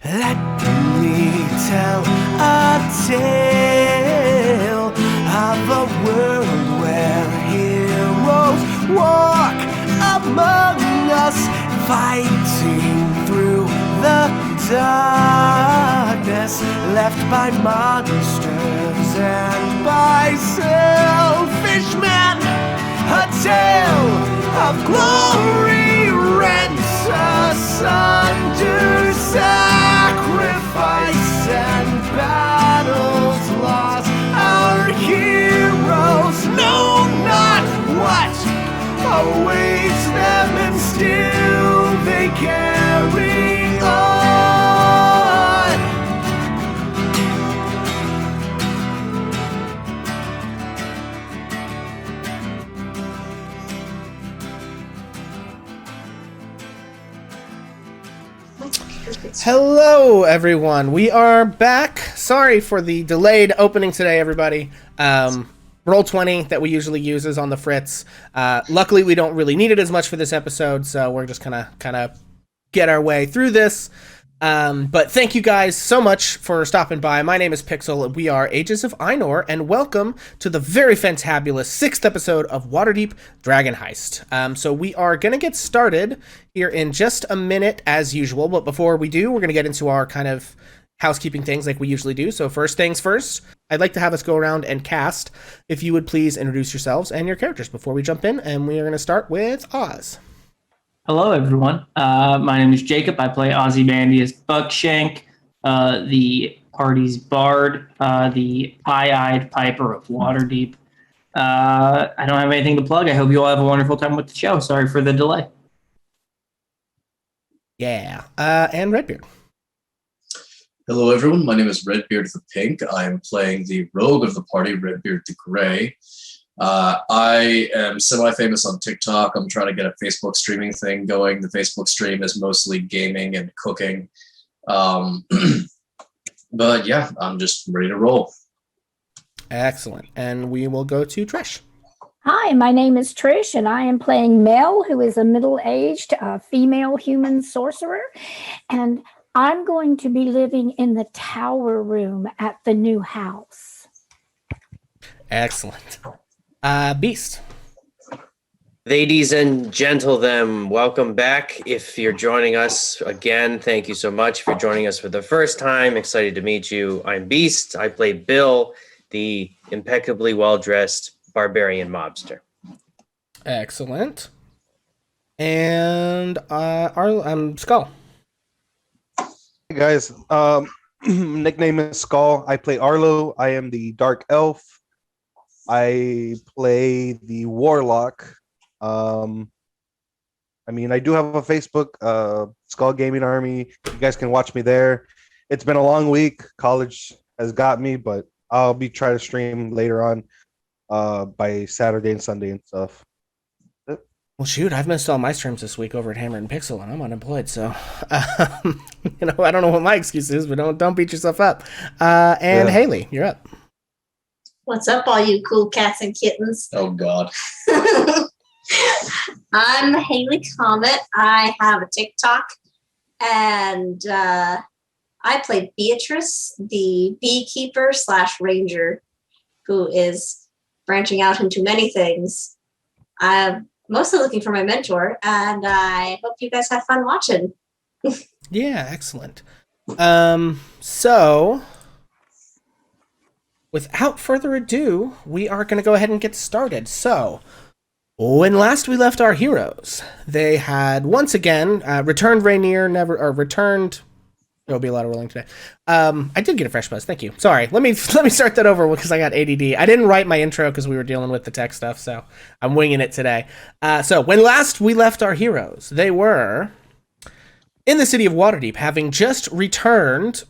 Let me tell a tale of a world where heroes walk among us, fighting through the darkness left by monsters and by selfish men. A tale of glory rent asunder, sacrifice and battles lost. Our heroes know not what awaits them, and still they carry on. Hello, everyone. We are back. Sorry for the delayed opening today, everybody. Roll20 that we usually use is on the fritz. Luckily, we don't really need it as much for this episode, so we're just kind of get our way through this. But thank you guys so much for stopping by. My name is Pixel, and we are Ages of Ainor, and welcome to the very fantabulous 6th episode of Waterdeep Dragon Heist. So we are going to get started here in just a minute, as usual, but before we do, we're going to get into our kind of housekeeping things like we usually do. So first things first, I'd like to have us go around and cast. If you would please introduce yourselves and your characters before we jump in, and we are going to start with Oz. Hello, everyone. My name is Jacob. I play Ozymandias Buckshank, the party's bard, the pie-eyed piper of Waterdeep. I don't have anything to plug. I hope you all have a wonderful time with the show. Sorry for the delay. Yeah. And Redbeard. Hello, everyone. My name is Redbeard the Pink. I am playing the rogue of the party, Redbeard the Gray. I am semi-famous on TikTok. I'm trying to get a Facebook streaming thing going. The Facebook stream is mostly gaming and cooking. But yeah, I'm just ready to roll. Excellent. And we will go to Trish. Hi, my name is Trish, and I am playing Mel, who is a middle-aged female human sorcerer. And I'm going to be living in the tower room at the new house. Excellent. Beast. Ladies and gentlemen, welcome back. If you're joining us again, thank you so much for joining us for the first time. Excited to meet you. I'm Beast. I play Bill, the impeccably well-dressed barbarian mobster. Excellent. And Skull. Hey guys, nickname is Skull. I play Arlo. I am the dark elf. I play the warlock. I do have a Facebook, Skull Gaming Army. You guys can watch me there. It's been a long week. College has got me, but I'll be trying to stream later on by Saturday and Sunday and stuff. Well, shoot, I've missed all my streams this week over at Hammer and Pixel, and I'm unemployed, so I don't know what my excuse is, but don't beat yourself up. Haley, you're up. What's up, all you cool cats and kittens? Oh, God. I'm Haley Comet. I have a TikTok, and I play Beatrice, the beekeeper / ranger, who is branching out into many things. I'm mostly looking for my mentor, and I hope you guys have fun watching. Yeah, excellent. So without further ado, we are going to go ahead and get started. So, when last we left our heroes, they had once again returned returned. There will be a lot of rolling today. I did get a fresh buzz. Thank you. Sorry. Let me start that over because I got ADD. I didn't write my intro because we were dealing with the tech stuff, so I'm winging it today. So when last we left our heroes, they were in the city of Waterdeep, having just returned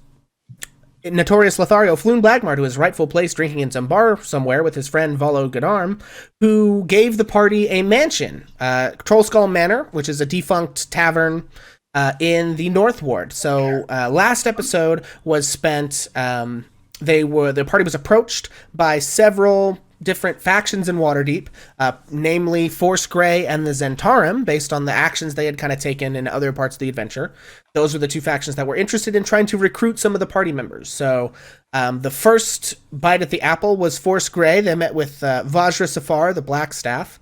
notorious Lothario Floon Blackmar to his rightful place, drinking in some bar somewhere with his friend Volo Godarm, who gave the party a mansion, Trollskull Manor, which is a defunct tavern in the North Ward. So last episode was spent. The party was approached by several different factions in Waterdeep, namely Force Grey and the Zentarum, based on the actions they had kind of taken in other parts of the adventure. Those were the two factions that were interested in trying to recruit some of the party members. So the first bite at the apple was Force Grey. They met with Vajra Safar, the Black Staff,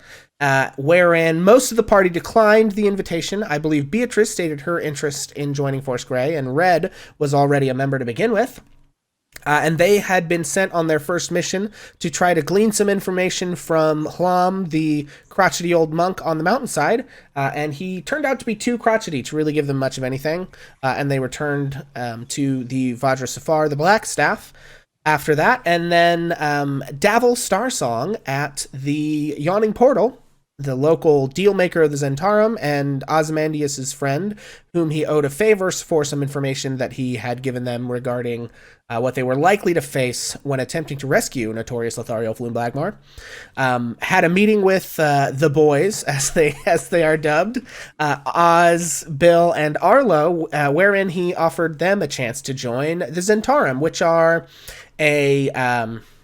wherein most of the party declined the invitation. I believe Beatrice stated her interest in joining Force Grey, and Red was already a member to begin with. And they had been sent on their first mission to try to glean some information from Hlam, the crotchety old monk on the mountainside. And he turned out to be too crotchety to really give them much of anything. And they returned to the Vajra Safar, the Black Staff, after that. And then Davil Starsong at the Yawning Portal, the local deal maker of the Zentarum, and Ozymandias' friend, whom he owed a favor for some information that he had given them regarding what they were likely to face when attempting to rescue notorious Lothario Floom Blagmar, had a meeting with the boys, as they are dubbed, Oz, Bill, and Arlo, wherein he offered them a chance to join the Zentarum, which are a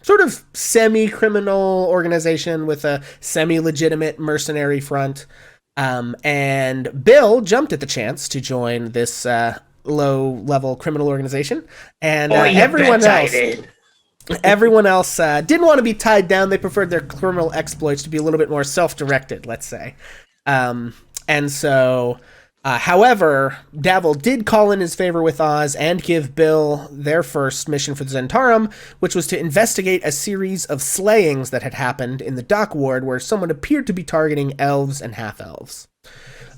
sort of semi-criminal organization with a semi-legitimate mercenary front. And Bill jumped at the chance to join this low-level criminal organization. And everyone else didn't want to be tied down. They preferred their criminal exploits to be a little bit more self-directed, let's say. And so... however, Davil did call in his favor with Oz and give Bill their first mission for the Zentarum, which was to investigate a series of slayings that had happened in the dock ward where someone appeared to be targeting elves and half-elves.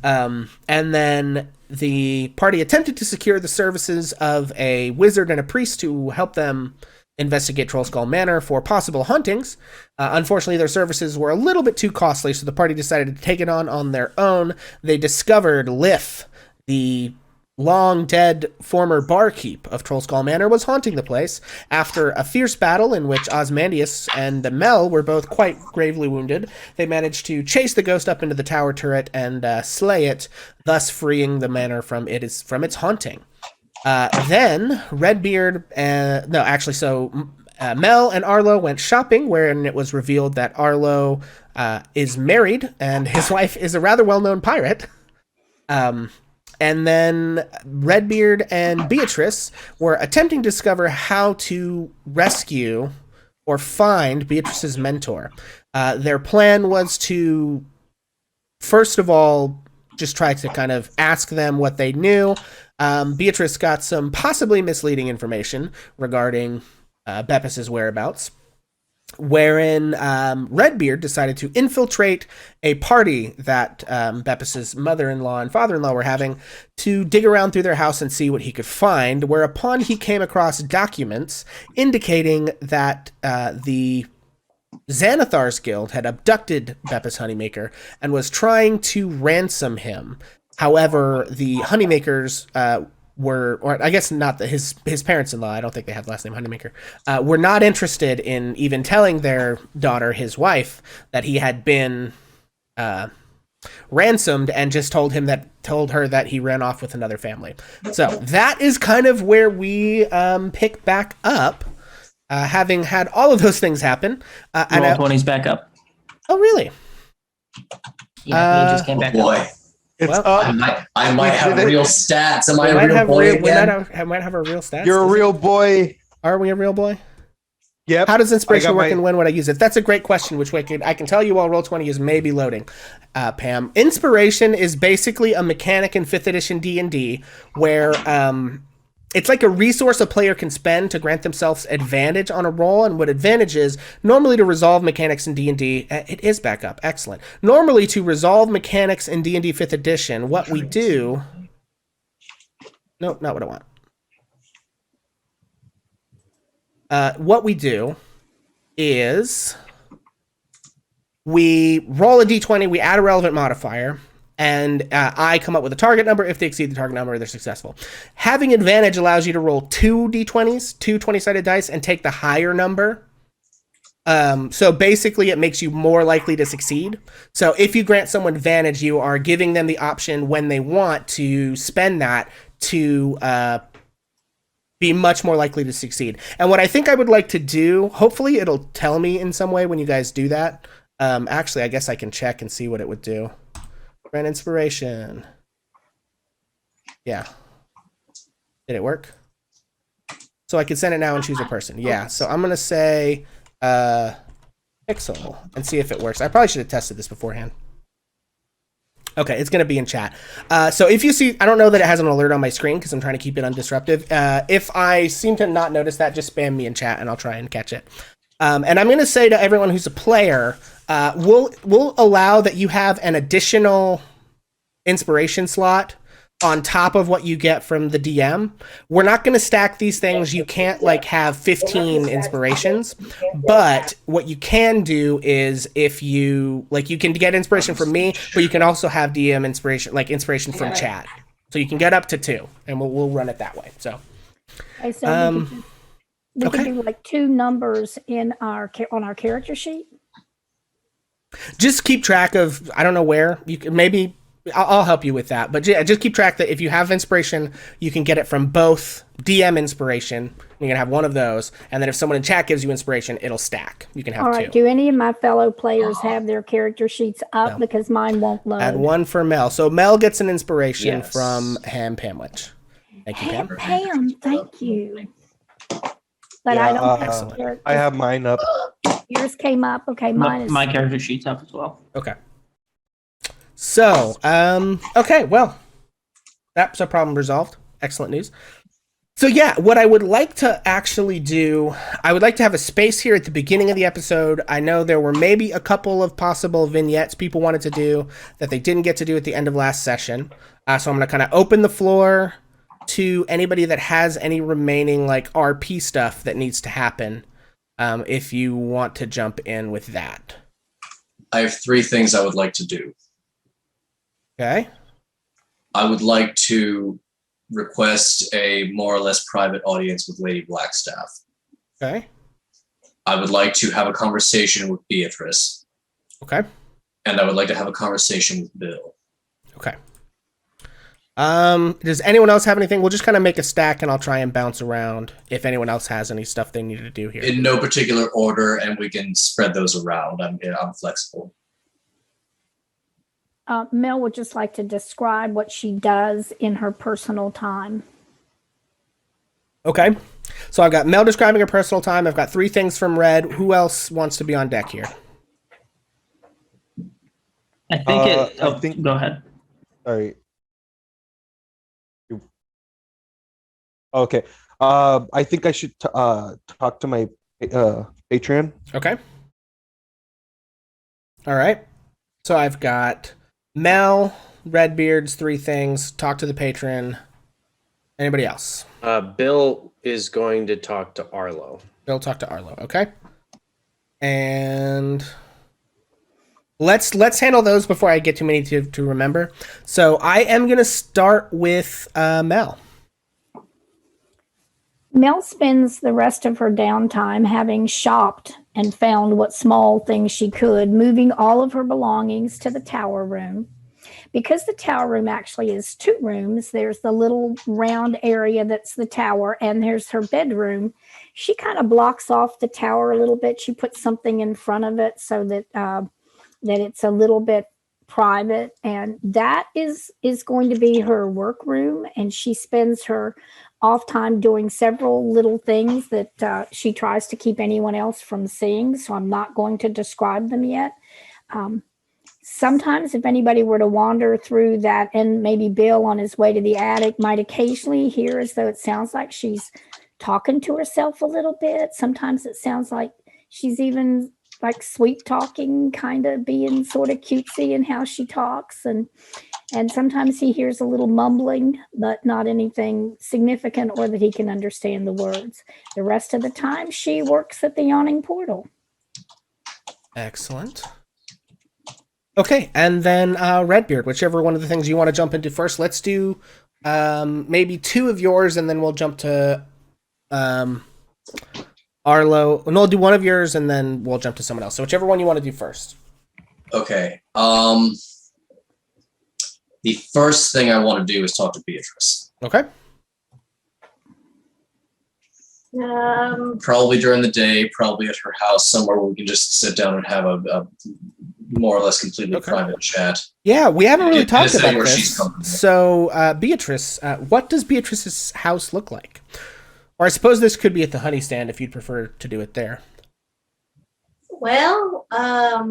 And then the party attempted to secure the services of a wizard and a priest to help them investigate Trollskull Manor for possible hauntings. Unfortunately, their services were a little bit too costly, so the party decided to take it on their own. They discovered Lif, the long-dead former barkeep of Trollskull Manor, was haunting the place. After a fierce battle in which Ozymandias and Mel were both quite gravely wounded, they managed to chase the ghost up into the tower turret and slay it, thus freeing the manor from its haunting. Then Redbeard, Mel and Arlo went shopping, wherein it was revealed that Arlo is married and his wife is a rather well-known pirate. And then Redbeard and Beatrice were attempting to discover how to rescue or find Beatrice's mentor. Their plan was to, first of all, just try to kind of ask them what they knew. Beatrice got some possibly misleading information regarding Beppis' whereabouts, wherein Redbeard decided to infiltrate a party that Beppis' mother-in-law and father-in-law were having to dig around through their house and see what he could find, whereupon he came across documents indicating that the Xanathar's Guild had abducted Beppis Honeymaker and was trying to ransom him. However, the Honeymakers or I guess not his parents-in-law, I don't think they have the last name Honeymaker, were not interested in even telling their daughter, his wife, that he had been ransomed, and just told her that he ran off with another family. So that is kind of where we pick back up, having had all of those things happen. And Roll20's back up. Oh, really? Yeah, he just came back up. It's Well, up. I might have real stats. Am I a real boy again? We might have a real stats. You're a real boy. Are we a real boy? Yep. How does inspiration work, and my- when would I use it? That's a great question, which I can tell you while Roll20 is maybe loading. Pam, inspiration is basically a mechanic in 5th edition D&D where it's like a resource a player can spend to grant themselves advantage on a roll. And what advantage is, normally to resolve mechanics in D&D, it is back up, excellent. Normally to resolve mechanics in D&D 5th edition, what we do... Nope, not what I want. What we do is we roll a d20, we add a relevant modifier, and I come up with a target number. If they exceed the target number, they're successful. Having advantage allows you to roll 2 d20s, 2 20-sided dice, and take the higher number. So basically, it makes you more likely to succeed. So if you grant someone advantage, you are giving them the option when they want to spend that to be much more likely to succeed. And what I think I would like to do, hopefully it'll tell me in some way when you guys do that. Actually, I guess I can check and see what it would do. Grant inspiration. Yeah. Did it work? So I could send it now and choose a person. Yeah, so I'm going to say Pixel and see if it works. I probably should have tested this beforehand. Okay, it's going to be in chat. So if you see, I don't know that it has an alert on my screen because I'm trying to keep it undisruptive. If I seem to not notice that, just spam me in chat and I'll try and catch it. And I'm going to say to everyone who's a player, we'll allow that you have an additional inspiration slot on top of what you get from the DM. We're not going to stack these things. You can't like have 15 inspirations, but what you can do is if you like, you can get inspiration from me, but you can also have DM inspiration, like inspiration from chat. So you can get up to 2 and we'll run it that way. So, Okay, so we could do like 2 numbers in on our character sheet. Just keep track of, I don't know where you can, maybe I'll help you with that, but just keep track that if you have inspiration, you can get it from both DM inspiration. You're gonna have one of those, and then if someone in chat gives you inspiration, it'll stack. You can have 2. All right. Do any of my fellow players have their character sheets up? No. Because mine won't load. Add 1 for Mel. So Mel gets an inspiration from Ham Pamwich. Thank you, Pam. Pam, thank you. But Yeah, I don't have characters. I have mine up. Yours came up. Okay, mine is. My character sheet's up as well. Okay. So, okay, well, that's a problem resolved. Excellent news. So yeah, what I would like to actually do, I would like to have a space here at the beginning of the episode. I know there were maybe a couple of possible vignettes people wanted to do that they didn't get to do at the end of last session. So I'm going to kind of open the floor to anybody that has any remaining like RP stuff that needs to happen. If you want to jump in with that. I have 3 things I would like to do. Okay. I would like to request a more or less private audience with Lady Blackstaff. Okay. I would like to have a conversation with Beatrice. Okay. And I would like to have a conversation with Bill. Okay. Does anyone else have anything? We'll just kind of make a stack and I'll try and bounce around if anyone else has any stuff they need to do here. In no particular order, and we can spread those around. I'm flexible. Mel would just like to describe what she does in her personal time. Okay. So I've got Mel describing her personal time. I've got 3 things from Red. Who else wants to be on deck here? I think go ahead. Sorry. Okay. I think I should talk to my Patreon. Okay. All right. So I've got Mel, Redbeard's 3 things, talk to the patron. Anybody else? Bill is going to talk to Arlo. Bill, talk to Arlo. Okay. And let's handle those before I get too many to remember. So I am going to start with Mel. Mel spends the rest of her downtime having shopped and found what small things she could, moving all of her belongings to the tower room. Because the tower room actually is 2 rooms, there's the little round area that's the tower, and there's her bedroom. She kind of blocks off the tower a little bit. She puts something in front of it so that that it's a little bit private, and that is going to be her workroom, and she spends her off time doing several little things that she tries to keep anyone else from seeing, so I'm not going to describe them yet. Sometimes if anybody were to wander through that, and maybe Bill on his way to the attic might occasionally hear as though it sounds like she's talking to herself a little bit. Sometimes it sounds like she's even like sweet talking, kind of being sort of cutesy in how she talks. And sometimes he hears a little mumbling, but not anything significant or that he can understand the words. The rest of the time, she works at the yawning portal. Excellent. Okay, and then Redbeard, whichever one of the things you want to jump into first. Let's do maybe 2 of yours, and then we'll jump to Arlo. No, we'll do 1 of yours, and then we'll jump to someone else. So whichever one you want to do first. Okay. The first thing I want to do is talk to Beatrice. Okay. Probably during the day, probably at her house, somewhere where we can just sit down and have a more or less completely private chat. Yeah, we haven't really talked about where this. she's comfortable. So, Beatrice, what does Beatrice's house look like? Or I suppose this could be at the honey stand if you'd prefer to do it there. Well, I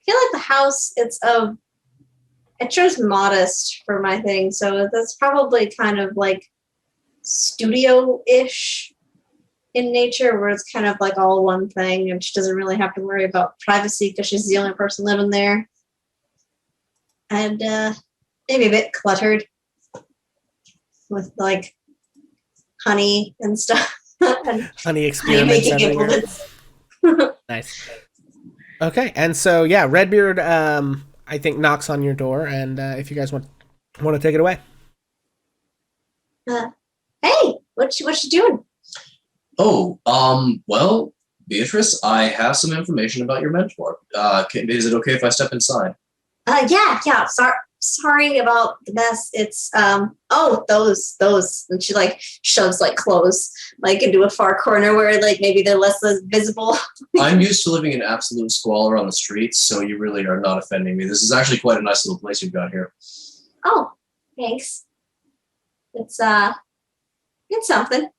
feel like the house, it shows modest for my thing, so that's probably kind of like studio-ish in nature, where it's kind of like all one thing, and she doesn't really have to worry about privacy because she's the only person living there. And maybe a bit cluttered with like honey and stuff. And honey experiments everywhere. Nice. Okay, and so yeah, Redbeard, I think knocks on your door, and if you guys want to take it away. Hey, what you doing? Oh, well, Beatrice, I have some information about your mentor. Is it okay if I step inside? Yeah. Sorry about the mess. It's those, and she like shoves like clothes like into a far corner where like maybe they're less visible. I'm used to living in absolute squalor on the streets, so you really are not offending me. This is actually quite a nice little place you've got here. Oh, thanks. It's something.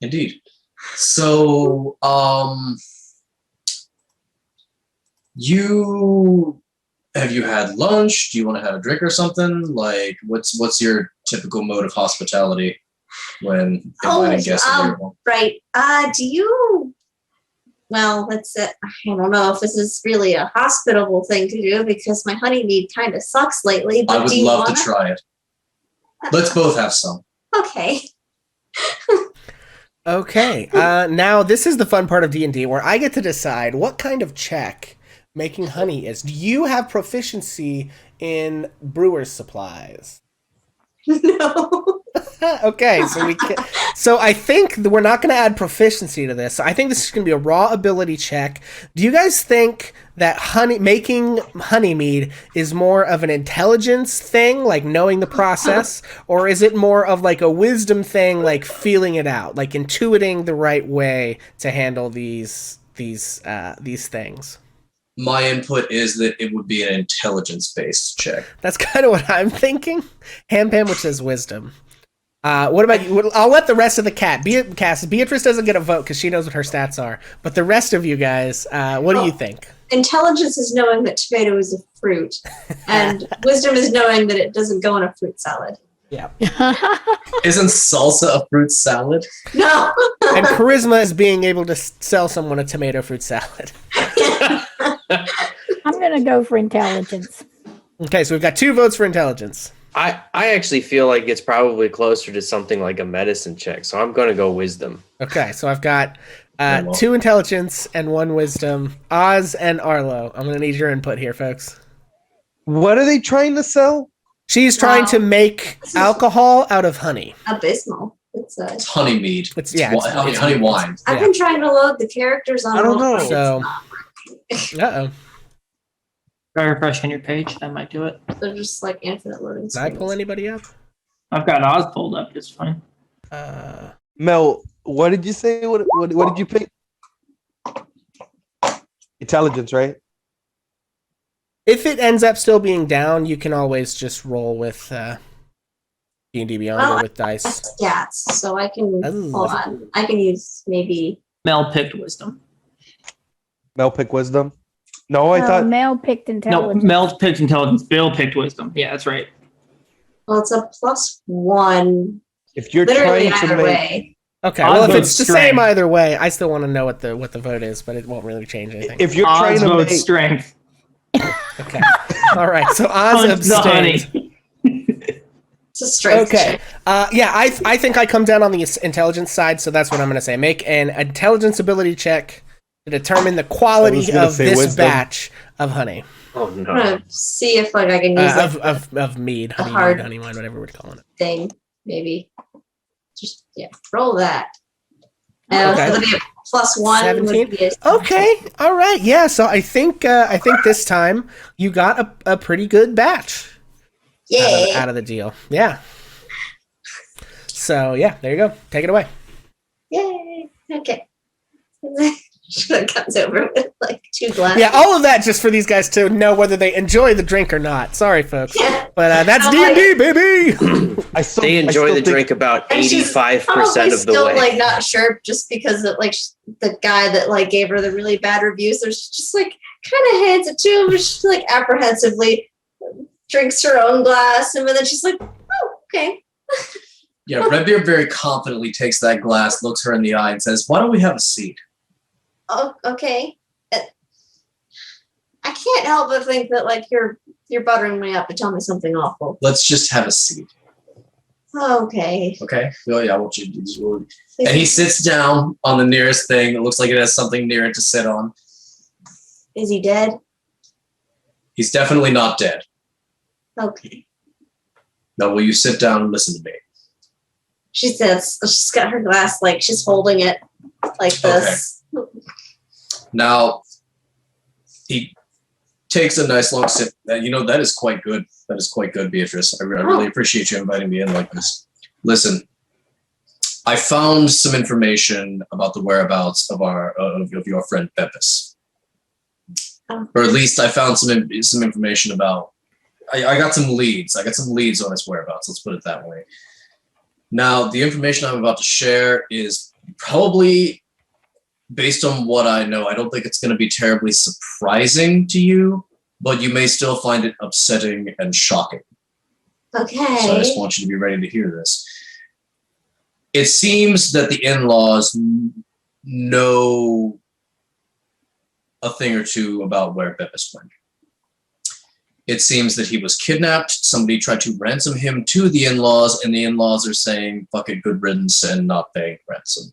Indeed. So, have you had lunch? Do you want to have a drink or something? Like, what's your typical mode of hospitality when inviting guests into your home? Right. Well, that's it. I don't know if this is really a hospitable thing to do because my honeymead kind of sucks lately. But I would love to try it. Let's both have some. Okay. Okay. Now this is the fun part of D&D where I get to decide what kind of check making honey is. Do you have proficiency in brewer's supplies? No. Okay, so I think we're not going to add proficiency to this. I think this is going to be a raw ability check. Do you guys think that making honey mead is more of an intelligence thing, like knowing the process, or is it more of like a wisdom thing, like feeling it out, like intuiting the right way to handle these things? My input is that it would be an intelligence-based check. That's kind of what I'm thinking. Hampam, which says wisdom. What about you? I'll let the rest of the cast. Beatrice doesn't get a vote because she knows what her stats are. But the rest of you guys, what do you think? Intelligence is knowing that tomato is a fruit, and wisdom is knowing that it doesn't go in a fruit salad. Yeah. Isn't salsa a fruit salad? No. And charisma is being able to sell someone a tomato fruit salad. I'm going to go for intelligence. Okay, so we've got 2 votes for intelligence. I actually feel like it's probably closer to something like a medicine check, so I'm going to go wisdom. Okay, so I've got 2 intelligence and 1 wisdom. Oz and Arlo, I'm going to need your input here, folks. What are they trying to sell? She's trying to make alcohol out of honey. Abysmal. It's honey mead. It's honey wine. I've been trying to load the characters on. I don't know. So, Try refreshing your page. That might do it. They're just like infinite loading Can I screens. pull anybody up? I've got Oz pulled up. It's fine. Mel, what did you say? What did you pick? Intelligence, right? If it ends up still being down, you can always just roll with D&D Beyond or with dice. Stats, so I can hold on. I can use maybe. Mel picked wisdom. Mel picked wisdom. No, I thought Mel picked No, intelligence. Mel picked intelligence. Bill picked wisdom. Yeah, that's right. Well, it's a +1. if you're Literally trying to either make way. Okay, Oz well, if votes it's the strength. same either way, I still want to know what the vote is, but it won't really change anything. if you're trying Oz to votes make strength. Okay. All right, so Oz Punch the honey. abstains. It's a strength Okay. check. Yeah, I think I come down on the intelligence side, so that's what I'm going to say. Make an intelligence ability check to determine the I was quality gonna of say this wisdom. batch of honey. Oh, I'm no. gonna see if like I can use like, Of mead, honey, hard- mead, honey wine, whatever we're calling it. thing. Maybe. Just roll that. Okay. It'll be a +1. 17? Would be Okay, all right, yeah. So I think this time you got a pretty good batch Yeah. out of the deal. Yeah. So yeah, there you go. Take it away. Yay. Okay. Should have comes over with like 2 glasses. Yeah, all of that just for these guys to know whether they enjoy the drink or not. Sorry, folks. Yeah. But that's I'm D&D, baby! They enjoy the drink about And she's 85% probably of the still way. like not sure just because of like the guy that like gave her the really bad reviews. So she's just like kind of hands it to him, but she's like apprehensively drinks her own glass, and then she's like, "Oh, okay." Yeah, Redbeard very confidently takes that glass, looks her in the eye, and says, "Why don't we have a seat?" Oh, okay. I can't help but think that like you're buttering me up to tell me something awful. Let's just have a seat. Okay. Okay? Oh, yeah, I want you to do this. And he sits down on the nearest thing that looks like it has something near it to sit on. Is he dead? He's definitely not dead. Okay. Now, will you sit down and listen to me? She says she's got her glass like she's holding it like this. Now, he takes a nice long sip. You know, that is quite good. That is quite good, Beatrice. I really appreciate you inviting me in like this. Listen, I found some information about the whereabouts of your friend Beppis. Or at least I found some information about. I got some leads. I got some leads on his whereabouts. Let's put it that way. Now, the information I'm about to share is probably based on what I know. I don't think it's going to be terribly surprising to you, but you may still find it upsetting and shocking. Okay. So I just want you to be ready to hear this. It seems that the in-laws know a thing or two about where Beppis went. It seems that he was kidnapped. Somebody tried to ransom him to the in-laws, and the in-laws are saying, fuck it, good riddance, and not paying ransom.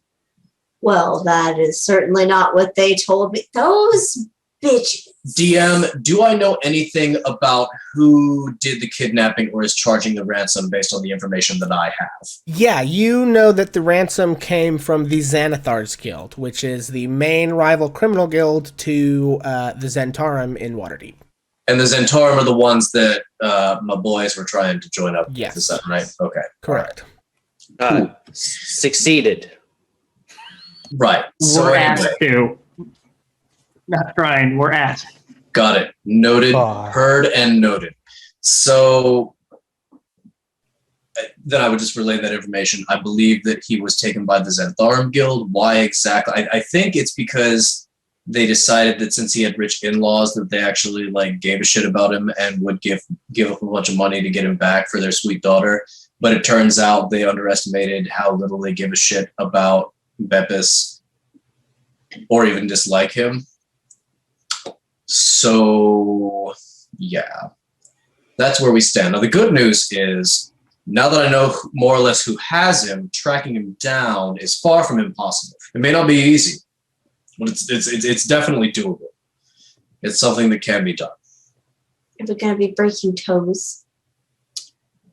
Well, that is certainly not what they told me. Those bitches. DM, do I know anything about who did the kidnapping or is charging the ransom based on the information that I have? Yeah, you know that the ransom came from the Xanathar's Guild, which is the main rival criminal guild to the Zentarum in Waterdeep. And the Zentarum are the ones that my boys were trying to join up with. Yes. Is that right? Okay. Correct. Succeeded. Right. So We're anyway, asked to. Not trying, we're asked. got it. Noted, Ah. heard, and noted. So then I would just relay that information. I believe that he was taken by the Zantharum Guild. Why exactly? I think it's because they decided that since he had rich in-laws, that they actually like gave a shit about him and would give up a bunch of money to get him back for their sweet daughter. But it turns out they underestimated how little they give a shit about Beppis or even dislike him. So, yeah, that's where we stand. Now, the good news is, now that I know more or less who has him, tracking him down is far from impossible. It may not be easy, but it's definitely doable. It's something that can be done. Are we going to be breaking toes?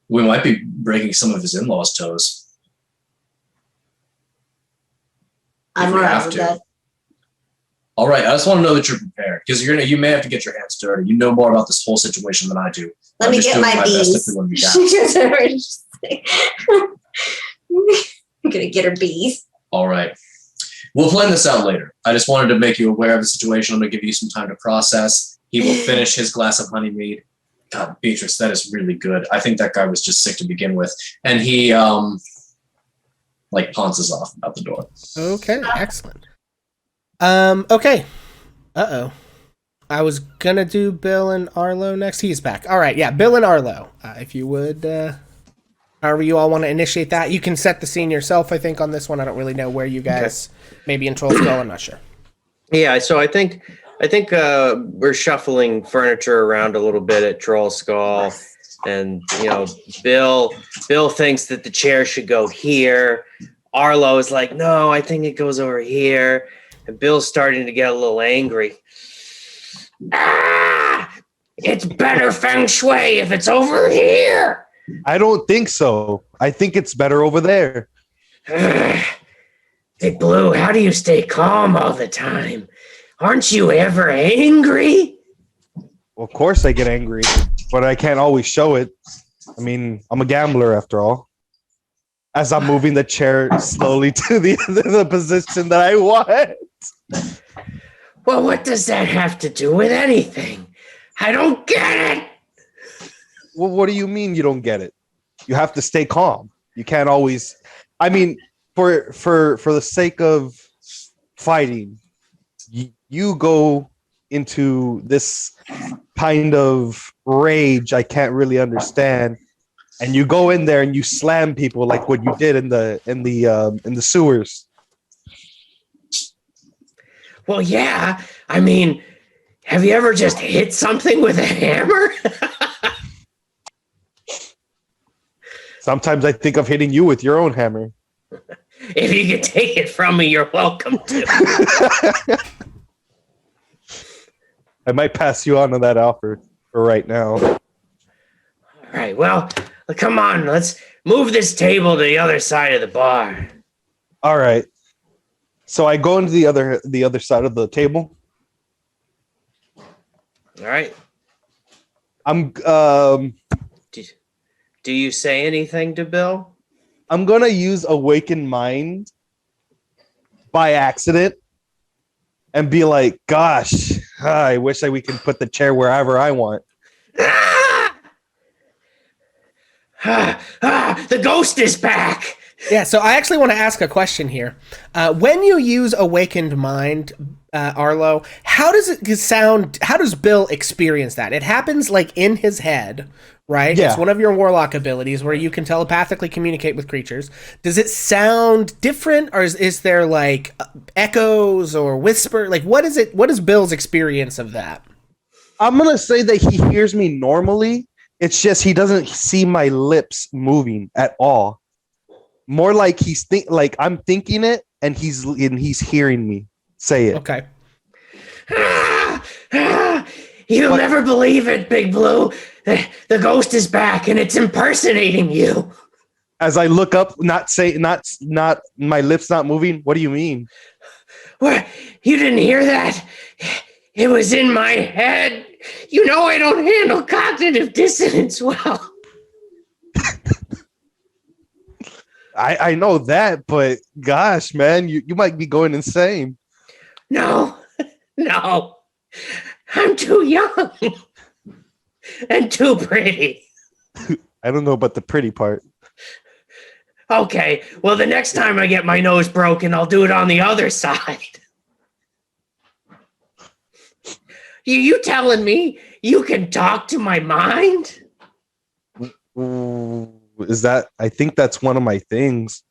We might be breaking some of his in-laws' toes. I'm we alright have with to. that. All right, I just want to know that you're prepared because you may have to get your hands dirty. You know more about this whole situation than I do. Let I'm me just get doing my best bees. to fill in the gap. I'm going to get her bees. All right. We'll plan this out later. I just wanted to make you aware of the situation. I'm going to give you some time to process. He will finish his glass of honey mead. God, Beatrice, that is really good. I think that guy was just sick to begin with. And he, pounces off out the door. Okay, excellent. Okay. Uh-oh. I was gonna do Bill and Arlo next. He's back. All right, yeah, Bill and Arlo. If you would, however you all want to initiate that. You can set the scene yourself, I think, on this one. I don't really know where you guys, maybe in Troll Skull, I'm not sure. Yeah, so I think we're shuffling furniture around a little bit at Troll Skull, and Bill thinks that the chair should go here. Arlo is like, no, I think it goes over here. And Bill's starting to get a little angry. It's better feng shui if it's over here. I don't think so. I think it's better over there. Big Blue, how do you stay calm all the time? Aren't you ever angry? Of course I get angry, but I can't always show it. I mean, I'm a gambler after all. as I'm moving the chair slowly to the position that I want. Well, what does that have to do with anything? I don't get it. Well, what do you mean you don't get it? You have to stay calm. You can't always. I mean, for the sake of fighting, you go into this kind of rage I can't really understand, and you go in there and you slam people like what you did in the sewers. Well, yeah. I mean, have you ever just hit something with a hammer? Sometimes I think of hitting you with your own hammer. If you can take it from me, you're welcome to. I might pass you on to that offer for right now. All right, well, come on. Let's move this table to the other side of the bar. All right. So I go into the other side of the table. All right. I'm Do you say anything to Bill? I'm gonna use Awakened Mind by accident and be like, "Gosh, I wish we can put the chair wherever I want." The ghost is back. Yeah, so I actually want to ask a question here. When you use Awakened Mind, Arlo, how does it sound? How does Bill experience that? It happens like in his head, right? Yeah. It's one of your warlock abilities where you can telepathically communicate with creatures. Does it sound different, or is there like echoes or whisper? Like, what is it? What is Bill's experience of that? I'm gonna say that he hears me normally. It's just he doesn't see my lips moving at all. More like like I'm thinking it, and he's hearing me say it. Okay. You'll never believe it, Big Blue. The ghost is back, and it's impersonating you. As I look up, not my lips not moving. What do you mean? What? You didn't hear that? It was in my head. You know I don't handle cognitive dissonance well. I know that, but gosh, man, you might be going insane. No. I'm too young and too pretty. I don't know about the pretty part. Okay, well, the next time I get my nose broken, I'll do it on the other side. You telling me you can talk to my mind? Is that? I think that's one of my things.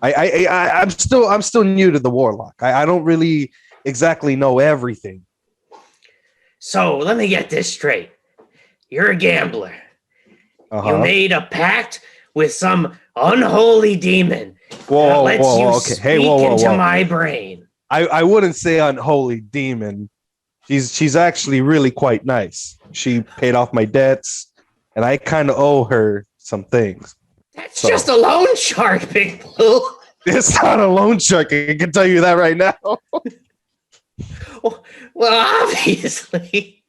I'm still new to the warlock. I don't really exactly know everything. So let me get this straight. You're a gambler. Uh-huh. You made a pact with some unholy demon that Whoa, lets whoa, you okay. Hey, speak whoa, into whoa. my brain. I wouldn't say unholy demon. She's actually really quite nice. She paid off my debts, and I kind of owe her some things. That's just a loan shark, Big Blue. It's not a loan shark. I can tell you that right now. Well, obviously.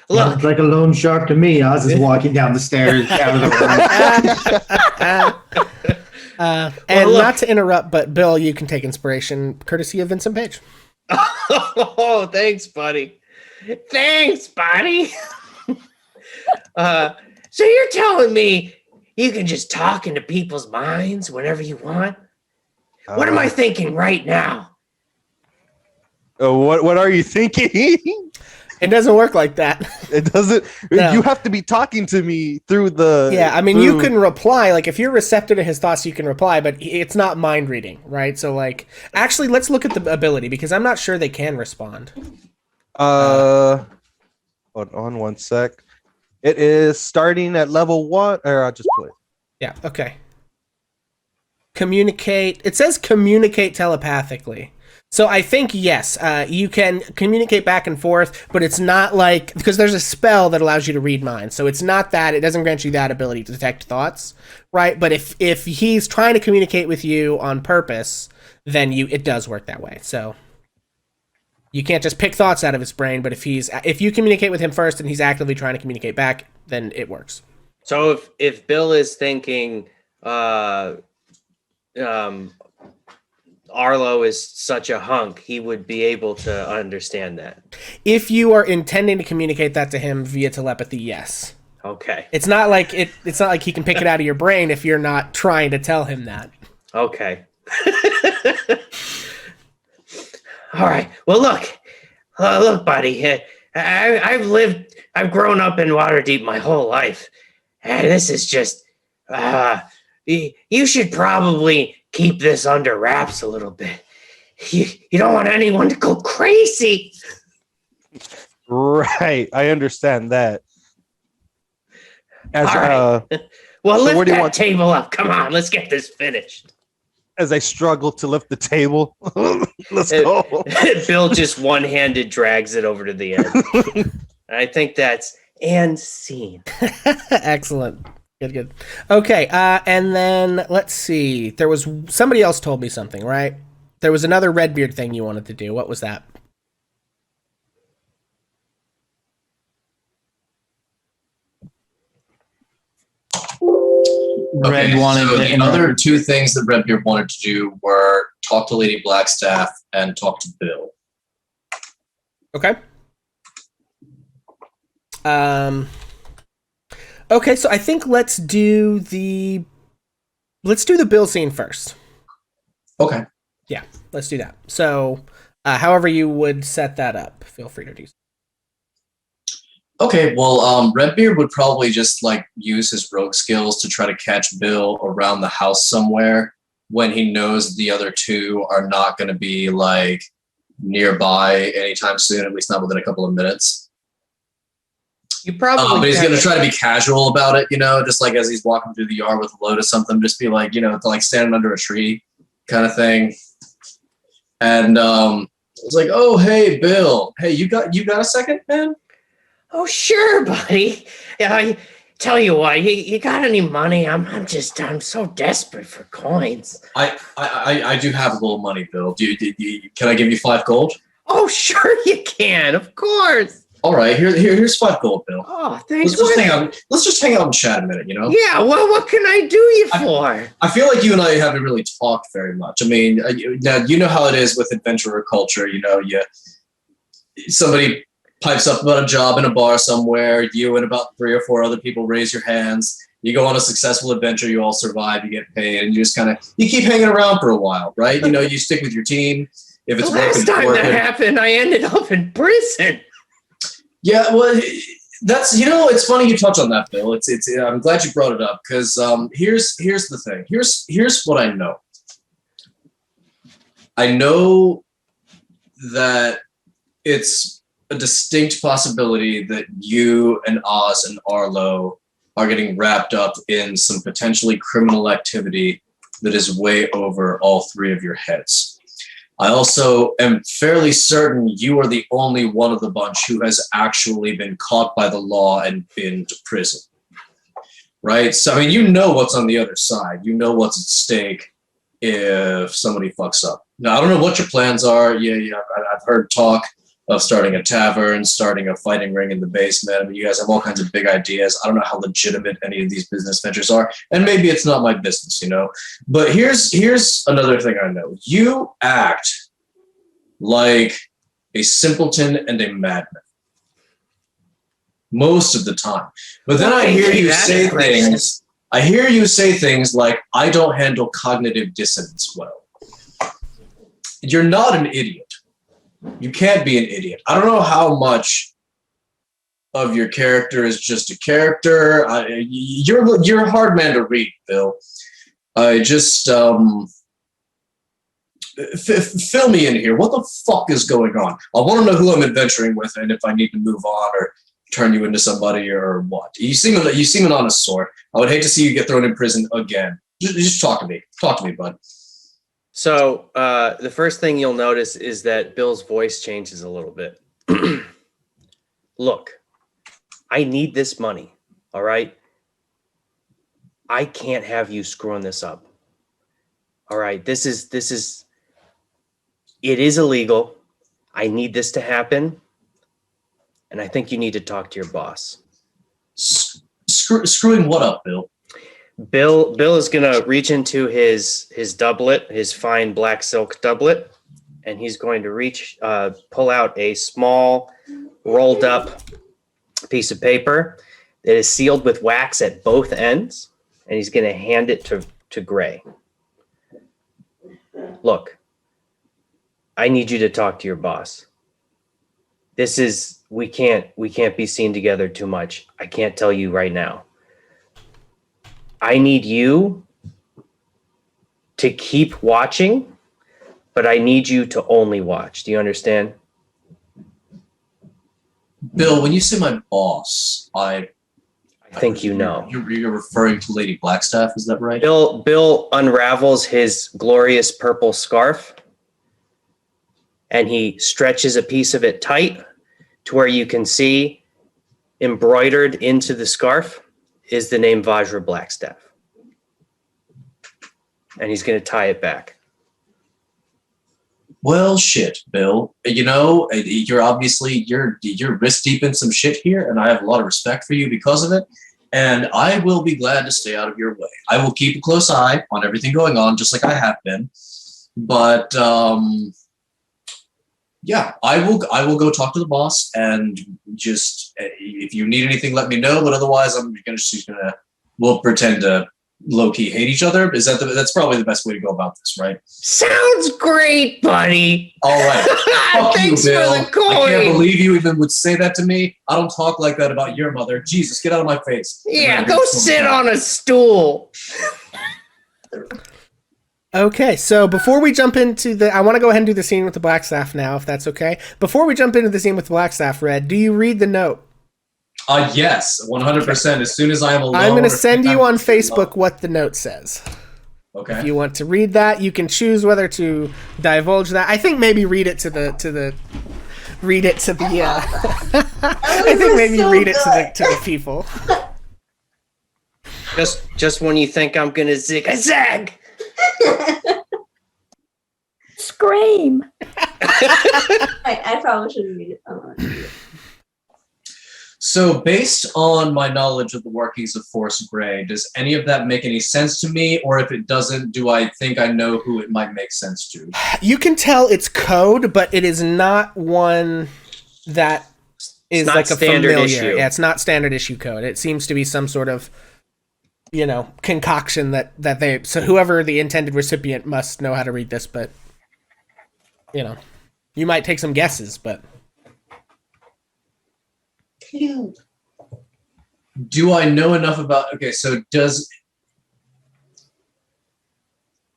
Look, Sounds like a loan shark to me. I was just walking down the stairs out of the room. And look. not to interrupt, but Bill, you can take inspiration courtesy of Vincent Page. oh, thanks, buddy. Thanks, buddy. So you're telling me you can just talk into people's minds whenever you want? What am I thinking right now? What are you thinking? It doesn't work like that. It doesn't. No. You have to be talking to me through the. Yeah, I mean, you can reply. Like, if you're receptive to his thoughts, you can reply, but it's not mind reading, right? So, like, actually, let's look at the ability because I'm not sure they can respond. Hold on one sec. It is starting at level 1, or I'll just play. Yeah. Okay. Communicate. It says communicate telepathically. So I think, yes, you can communicate back and forth, but it's not like, because there's a spell that allows you to read minds. So it's not that, it doesn't grant you that ability to detect thoughts, right? But if he's trying to communicate with you on purpose, then it does work that way. So you can't just pick thoughts out of his brain, but if you communicate with him first and he's actively trying to communicate back, then it works. So if Bill is thinking Arlo is such a hunk, he would be able to understand that. If you are intending to communicate that to him via telepathy, yes. Okay. It's not like he can pick it out of your brain if you're not trying to tell him that. Okay. All right. Well, look, buddy. I've grown up in Waterdeep my whole life, and this is just. You should probably keep this under wraps a little bit. You don't want anyone to go crazy. Right, I understand that. As All right. Well, so lift that table up. Come on, let's get this finished. as I struggle to lift the table, let's go. Bill just one-handed drags it over to the end. I think that's and scene. Excellent. Good. Okay, and then let's see. There was somebody else told me something, right? There was another Redbeard thing you wanted to do. What was that? Red wanted so to the other two things that Redbeard wanted to do were talk to Lady Blackstaff and talk to Bill. Okay. Okay, so I think let's do the Bill scene first. Okay. Yeah, let's do that. So, however you would set that up, feel free to do so. Okay, well, Redbeard would probably just like use his rogue skills to try to catch Bill around the house somewhere when he knows the other two are not going to be like nearby anytime soon, at least not within a couple of minutes. You probably. But he's going to try to be casual about it, you know, just like as he's walking through the yard with a load of something, just be like, you know, like standing under a tree kind of thing. And it's like, oh, hey, Bill, hey, you got a second, man? Oh, sure, buddy. Yeah, I tell you what, you got any money? I'm so desperate for coins. I do have a little money, Bill. Can I give you 5 gold? Oh, sure you can, of course. All right, here's 5 gold, Bill. Oh, thanks. Let's just hang out and chat a minute, you know? Yeah, well, what can I do you for? I feel like you and I haven't really talked very much. I mean, now you know how it is with adventurer culture. You know, somebody pipes up about a job in a bar somewhere. You and about 3 or 4 other people raise your hands. You go on a successful adventure. You all survive. You get paid, and you just you keep hanging around for a while, right? You know, you stick with your team. If it's the last time working. That happened, I ended up in prison. Yeah, well, that's, you know, it's funny you touch on that, Bill. It's I'm glad you brought it up because here's the thing. Here's what I know. I know that it's a distinct possibility that you and Oz and Arlo are getting wrapped up in some potentially criminal activity that is way over all 3 of your heads. I also am fairly certain you are the only one of the bunch who has actually been caught by the law and been to prison. Right? So, I mean, you know what's on the other side. You know what's at stake if somebody fucks up. Now, I don't know what your plans are. Yeah, I've heard talk of starting a tavern, starting a fighting ring in the basement. I mean, you guys have all kinds of big ideas. I don't know how legitimate any of these business ventures are, and maybe it's not my business, you know. But here's another thing I know. You act like a simpleton and a madman most of the time. But then I hear you say things. I hear you say things like, "I don't handle cognitive dissonance well." You're not an idiot. You can't be an idiot. I don't know how much of your character is just a character. You're a hard man to read, Bill. I just fill me in here. What the fuck is going on? I want to know who I'm adventuring with, and if I need to move on or turn you into somebody or what. You seem an honest sort. I would hate to see you get thrown in prison again. Just talk to me. Talk to me, bud. So the first thing you'll notice is that Bill's voice changes a little bit. Look, I need this money, all right? I can't have you screwing this up. All right, it is illegal. I need this to happen. And I think you need to talk to your boss. Screwing what up, Bill? Bill is gonna reach into his doublet, his fine black silk doublet, and he's going to pull out a small rolled up piece of paper that is sealed with wax at both ends, and he's going to hand it to Gray. Look, I need you to talk to your boss. We can't be seen together too much. I can't tell you right now. I need you to keep watching, but I need you to only watch. Do you understand? Bill, when you say my boss, I think you know. You're referring to Lady Blackstaff, is that right? Bill unravels his glorious purple scarf, and he stretches a piece of it tight to where you can see embroidered into the scarf is the name Vajra Blackstaff. And he's going to tie it back. Well, shit, Bill. You know, you're obviously you're wrist deep in some shit here, and I have a lot of respect for you because of it. And I will be glad to stay out of your way. I will keep a close eye on everything going on, just like I have been. But yeah, I will go talk to the boss, and just if you need anything, let me know. But otherwise, we'll pretend to low-key hate each other. That's probably the best way to go about this, right? Sounds great, buddy. All right. Fuck Thanks you, Bill. for the coin. I can't believe you even would say that to me. I don't talk like that about your mother. Jesus, get out of my face. Yeah, go sit on a stool. Okay, so before we jump into I want to go ahead and do the scene with the Blackstaff now, if that's okay. Before we jump into the scene with the Blackstaff, Red, do you read the note? Yes, 100%. As soon as I am alone. I'm going to send you on Facebook what the note says. Okay. If you want to read that, you can choose whether to divulge that. I think maybe read it to the. I think maybe read it to the people. Just when you think I'm gonna zig a zag. Scream. I probably shouldn't read it. So, based on my knowledge of the workings of Force Grey, does any of that make any sense to me? Or if it doesn't, do I think I know who it might make sense to? You can tell it's code, but it is not one that is like a familiar issue. Yeah, it's not standard issue code. It seems to be some sort of, concoction that they. So whoever the intended recipient must know how to read this, but you might take some guesses, but. Do I know enough about... Okay, so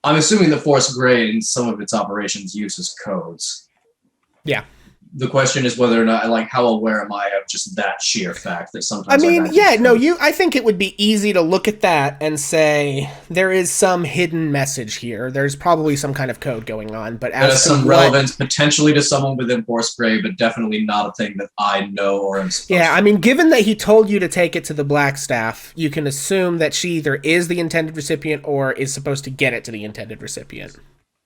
I'm assuming the Force Grey in some of its operations uses codes. Yeah. The question is whether or not, how aware am I of just that sheer fact that sometimes... I think it would be easy to look at that and say there is some hidden message here. There's probably some kind of code going on, but as some relevance potentially to someone within Force Grey, but definitely not a thing that I know or am supposed to. Given that he told you to take it to the Blackstaff, you can assume that she either is the intended recipient or is supposed to get it to the intended recipient.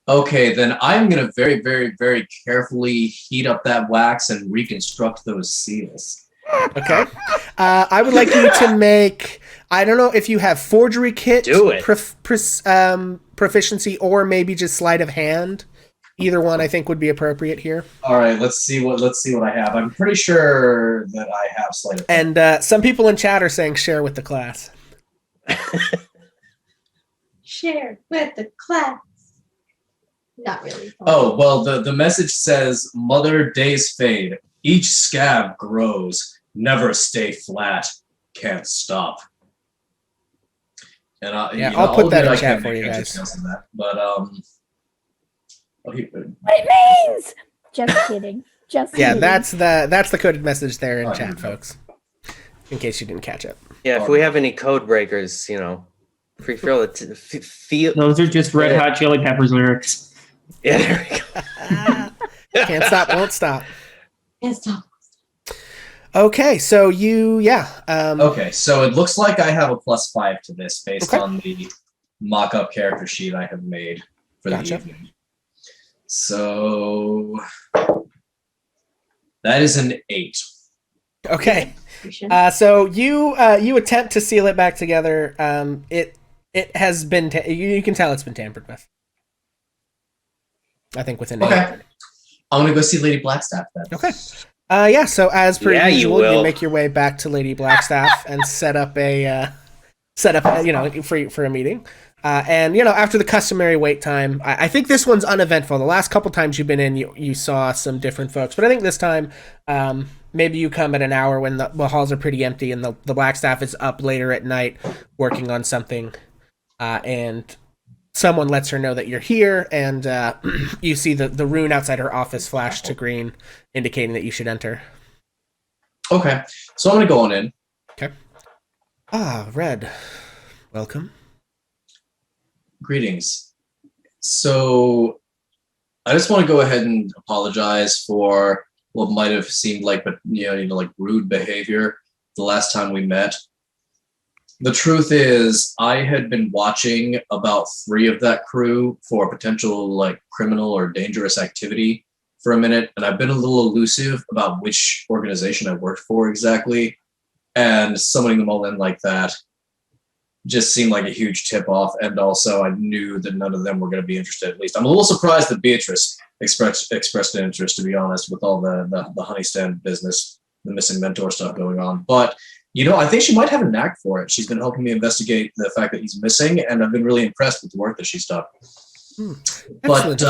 Okay, then I'm going to very, very, very carefully heat up that wax and reconstruct those seals. Okay. I would like you to make, I don't know if you have forgery kit, proficiency, or maybe just sleight of hand. Either one I think would be appropriate here. All right, let's see what I have. I'm pretty sure that I have sleight of hand. And some people in chat are saying share with the class. Share with the class. Not really. Oh, well, the message says, Mother, days fade. Each scab grows. Never stay flat. Can't stop. And I'll put that in chat for you guys. That, but, What it means! Just kidding. Just kidding. that's the coded message there in chat, folks. In case you didn't catch it. Yeah, if we have any code breakers, free feel it. Feel. Those are just Red Hot Chili Peppers lyrics. Yeah, there we go. Can't stop, won't stop. Can't stop. Okay, so okay, so it looks like I have a +5 to this based on the mock-up character sheet I have made for the evening. So that is an 8. Okay. So you attempt to seal it back together. It has been. You can tell it's been tampered with. I think within. Okay. I'm gonna go see Lady Blackstaff then. Okay. Yeah. So as per Yeah, you usual, will. make your way back to Lady Blackstaff and set up a for a meeting. And after the customary wait time, I think this one's uneventful. The last couple times you've been in, you saw some different folks, but I think this time, maybe you come at an hour when the halls are pretty empty and the Blackstaff is up later at night working on something, and someone lets her know that you're here, and you see the rune outside her office flash to green, indicating that you should enter. Okay, so I'm gonna go on in. Okay. Red. Welcome. Greetings. So I just want to go ahead and apologize for what might have seemed like, but like rude behavior the last time we met. The truth is, I had been watching about 3 of that crew for potential like criminal or dangerous activity for a minute, and I've been a little elusive about which organization I worked for exactly, and summoning them all in like that just seemed like a huge tip-off, and also I knew that none of them were going to be interested. At least I'm a little surprised that Beatrice expressed an interest, to be honest, with all the honey stand business, the missing mentor stuff going on. But I think she might have a knack for it. She's been helping me investigate the fact that he's missing, and I've been really impressed with the work that she's done. But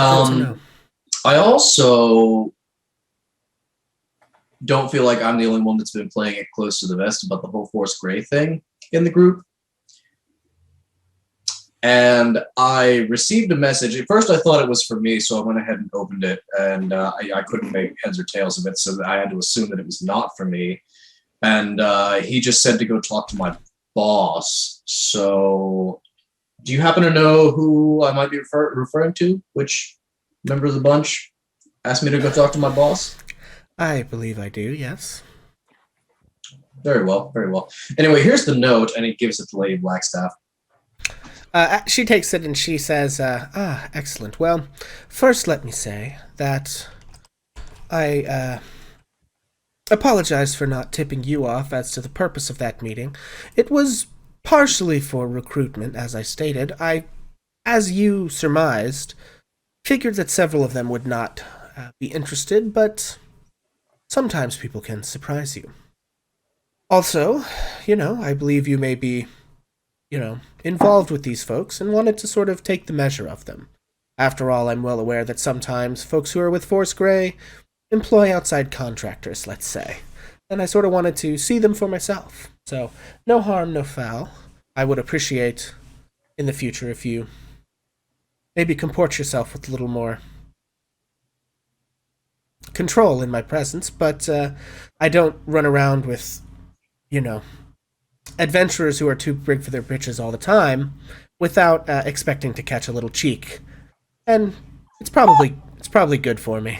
I also don't feel like I'm the only one that's been playing it close to the vest about the whole Force Grey thing in the group. And I received a message. At first, I thought it was for me, so I went ahead and opened it, and I couldn't make heads or tails of it, so I had to assume that it was not for me. And he just said to go talk to my boss. So do you happen to know who I might be referring to? Which member of the bunch asked me to go talk to my boss? I believe I do, yes. Very well, very well. Anyway, here's the note, and he gives it to Lady Blackstaff. She takes it and she says, excellent. Well, first let me say that I apologize for not tipping you off as to the purpose of that meeting. It was partially for recruitment, as I stated. I, as you surmised, figured that several of them would not be interested, but sometimes people can surprise you. Also, I believe you may be involved with these folks and wanted to sort of take the measure of them. After all, I'm well aware that sometimes folks who are with Force Grey employ outside contractors, let's say, and I sort of wanted to see them for myself. So, no harm, no foul. I would appreciate in the future if you maybe comport yourself with a little more control in my presence, but I don't run around with, adventurers who are too big for their britches all the time without expecting to catch a little cheek. And it's probably good for me.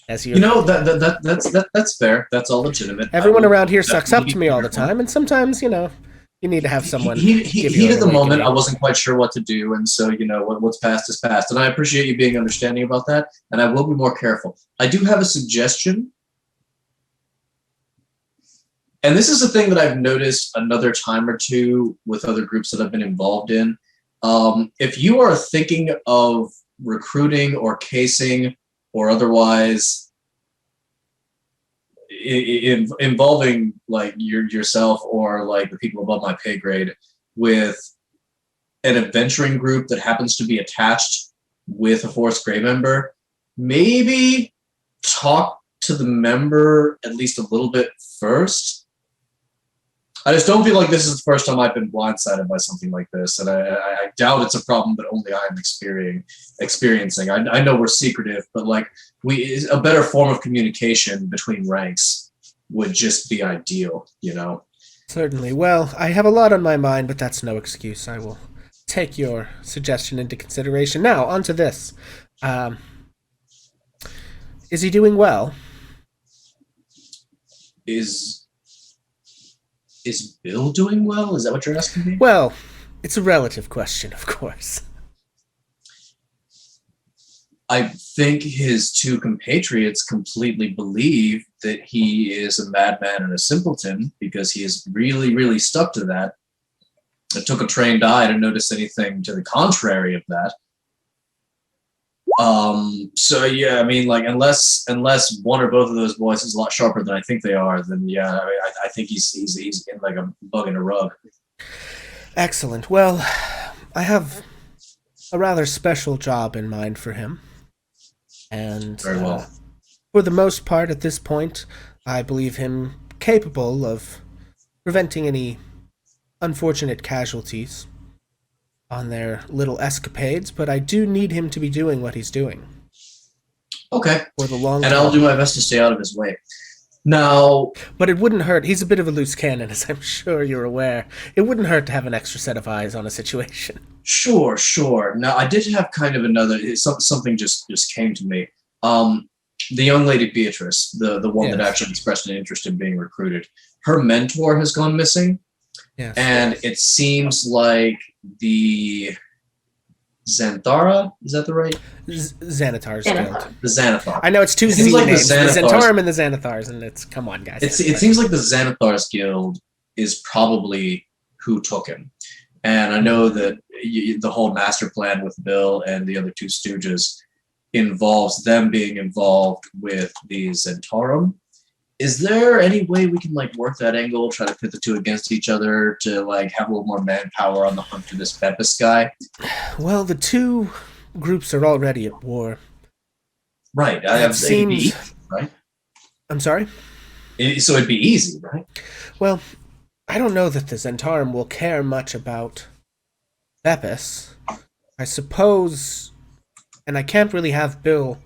As you that's fair. That's all legitimate. Everyone around here sucks up to me all the time, and sometimes, you need to have someone. Heat of the moment, I wasn't quite sure what to do, and so what's past is past, and I appreciate you being understanding about that, and I will be more careful. I do have a suggestion, and this is a thing that I've noticed another time or two with other groups that I've been involved in. If you are thinking of recruiting or casing or otherwise involving like yourself or like the people above my pay grade with an adventuring group that happens to be attached with a Force Grey member, maybe talk to the member at least a little bit first. I just don't feel like this is the first time I've been blindsided by something like this, and I doubt it's a problem that only I'm experiencing. I know we're secretive, but like a better form of communication between ranks would just be ideal, Certainly. Well, I have a lot on my mind, but that's no excuse. I will take your suggestion into consideration. Now, on to this. Is he doing well? Is Bill doing well? Is that what you're asking me? Well, it's a relative question, of course. I think his 2 compatriots completely believe that he is a madman and a simpleton because he is really, really stuck to that. It took a trained eye to notice anything to the contrary of that. So yeah, I mean, like unless one or both of those boys is a lot sharper than I think they are, then yeah, I think he's in like a bug in a rug. Excellent. Well, I have a rather special job in mind for him. And Very well. For the most part at this point, I believe him capable of preventing any unfortunate casualties on their little escapades, but I do need him to be doing what he's doing. Okay. For the long And term. I'll do my best to stay out of his way. Now, But it wouldn't hurt. He's a bit of a loose cannon, as I'm sure you're aware. It wouldn't hurt to have an extra set of eyes on a situation. sure. Now, I did have kind of something just came to me. The young lady Beatrice, the one that Yes. actually expressed an interest in being recruited, her mentor has gone missing, Yes. and it seems like the Xanthara, is that the right? Xanatar's Xanathar. guild. The Xanathar. I know it's two It seems Z like the names. The Xanathars- Xantarum and the Xanathars, and it's, come on, guys. It seems like the Xanathar's guild is probably who took him. And I know that the whole master plan with Bill and the other two stooges involves them being involved with the Zentarum. Is there any way we can like work that angle, try to pit the two against each other to like have a little more manpower on the hunt for this Beppis guy? Well, the two groups are already at war. Right. It seems... right? I'm sorry? So it'd be easy, right? Well, I don't know that the Zentarum will care much about Beppis. I suppose, and I can't really have Bill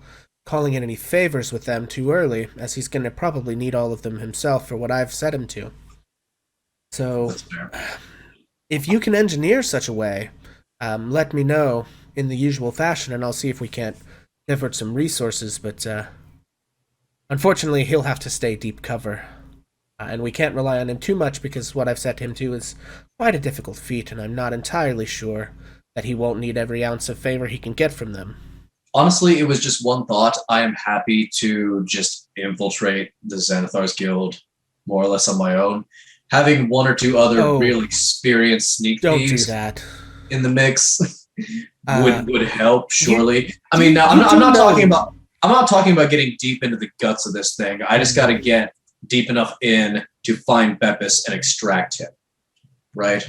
calling in any favors with them too early, as he's going to probably need all of them himself for what I've set him to. So, That's fair. if you can engineer such a way, let me know in the usual fashion, and I'll see if we can't divert some resources, but unfortunately, he'll have to stay deep cover. And we can't rely on him too much because what I've set him to is quite a difficult feat, and I'm not entirely sure that he won't need every ounce of favor he can get from them. Honestly, it was just one thought. I am happy to just infiltrate the Xanathar's guild more or less on my own. Having one or two other real experienced sneak Don't do thieves that. in the mix Uh, would help, surely. I mean, now I'm not talking about getting deep into the guts of this thing. I just got to get deep enough in to find Beppis and extract him. Right?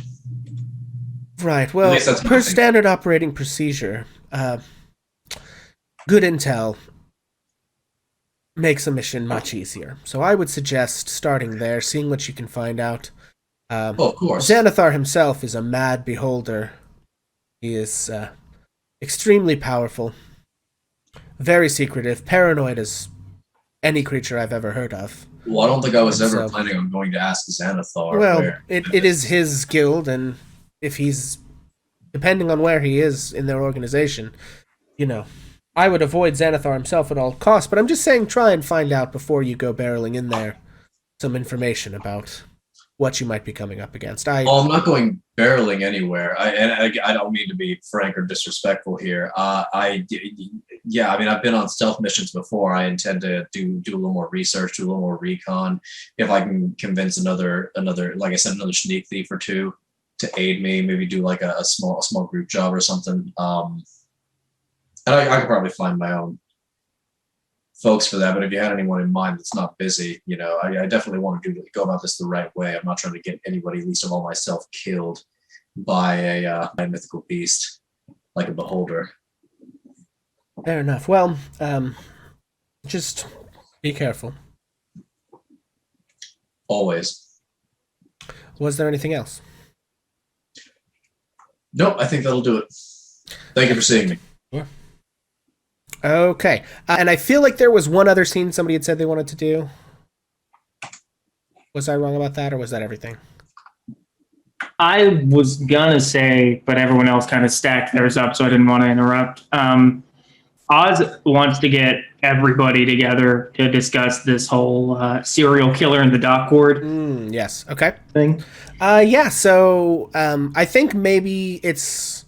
Right, well, least that's my per thing. standard operating procedure, good intel makes a mission much easier. So I would suggest starting there, seeing what you can find out. Well, of course. Xanathar himself is a mad beholder. He is extremely powerful, very secretive, paranoid as any creature I've ever heard of. Well, I don't think I was ever So- planning on going to ask Xanathar. Well, where it is his guild, and if he's, depending on where he is in their organization, you know, I would avoid Xanathar himself at all costs, but I'm just saying try and find out before you go barreling in there some information about what you might be coming up against. I'm not going barreling anywhere. I don't mean to be frank or disrespectful here. I mean, I've been on stealth missions before. I intend to do a little more research, do a little more recon. If I can convince another, like I said, another sneak thief or two to aid me, maybe do like a small group job or something. And I could probably find my own folks for that. But if you had anyone in mind that's not busy, you know, I definitely want to go about this the right way. I'm not trying to get anybody, least of all myself, killed by a mythical beast like a beholder. Fair enough. Well, just be careful. Always. Was there anything else? Nope, I think that'll do it. Thank you for seeing me. Okay. And I feel like there was one other scene somebody had said they wanted to do. Was I wrong about that, or was that everything? I was gonna say, but everyone else kind of stacked theirs up, so I didn't want to interrupt. Oz wants to get everybody together to discuss this whole serial killer in the dock ward Yes. Okay. thing. Yeah, so I think maybe it's...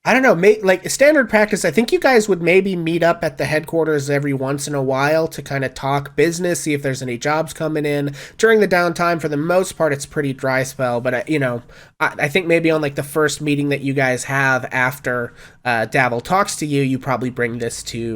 I don't know, like standard practice, I think you guys would maybe meet up at the headquarters every once in a while to kind of talk business, see if there's any jobs coming in. During the downtime, for the most part, it's pretty dry spell, but, I think maybe on like the first meeting that you guys have after Davil talks to you, you probably bring this to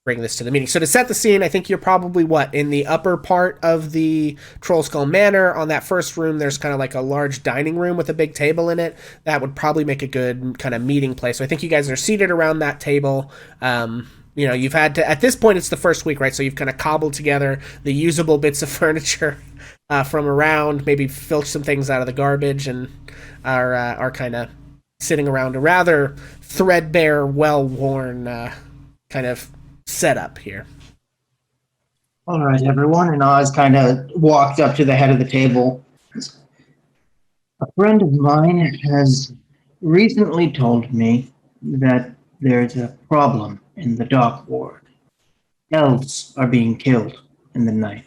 the meeting. So to set the scene, I think you're probably in the upper part of the Troll Skull Manor. On that first room, there's kind of like a large dining room with a big table in it. That would probably make a good kind of meeting place. So I think you guys are seated around that table. You've had to, at this point, it's the first week, right? So you've kind of cobbled together the usable bits of furniture from around, maybe filched some things out of the garbage, and are kind of sitting around a rather threadbare, well-worn kind of setup here. All right, everyone. And Oz kind of walked up to the head of the table. A friend of mine has recently told me that there's a problem in the dock ward. Elves are being killed in the night.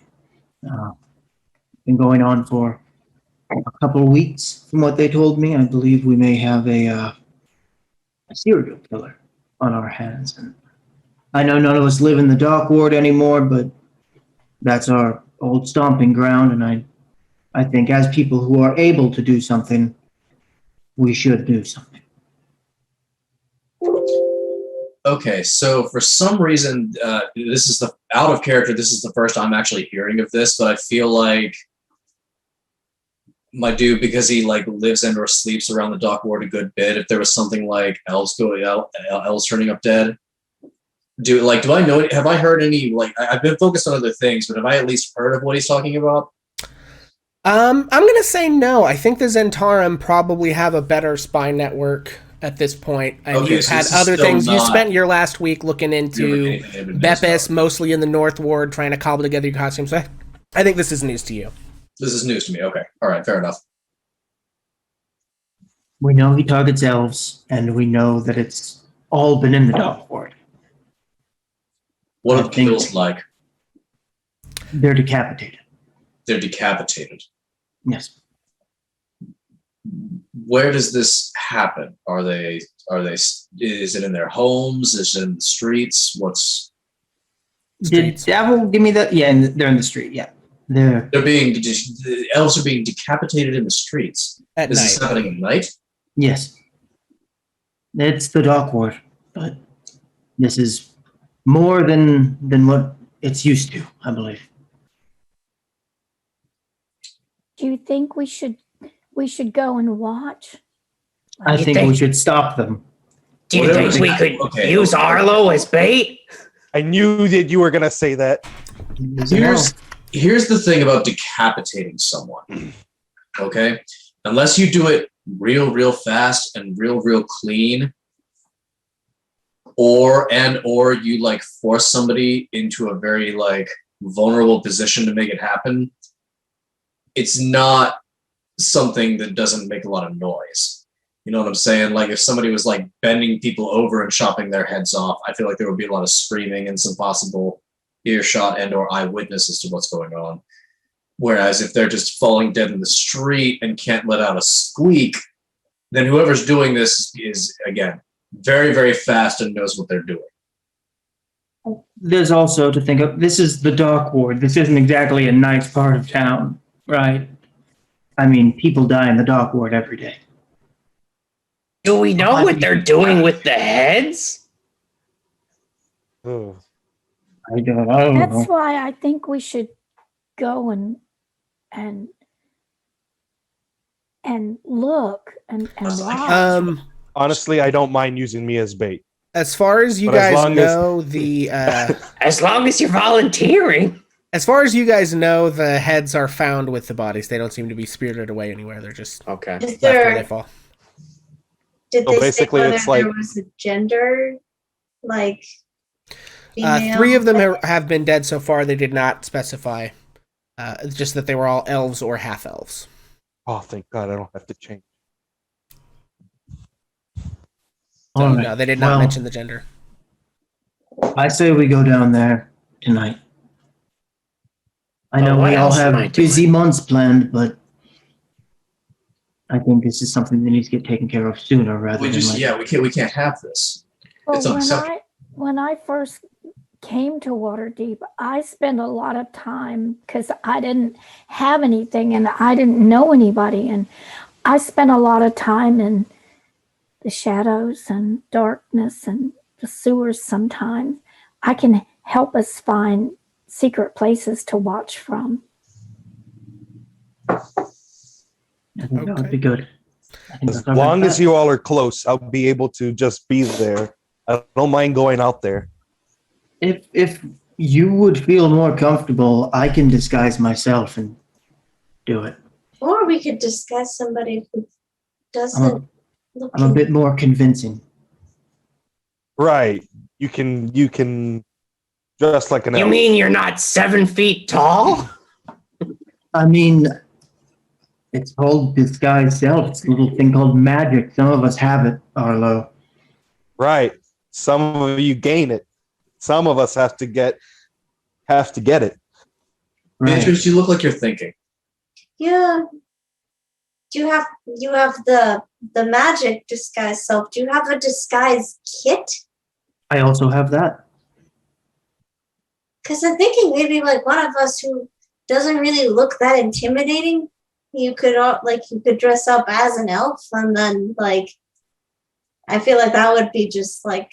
Been going on for a couple of weeks, from what they told me. I believe we may have a serial killer on our hands. And I know none of us live in the dock ward anymore, but that's our old stomping ground, and I think as people who are able to do something, we should do something. Okay, so for some reason, this is out of character. This is the first I'm actually hearing of this, but I feel like my dude, because he like lives and or sleeps around the dock ward a good bit. If there was something like elves turning up dead. Do I know? Have I heard any? Like, I've been focused on other things, but have I at least heard of what he's talking about? I'm gonna say no. I think the Zentarum probably have a better spy network at this point, and Okay, you've so had this is other still things. You not- spent your last week looking into Bepis, mostly in the North Ward, trying to cobble together your costumes. So I think this is news to you. This is news to me. Okay, all right, fair enough. We know he targets elves, and we know that it's all been in the dock ward. What I are the think- kills like? They're decapitated. They're decapitated. Yes. Where does this happen? Are they? Is it in their homes? Is it in the streets? What's? Did Davil give me that? Yeah, they're in the street. Yeah, They're being. The elves are being decapitated in the streets. At Is night. this happening at night? Yes. It's the dock ward, but this is more than what it's used to, I believe. Do you think we should go and watch? I think we should stop them. Do you Whatever think we they- could okay, use okay. Arlo as bait? I knew that you were gonna say that. Here's the thing about decapitating someone. Okay, unless you do it real fast and real clean, or you like force somebody into a very like vulnerable position to make it happen, it's not something that doesn't make a lot of noise. You know what I'm saying? Like if somebody was like bending people over and chopping their heads off, I feel like there would be a lot of screaming and some possible earshot and or eyewitnesses to what's going on. Whereas if they're just falling dead in the street and can't let out a squeak, then whoever's doing this is, again, very fast and knows what they're doing. There's also to think of, this is the dock ward. This isn't exactly a nice part of town, right? I mean, people die in the dock ward every day. Do we know what they're doing with the heads? Oh. I don't know. That's why I think we should go and look and watch. Honestly, I don't mind using me as bait. As far as you But as guys long as- know, the As long as you're volunteering. as far as you guys know, the heads are found with the bodies. They don't seem to be spirited away anywhere. They're just Okay. Is left where they there? fall. Did So they say basically whether it's like- there was a gender, like female? 3 of them have been dead so far. They did not specify. It's just that they were all elves or half elves. Oh, thank God, I don't have to change. So, All right. no, they did not Well, mention the gender. I say we go down there tonight. I know what we all else am I have busy months planned, but I think this is something that needs to get taken care of sooner rather We than just later. we can't have this. Well, It's unacceptable. when I first came to Waterdeep, I spent a lot of time because I didn't have anything and I didn't know anybody. And I spent a lot of time in the shadows and darkness and the sewers sometimes. I can help us find secret places to watch from. I think that would Okay. be good. I think As that's our long best as bet. you all are close, I'll be able to just be there. I don't mind going out there. If you would feel more comfortable, I can disguise myself and do it. Or we could discuss somebody who doesn't look. I'm a bit more convincing. Right. You can dress like an You elf. mean you're not 7 feet tall? I mean, it's called disguise self. It's a little thing called magic. Some of us have it, Arlo. Right. Some of you gain it. Some of us have to get it. Right. Beatrice, you look like you're thinking. Yeah. Do you have the magic disguise self? Do you have a disguise kit? I also have that. Because I'm thinking maybe like one of us who doesn't really look that intimidating, you could dress up as an elf, and then I feel like that would be just like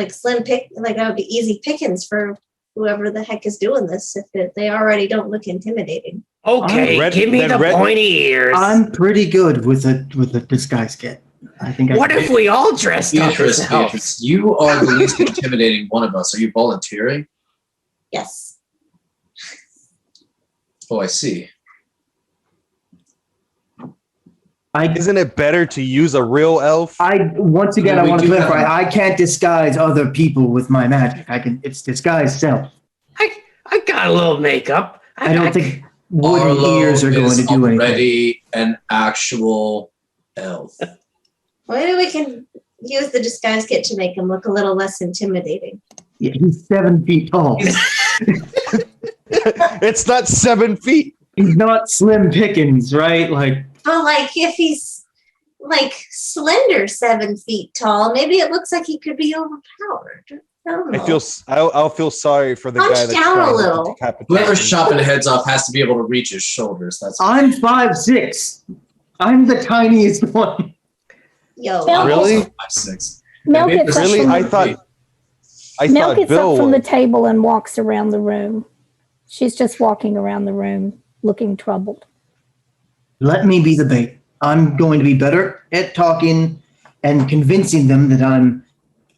slim pick, like that would be easy pickings for whoever the heck is doing this if they already don't look intimidating. Okay, Red- give me then the red- pointy ears. I'm pretty good with a disguise kit. I think. What if we all dressed up as elves? Beatrice, you are the least intimidating one of us. Are you volunteering? Yes. Oh, I see. Isn't it better to use a real elf? Once again, I We want to do clarify. have- I can't disguise other people with my magic. It's disguise self. I got a little makeup. I don't think wooden Arlo ears are going is to do anything. already an actual elf. Maybe we can use the disguise kit to make him look a little less intimidating. Yeah, he's 7 feet tall. It's not 7 feet. He's not Slim Pickens, right? Like, But if he's slender 7 feet tall, maybe it looks like he could be overpowered. I don't know. I'll feel sorry for the Punch guy that's down a trying to little. decapitate Whoever's me. chopping heads off has to be able to reach his shoulders. That's I'm 5'6". I'm the tiniest one. Yo, Mel- I'm Really? also 5'6". Mel Maybe gets it's up Really? from I the, thought Mel gets Bill up from the was. table and walks around the room. She's just walking around the room looking troubled. Let me be the bait. I'm going to be better at talking and convincing them that I'm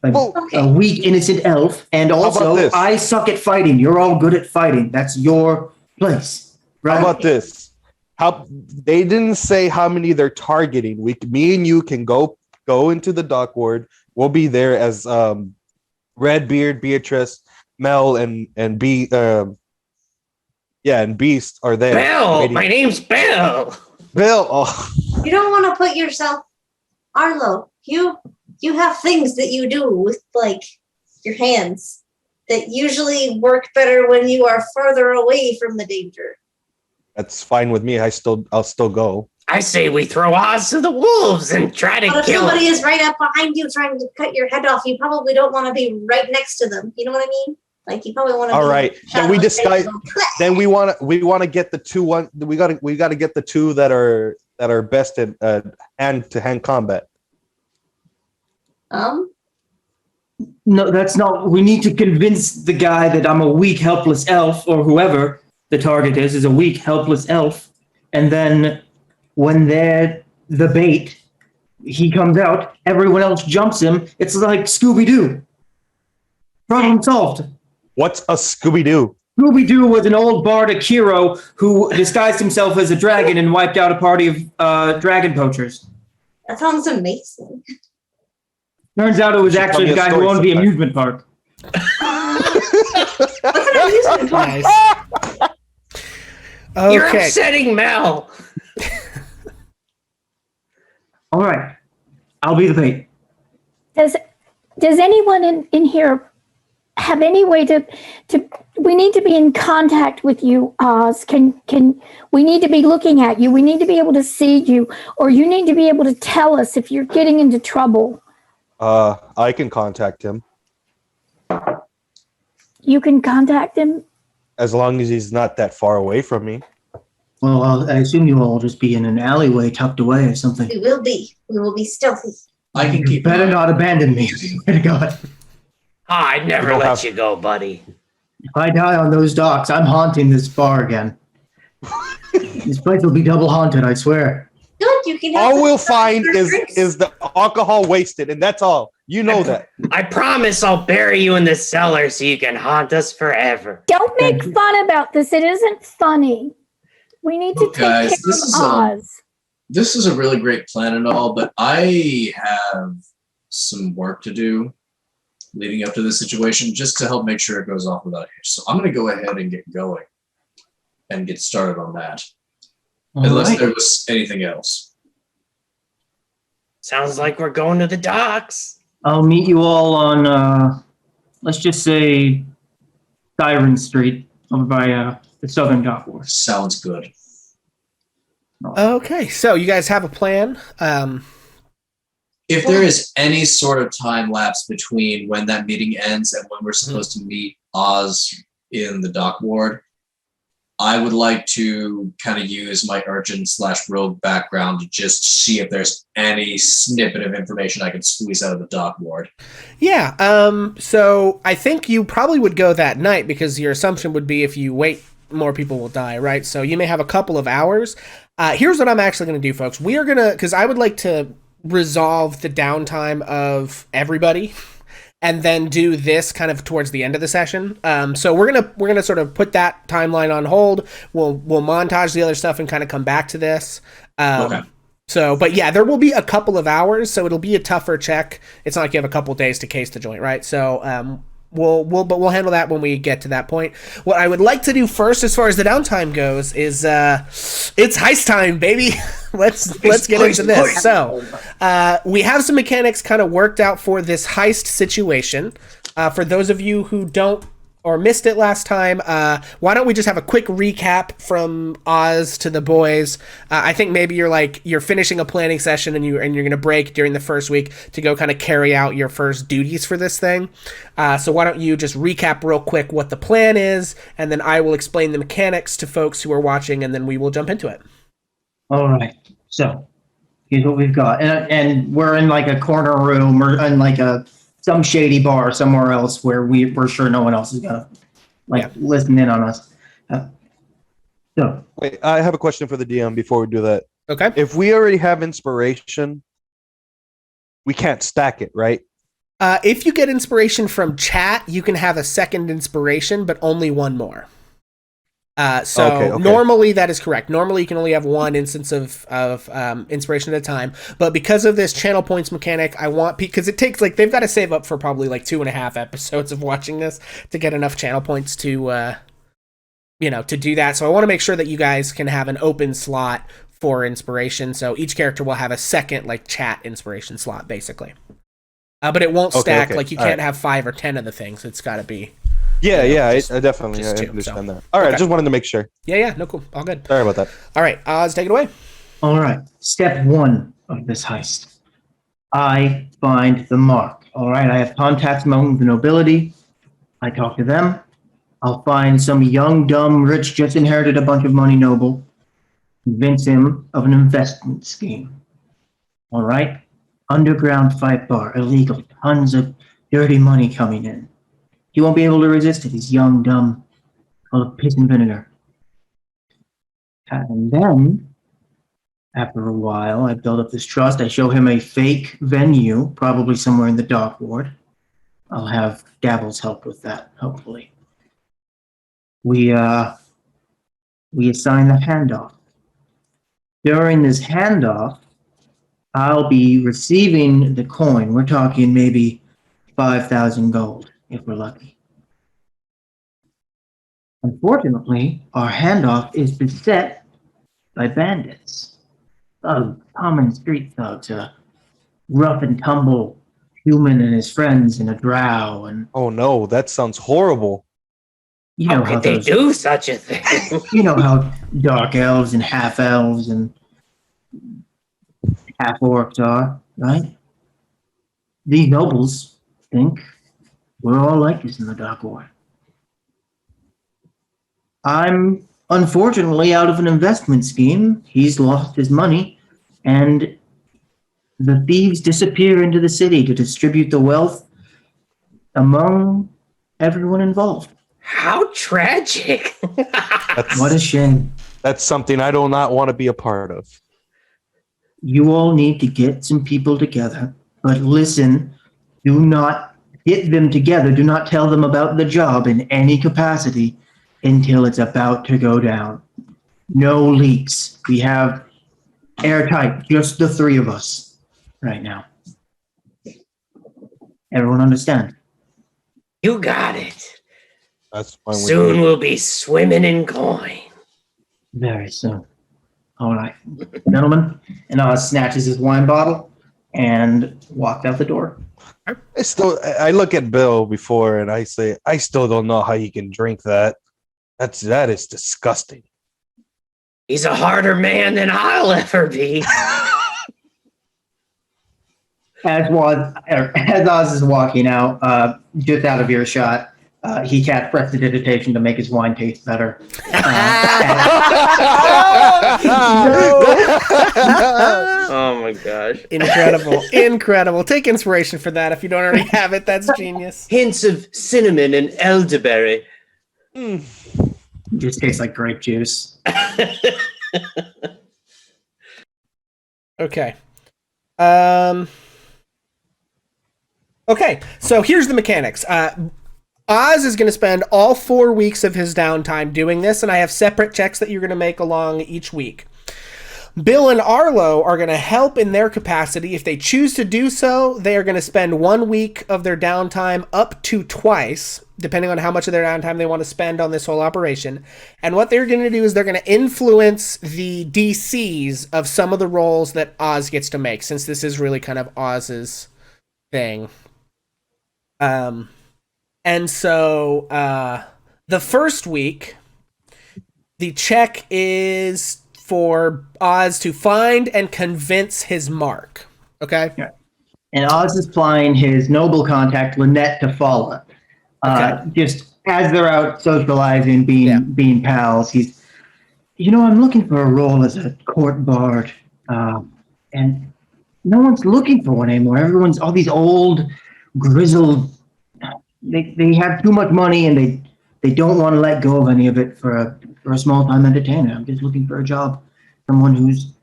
Well, a weak, innocent elf. And about also, this? I suck at fighting. You're all good at fighting. That's your place. Right? How about this? They didn't say how many they're targeting. Me and you can go into the dock ward. We'll be there as Redbeard, Beatrice, Mel, and Beast are there. Bill, waiting. my name's Bill. Bill. Oh, you don't want to put yourself, Arlo. You have things that you do with your hands that usually work better when you are further away from the danger. that's fine with me. I'll still go. I say we throw Oz to the wolves and try to But if kill somebody him. is right up behind you trying to cut your head off, you probably don't want to be right next to them. You know what I mean? You probably want to. All right. Then we disguise. Then we want to get the two. We got to get the two that are best at hand-to-hand combat. No, that's not. We need to convince the guy that I'm a weak, helpless elf, or whoever the target is a weak, helpless elf. And then when they're the bait, he comes out, everyone else jumps him. It's like Scooby-Doo. Problem solved. What's a Scooby-Doo? Scooby-Doo was an old bardic hero who disguised himself as a dragon and wiped out a party of dragon poachers. That sounds amazing. Turns out it was Should actually the tell guy me a who story owned the sometime. amusement park. What's an amusement park? Nice. You're Okay. upsetting Mel. All right. I'll be the bait. Does anyone in here have any way to we need to be in contact with you, Oz. Can we need to be looking at you? We need to be able to see you, or you need to be able to tell us if you're getting into trouble. I can contact him You can contact him. as long as he's not that far away from me. Well, I assume you all just be in an alleyway tucked away or something. We will be. We will be stealthy. I can You keep. better not abandon me. Swear to God. I'd never don't let have- you go, buddy. If I die on those docks, I'm haunting this bar again. This place will be double haunted, I swear. Good, you can help All us we'll with find our drinks. is the alcohol wasted, and that's all. You know that. I promise I'll bury you in the cellar so you can haunt us forever. Don't make fun about this. It isn't funny. We need to Look, take guys, care this of is, Oz. This is a really great plan and all, but I have some work to do leading up to this situation just to help make sure it goes off without a hitch. So I'm going to go ahead and get going and get started on that. Unless Alright. there was anything else. Sounds like we're going to the docks. I'll meet you all on, let's just say, Siren Street over by the Southern Dock Wharf. Sounds good. Okay, so you guys have a plan. If there is any sort of time lapse between when that meeting ends and when we're supposed to meet Oz in the dock ward, I would like to kind of use my urchin/rogue background to just see if there's any snippet of information I can squeeze out of the dock ward. Yeah, so I think you probably would go that night because your assumption would be if you wait, more people will die, right? So you may have a couple of hours. Here's what I'm actually going to do, folks. We are going to, because I would like to resolve the downtime of everybody and then do this kind of towards the end of the session. So we're gonna sort of put that timeline on hold. We'll montage the other stuff and kind of come back to this. Okay. So, but yeah, there will be a couple of hours, so it'll be a tougher check. It's not like you have a couple days to case the joint, right? So we'll handle that when we get to that point. What I would like to do first, as far as the downtime goes, is it's heist time, baby. let's get into this. So we have some mechanics kind of worked out for this heist situation. For those of you who don't or missed it last time, why don't we just have a quick recap from Oz to the boys? I think maybe you're finishing a planning session and you're going to break during the first week to go kind of carry out your first duties for this thing. So why don't you just recap real quick what the plan is, and then I will explain the mechanics to folks who are watching, and then we will jump into it. All right. So here's what we've got, and we're in like a corner room or in like some shady bar somewhere else where we're sure no one else is gonna listen in on us. So Wait, I have a question for the DM before we do that. Okay. If we already have inspiration, we can't stack it, right? If you get inspiration from chat, you can have a second inspiration, but only one more. Okay. Normally that is correct. Normally you can only have one instance of inspiration at a time, but because of this channel points mechanic, I want, because it takes they've got to save up for probably 2.5 episodes of watching this to get enough channel points to to do that. So I want to make sure that you guys can have an open slot for inspiration. So each character will have a second chat inspiration slot basically. But it won't stack. You can't have 5 or 10 of the things. It's got to be. Yeah, I definitely just two, understand so. that. All right, Okay. just wanted to make sure. Yeah, no, cool. All good. Sorry about that. All right, Oz, take it away. all right. Step 1 of this heist. I find the mark. All right. I have contacts among the nobility. I talk to them. I'll find some young, dumb, rich, just inherited a bunch of money noble. Convince him of an investment scheme. All right. Underground fight bar, illegal, tons of dirty money coming in. He won't be able to resist it. He's young, dumb, full of piss and vinegar. And then, after a while, I build up this trust. I show him a fake venue, probably somewhere in the dock ward. I'll have Dabble's help with that, hopefully. We assign the handoff. During this handoff, I'll be receiving the coin. We're talking maybe 5,000 gold, if we're lucky. Unfortunately, our handoff is beset by bandits. Thugs, common street thugs, rough and tumble human and his friends in a drow, and Oh no, that sounds horrible. you know How how could they those, do such a thing? you know how dark elves and half elves and half orcs are, right? These nobles think we're all like this in the Dark War. I'm unfortunately out of an investment scheme. He's lost his money, and the thieves disappear into the city to distribute the wealth among everyone involved. How tragic. That's, What a shame. that's something I do not want to be a part of. You all need to get some people together, but listen, do not get them together. Do not tell them about the job in any capacity until it's about to go down. No leaks. We have airtight, just the three of us right now. Everyone understand? You got it. That's fine with Soon me. we'll be swimming in coin. Very soon. All right, gentlemen. And Oz snatches his wine bottle and walked out the door. I look at Bill before and I say, I still don't know how you can drink that. That is disgusting. He's a harder man than I'll ever be. As Oz is walking out, just out of earshot, he casts prestidigitation to make his wine taste better. Oh my gosh. Incredible. Take inspiration for that if you don't already have it. That's genius. Hints of cinnamon and elderberry. Just tastes like grape juice. Okay. Okay, so here's the mechanics. Oz is going to spend all 4 weeks of his downtime doing this, and I have separate checks that you're going to make along each week. Bill and Arlo are going to help in their capacity. If they choose to do so, they are going to spend 1 week of their downtime up to twice, depending on how much of their downtime they want to spend on this whole operation. And what they're going to do is they're going to influence the DCs of some of the roles that Oz gets to make, since this is really kind of Oz's thing. And so the first week, the check is for Oz to find and convince his mark. Okay? Yeah. And Oz is flying his noble contact, Lynette, to follow. Just as they're out socializing, being pals, he's, I'm looking for a role as a court bard. And no one's looking for one anymore. Everyone's all these old, grizzled. They have too much money and they don't want to let go of any of it for a small time entertainer. I'm just looking for a job, someone who's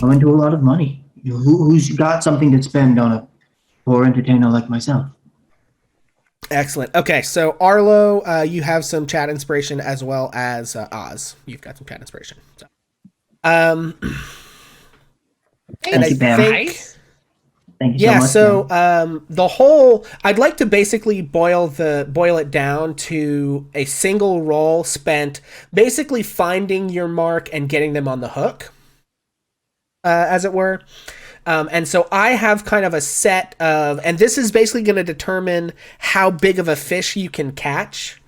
going to a lot of money, who's got something to spend on a poor entertainer like myself. Excellent. Okay, so Arlo, you have some chat inspiration as well as Oz. You've got some chat inspiration. So. And Thank you, Pam. Thank you so much. The whole, I'd like to basically boil it down to a single role spent basically finding your mark and getting them on the hook, as it were. And so I have kind of a set of, and this is basically going to determine how big of a fish you can catch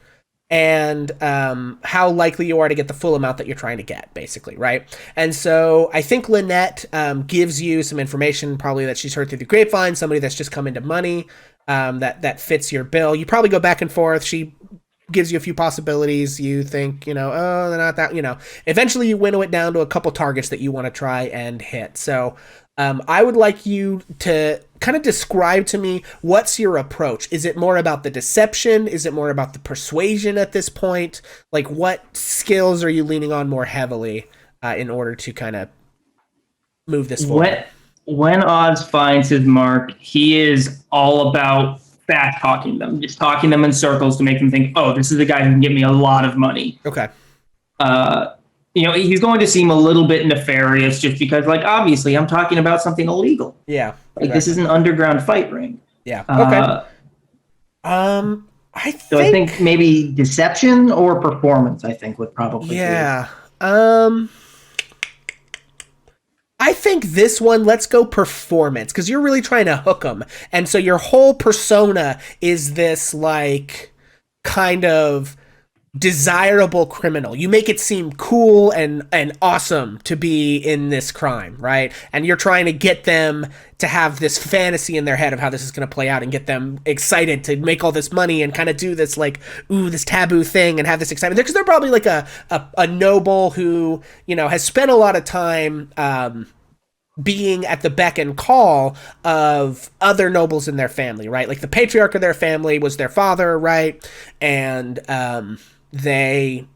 and how likely you are to get the full amount that you're trying to get, basically, right? And so I think Lynette gives you some information, probably that she's heard through the grapevine, somebody that's just come into money that fits your bill. You probably go back and forth. She gives you a few possibilities. You think, they're not that, Eventually you winnow it down to a couple targets that you want to try and hit. So I would like you to kind of describe to me, what's your approach? Is it more about the deception? Is it more about the persuasion at this point? Like, what skills are you leaning on more heavily in order to kind of move this forward? When Oz finds his mark, he is all about fast talking them, just talking them in circles to make them think, oh, this is the guy who can get me a lot of money. Okay. He's going to seem a little bit nefarious just because, obviously I'm talking about something illegal. Yeah. This is an underground fight ring. Yeah. Okay. I think maybe deception or performance, would probably be. I think this one, let's go performance, because you're really trying to hook them. And so your whole persona is this, like, kind of desirable criminal. You make it seem cool and awesome to be in this crime, right? And you're trying to get them to have this fantasy in their head of how this is going to play out and get them excited to make all this money and kind of do this, like, ooh, this taboo thing and have this excitement. Because they're probably like a noble who, you know, has spent a lot of time being at the beck and call of other nobles in their family, right? Like the patriarch of their family was their father, right? And they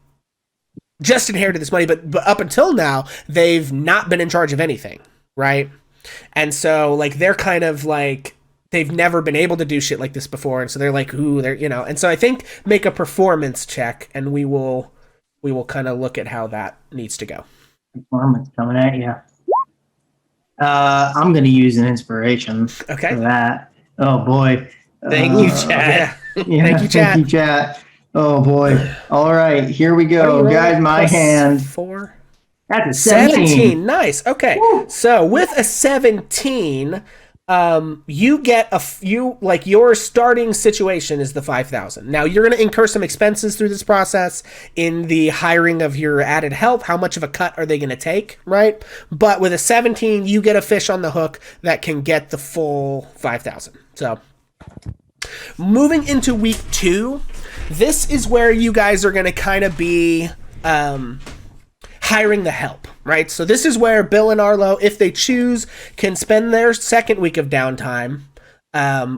just inherited this money, but up until now, they've not been in charge of anything, right? And so, like, they're kind of like, they've never been able to do shit like this before, and so they're like, ooh, they're, you know. And so I think make a performance check, and we will kind of look at how that needs to go. Performance coming at you. I'm going to use an inspiration for that. Oh boy. Thank you, chat. Yeah, Thank you, chat. Thank you, chat. Oh boy. All right, here we go, guys. My hand. 4. That's a 17. Nice. Okay. Woo. So with a 17, you get your starting situation is the 5,000. Now you're going to incur some expenses through this process in the hiring of your added help. How much of a cut are they going to take, right? But with a 17, you get a fish on the hook that can get the full 5,000. So moving into week 2, this is where you guys are going to kind of be hiring the help, right? So this is where Bill and Arlo, if they choose, can spend their second week of downtime,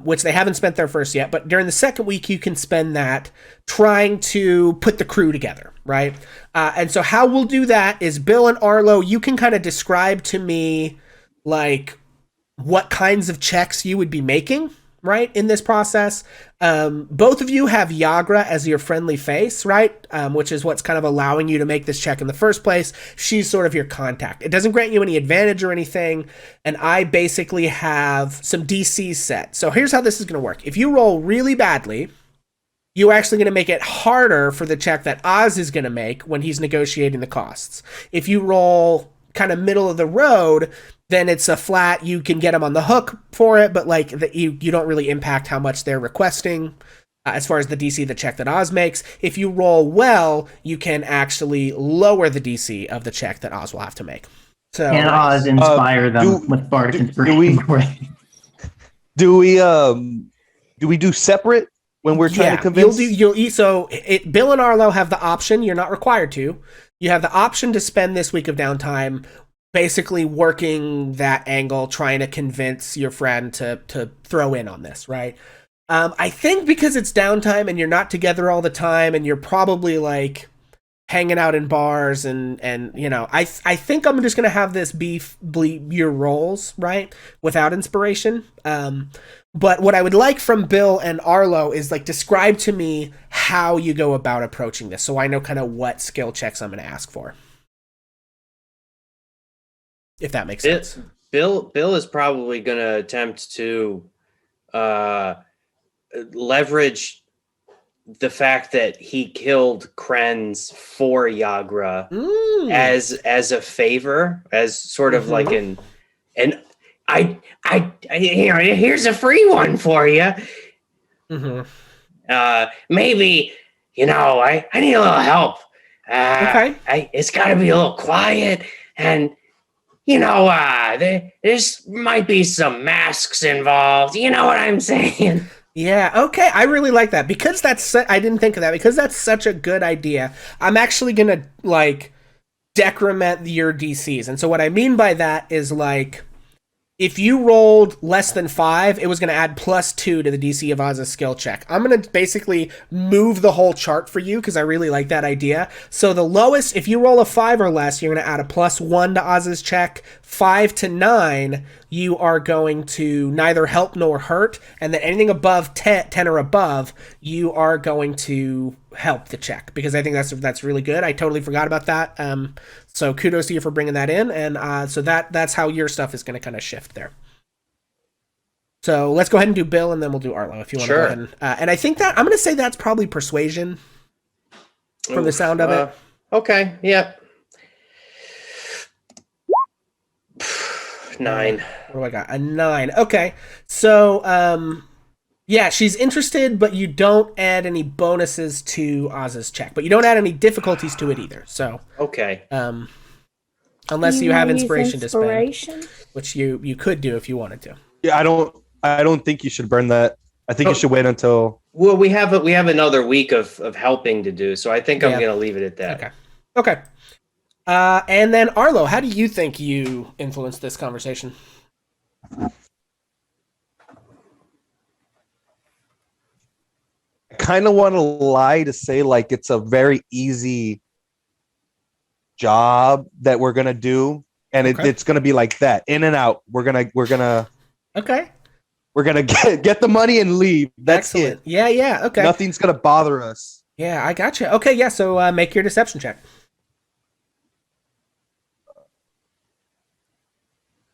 which they haven't spent their first yet, but during the second week, you can spend that trying to put the crew together, right? And so how we'll do that is Bill and Arlo, you can kind of describe to me, like, what kinds of checks you would be making, right, in this process. Both of you have Yagra as your friendly face, right, which is what's kind of allowing you to make this check in the first place. She's sort of your contact. It doesn't grant you any advantage or anything, and I basically have some DCs set. So here's how this is going to work. If you roll really badly, you're actually going to make it harder for the check that Oz is going to make when he's negotiating the costs. If you roll kind of middle of the road, then it's a flat, you can get them on the hook for it, but like you don't really impact how much they're requesting as far as the DC the check that Oz makes. If you roll well, you can actually lower the DC of the check that Oz will have to make. So and Oz inspire them with bardic inspiration. Do we do separate when we're trying to convince? Bill and Arlo have the option. You're not required to. You have the option to spend this week of downtime basically working that angle, trying to convince your friend to throw in on this, right? I think because it's downtime and you're not together all the time and you're probably like hanging out in bars and you know, I think I'm just gonna have this be your roles, right, without inspiration. But what I would like from Bill and Arlo is, like, describe to me how you go about approaching this, so I know kind of what skill checks I'm going to ask for. If that makes sense. Bill is probably going to attempt to leverage the fact that he killed Krenz for Yagra as a favor, as sort of like an I here's a free one for you. Maybe, you know, I need a little help. It's got to be a little quiet, and you know, there's might be some masks involved. You know what I'm saying? Yeah, okay. I really like that because I didn't think of that because that's such a good idea. I'm actually going to, like, decrement your DCs. And so what I mean by that is, like, if you rolled less than 5, it was going to add +2 to the DC of Oz's skill check. I'm going to basically move the whole chart for you because I really like that idea. So the lowest, if you roll a 5 or less, you're going to add a +1 to Oz's check. 5 to 9, you are going to neither help nor hurt. And then anything above 10 or above, you are going to help the check because I think that's really good. I totally forgot about that. So kudos to you for bringing that in, and so that's how your stuff is going to kind of shift there. So let's go ahead and do Bill, and then we'll do Arlo if you want to go ahead. And I think that I'm going to say that's probably persuasion from the sound of it. Okay, yeah. 9. What do I got? A 9. Okay. So, yeah, she's interested, but you don't add any bonuses to Oz's check. But you don't add any difficulties to it either. So, Okay. unless you have wanna use inspiration to spend, inspiration? which you could do if you wanted to. Yeah, I don't think you should burn that. I think you should wait until. Well, we have another week of helping to do, so I think I'm Yeah. going to leave it at that. Okay. And then Arlo, how do you think you influenced this conversation? I kind of want to lie to say like it's a very easy job that we're gonna do, and Okay. it's gonna be like that, in and out. We're gonna Okay. get the money and leave. That's Excellent. it. Yeah. Okay. Nothing's gonna bother us. Yeah, I gotcha. Okay, yeah. So make your deception check.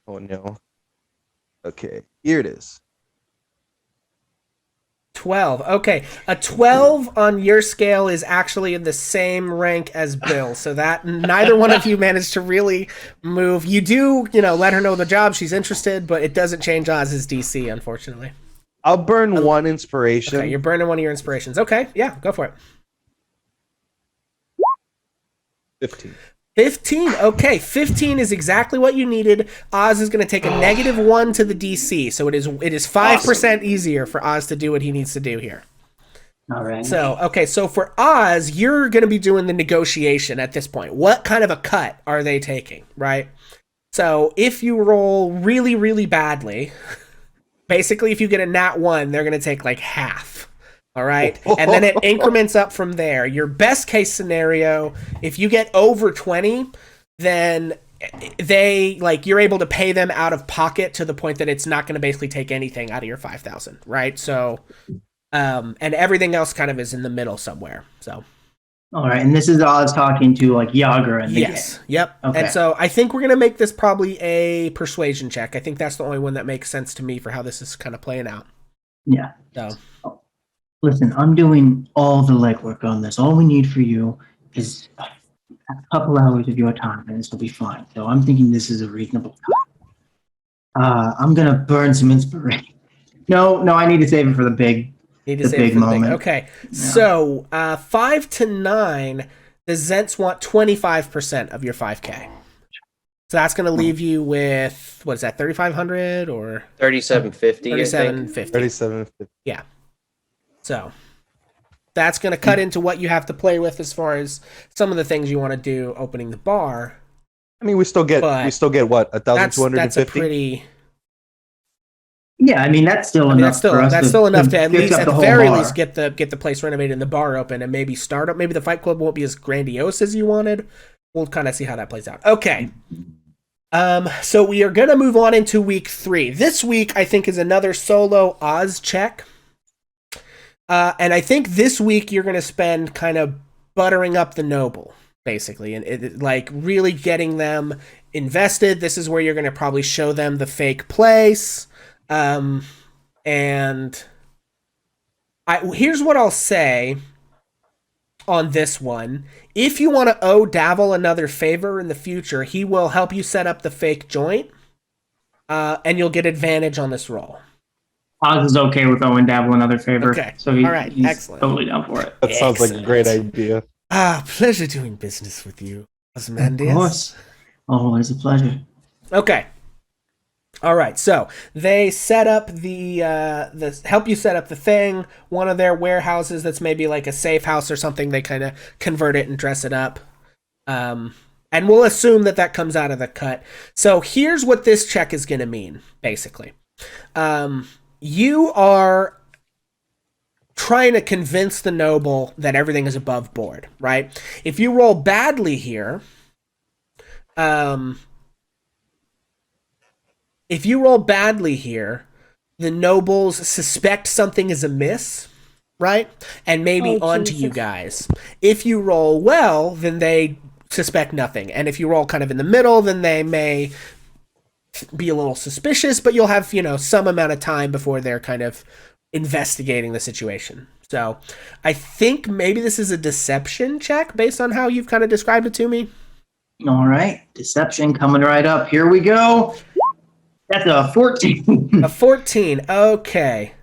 Oh no. Okay, here it is. 12. Okay, a 12 on your scale is actually in the same rank as Bill, so that neither one of you managed to really move. You do, let her know the job. She's interested, but it doesn't change Oz's DC, unfortunately. I'll burn one inspiration. Okay, you're burning one of your inspirations. Okay, yeah, go for it. 15. 15. Okay, 15 is exactly what you needed. Oz is going to take a -1 to the DC, so it is 5% easier for Oz to do what he needs to do here. All right. So for Oz, you're going to be doing the negotiation at this point. What kind of a cut are they taking, right? So if you roll really, really badly, basically if you get a nat 1, they're going to take like half. All right. And then it increments up from there. Your best case scenario, if you get over 20, then you're able to pay them out of pocket to the point that it's not going to basically take anything out of your 5,000. Right. So, and everything else kind of is in the middle somewhere. So. All right. And this is Oz talking to like Yager and the Yes. gang. Yep. Okay. And so I think we're going to make this probably a persuasion check. I think that's the only one that makes sense to me for how this is kind of playing out. Yeah. So. Listen, I'm doing all the legwork on this. All we need for you is a couple hours of your time, and this will be fine. So I'm thinking this is a reasonable time. I'm gonna burn some inspiration. No, I need to save it for the big moment. Okay, Yeah. So 5 to 9, the Zents want 25% of your 5K. So that's going to leave you with, what is that, 3,500 or 3750. 3,750? 3750. Yeah. So that's going to cut into what you have to play with as far as some of the things you want to do opening the bar. I mean, we still get what, That's 1,250. a pretty. Yeah, I mean that's still enough. That's still enough to at fix least, up at the the whole very bar. least, get the place renovated and the bar open, and maybe start up. Maybe the Fight Club won't be as grandiose as you wanted. We'll kind of see how that plays out. Okay. So we are gonna move on into week 3. This week, I think, is another solo Oz check. And I think this week you're gonna spend kind of buttering up the noble, basically, and like really getting them invested. This is where you're gonna probably show them the fake place. And here's what I'll say on this one. If you want to owe Davil another favor in the future, he will help you set up the fake joint, and you'll get advantage on this roll. Oz is okay with owing Davil another favor. Okay. So All right. he's Excellent. totally down for it. That sounds like a great idea. Pleasure doing business with you, Ozymandias. Of course. Always a pleasure. Okay. All right, so they set up the help you set up the thing. One of their warehouses that's maybe like a safe house or something. They kind of convert it and dress it up, and we'll assume that comes out of the cut. So here's what this check is going to mean, basically. You are trying to convince the noble that everything is above board, right? If you roll badly here, the nobles suspect something is amiss, right? And maybe onto you guys. If you roll well, then they suspect nothing. And if you roll kind of in the middle, then they may be a little suspicious, but you'll have, some amount of time before they're kind of investigating the situation. So I think maybe this is a deception check based on how you've kind of described it to me. All right. Deception coming right up. Here we go. That's a 14. A 14. Okay.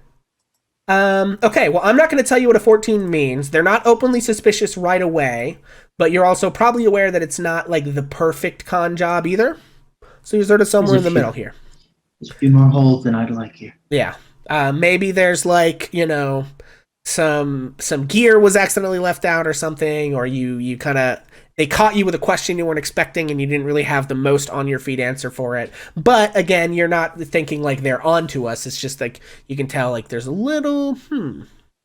Okay, well, I'm not going to tell you what a 14 means. They're not openly suspicious right away, but you're also probably aware that it's not like the perfect con job either. So you're sort of somewhere in the middle here. There's a few more holes than I'd like here. Yeah. Maybe there's like, some gear was accidentally left out or something, or you kind of, they caught you with a question you weren't expecting and you didn't really have the most on your feet answer for it. But again, you're not thinking like they're on to us. It's just like you can tell like there's a little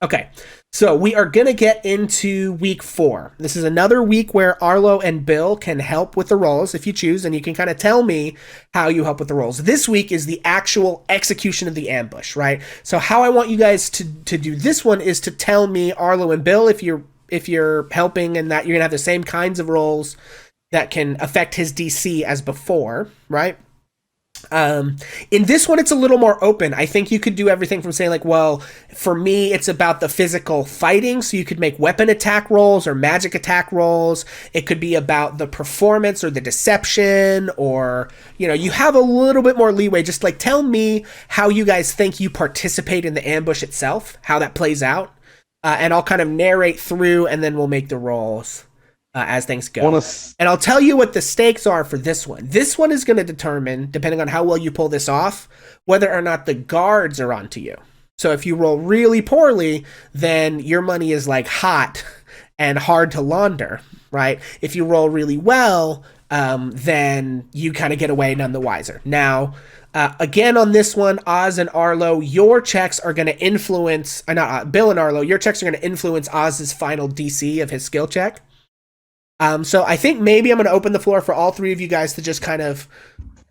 Okay. So we are going to get into week 4. This is another week where Arlo and Bill can help with the rolls if you choose, and you can kind of tell me how you help with the rolls. This week is the actual execution of the ambush, right? So how I want you guys to do this one is to tell me, Arlo and Bill, if you're helping and that you're going to have the same kinds of rolls that can affect his DC as before, right? In this one, it's a little more open. I think you could do everything from saying like, well, for me, it's about the physical fighting. So you could make weapon attack rolls or magic attack rolls. It could be about the performance or the deception, or, you have a little bit more leeway. Just like tell me how you guys think you participate in the ambush itself, how that plays out. And I'll kind of narrate through and then we'll make the rolls. As things go. And I'll tell you what the stakes are for this one. This one is going to determine, depending on how well you pull this off, whether or not the guards are onto you. So if you roll really poorly, then your money is like hot and hard to launder, right? If you roll really well, then you kind of get away none the wiser. Now, again, on this one, Oz and Arlo, your checks are going to influence, Bill and Arlo, your checks are going to influence Oz's final DC of his skill check. So I think maybe I'm going to open the floor for all three of you guys to just kind of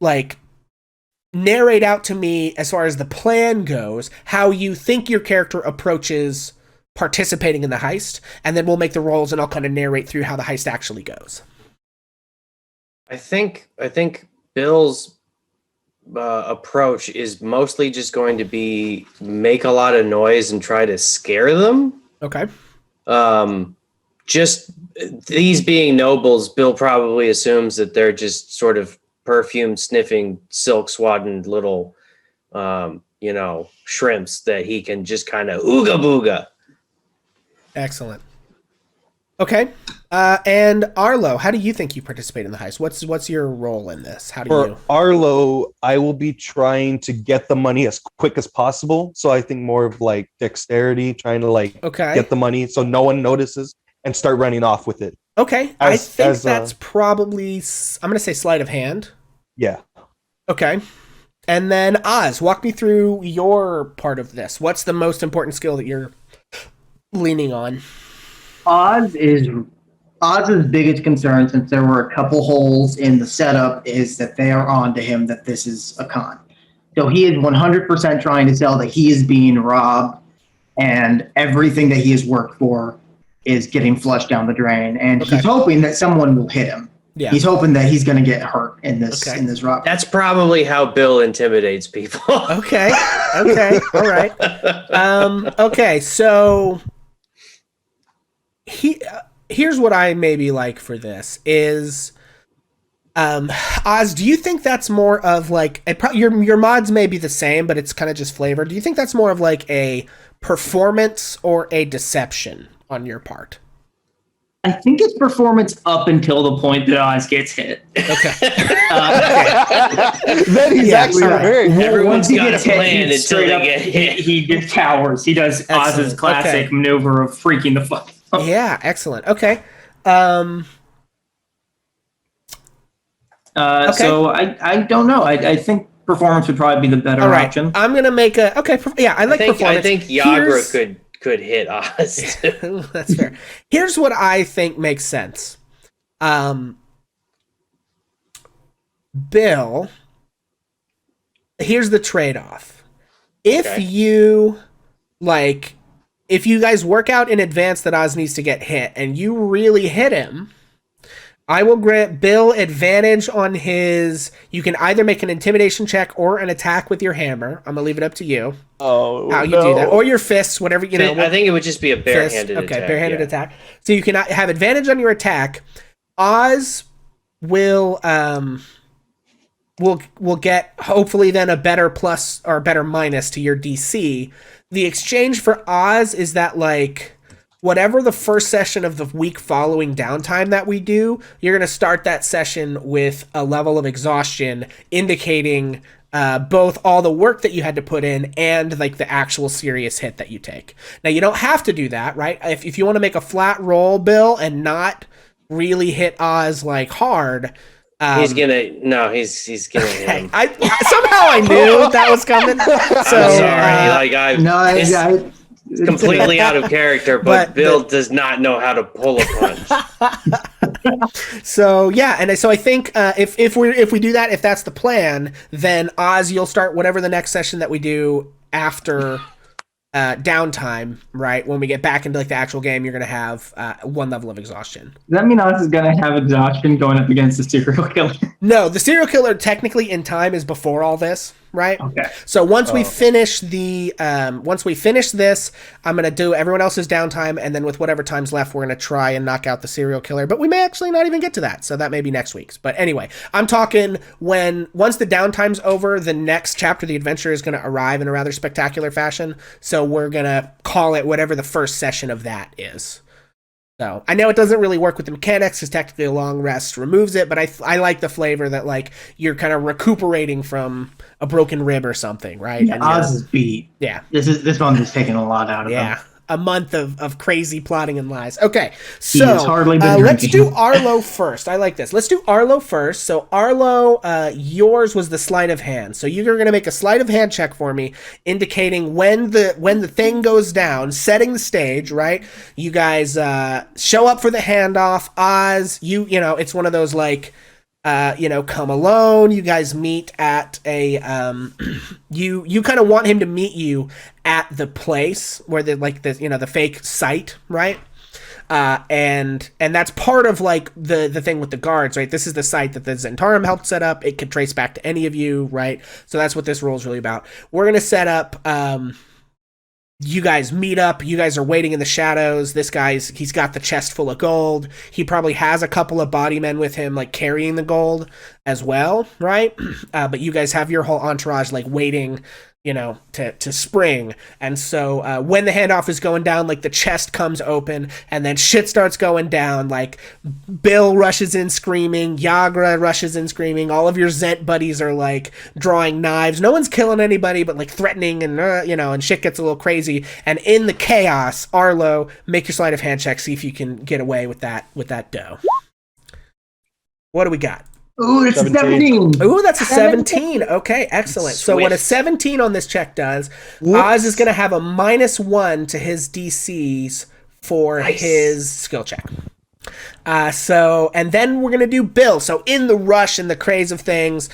like narrate out to me, as far as the plan goes, how you think your character approaches participating in the heist, and then we'll make the rolls and I'll kind of narrate through how the heist actually goes. I think Bill's approach is mostly just going to be make a lot of noise and try to scare them. Okay. Just these being nobles, Bill probably assumes that they're just sort of perfume sniffing, silk swaddled little, shrimps that he can just kind of ooga booga. Excellent. Okay. And Arlo, how do you think you participate in the heist? What's your role in this? How do For Arlo, I will be trying to get the money as quick as possible. So I think more of like dexterity, trying to get the money so no one notices, and start running off with it. Okay. I think that's probably, I'm going to say sleight of hand. Yeah. Okay. And then Oz, walk me through your part of this. What's the most important skill that you're leaning on? Oz's biggest concern, since there were a couple holes in the setup, is that they are on to him that this is a con. So he is 100% trying to sell that he is being robbed, and everything that he has worked for is getting flushed down the drain, and he's hoping that someone will hit him. Yeah. He's hoping that he's going to get hurt in this robbery. That's probably how Bill intimidates people. Okay. All right. Okay, so here's what I maybe like for this is, Oz, do you think that's more of like your mods may be the same, but it's kind of just flavor? Do you think that's more of like a performance or a deception on your part? I think it's performance up until the point that Oz gets hit. Okay. Then he's actually very good. Everyone's got a plan until they get hit. He just cowers. He does Oz's classic maneuver of freaking the fuck out. Yeah, excellent. Okay. So I don't know. I think performance would probably be the better option. I'm gonna make a I like performance. I think Yagra could hit Oz. That's fair. Here's what I think makes sense. Bill, here's the trade-off. If you guys work out in advance that Oz needs to get hit and you really hit him, I will grant Bill advantage on his... You can either make an intimidation check or an attack with your hammer. I'm going to leave it up to you. Oh, how you do that. Or your fists, whatever, you know. I think it would just be a barehanded attack. Okay, barehanded attack. So you can have advantage on your attack. Oz will will get hopefully then a better plus or a better minus to your DC. The exchange for Oz is that like whatever the first session of the week following downtime that we do, you're going to start that session with a level of exhaustion indicating both all the work that you had to put in and like the actual serious hit that you take. Now you don't have to do that, right? If you want to make a flat roll, Bill, and not really hit Oz like hard, he's gonna him. Somehow I knew that was coming. So I'm sorry, it's completely out of character, but Bill does not know how to pull a punch. So yeah, and so I think if we do that, if that's the plan, then Oz, you'll start whatever the next session that we do after downtime, right? When we get back into like the actual game, you're gonna have one level of exhaustion. Does that mean Oz is gonna have exhaustion going up against the serial killer? No, the serial killer technically in time is before all this, right? Okay. So once we finish this, I'm gonna do everyone else's downtime, and then with whatever time's left, we're gonna try and knock out the serial killer. But we may actually not even get to that, so that may be next week's. But anyway, I'm talking once the downtime's over, the next chapter of the adventure is gonna arrive in a rather spectacular fashion. So we're gonna call it whatever the first session of that is. So I know it doesn't really work with the mechanics because technically a long rest removes it, but I like the flavor that like you're kind of recuperating from a broken rib or something, right? Yeah, Oz is beat. Yeah. This one is taking a lot out of him. A month of crazy plotting and lies. Okay, He has hardly been let's drinking. do Arlo first. I like this. Let's do Arlo first. So Arlo, yours was the sleight of hand. So you're going to make a sleight of hand check for me, indicating when the thing goes down, setting the stage. Right? You guys show up for the handoff. Oz, you know, it's one of those like. Come alone. You guys meet at a you kind of want him to meet you at the place where the fake site, right? And that's part of like the thing with the guards, right? This is the site that the Zentarum helped set up. It could trace back to any of you, right? So that's what this role is really about. We're gonna set up you guys meet up. You guys are waiting in the shadows. This he's got the chest full of gold. He probably has a couple of body men with him, like carrying the gold as well, right? But you guys have your whole entourage, like waiting, to spring. And so when the handoff is going down, like the chest comes open and then shit starts going down. Like Bill rushes in screaming, Yagra rushes in screaming. All of your Zent buddies are like drawing knives. No one's killing anybody, but like threatening and, and shit gets a little crazy. And in the chaos, Arlo, make your sleight of hand check. See if you can get away with that dough. What do we got? Ooh, it's 17. Ooh, that's a 17. Okay, excellent. So what a 17 on this check does, Oz is going to have a -1 to his DCs for his skill check. And then we're going to do Bill. So in the rush and the craze of things,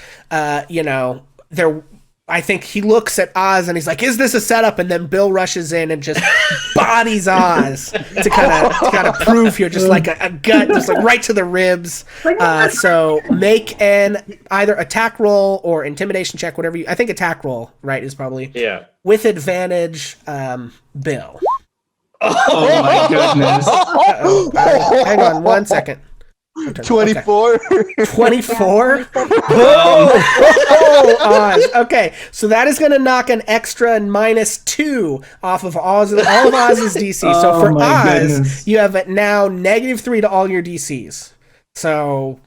I think he looks at Oz and he's like, "Is this a setup?" And then Bill rushes in and just bodies Oz to kind of prove here, just like a gut, just like right to the ribs. So make an either attack roll or intimidation check, whatever I think attack roll, right, is probably with advantage. Bill. Oh my goodness! Hang on 1 second. 24. Okay. 24? Oh, Oz. Okay, so that is going to knock an extra -2 off of all of Oz's DC. So for Oz, you have now -3 to all your DCs. So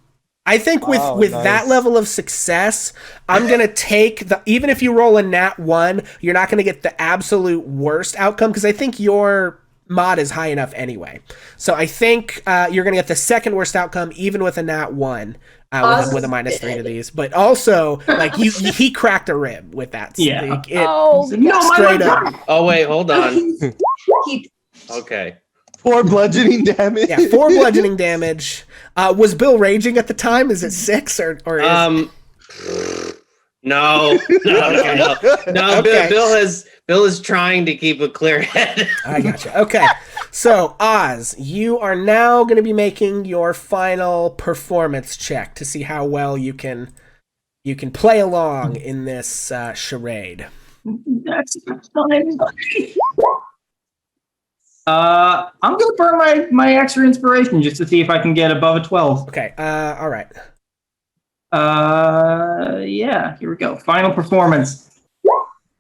I think with that level of success, I'm going to take even if you roll a nat 1, you're not going to get the absolute worst outcome because I think your mod is high enough anyway. So I think you're going to get the second worst outcome even with a nat 1 with a -3 to these. But also, like, he cracked a rib with that. Yeah. Like, Straight up. Oh, wait, hold on. Okay. 4 bludgeoning damage. Yeah, 4 bludgeoning damage. Was Bill raging at the time? Is it 6 or is... No. Okay. Bill is trying to keep a clear head. I gotcha. Okay. So, Oz, you are now going to be making your final performance check to see how well you can play along in this charade. That's fine. I'm gonna burn my extra inspiration just to see if I can get above a 12. Okay. All right. Yeah, here we go. Final performance.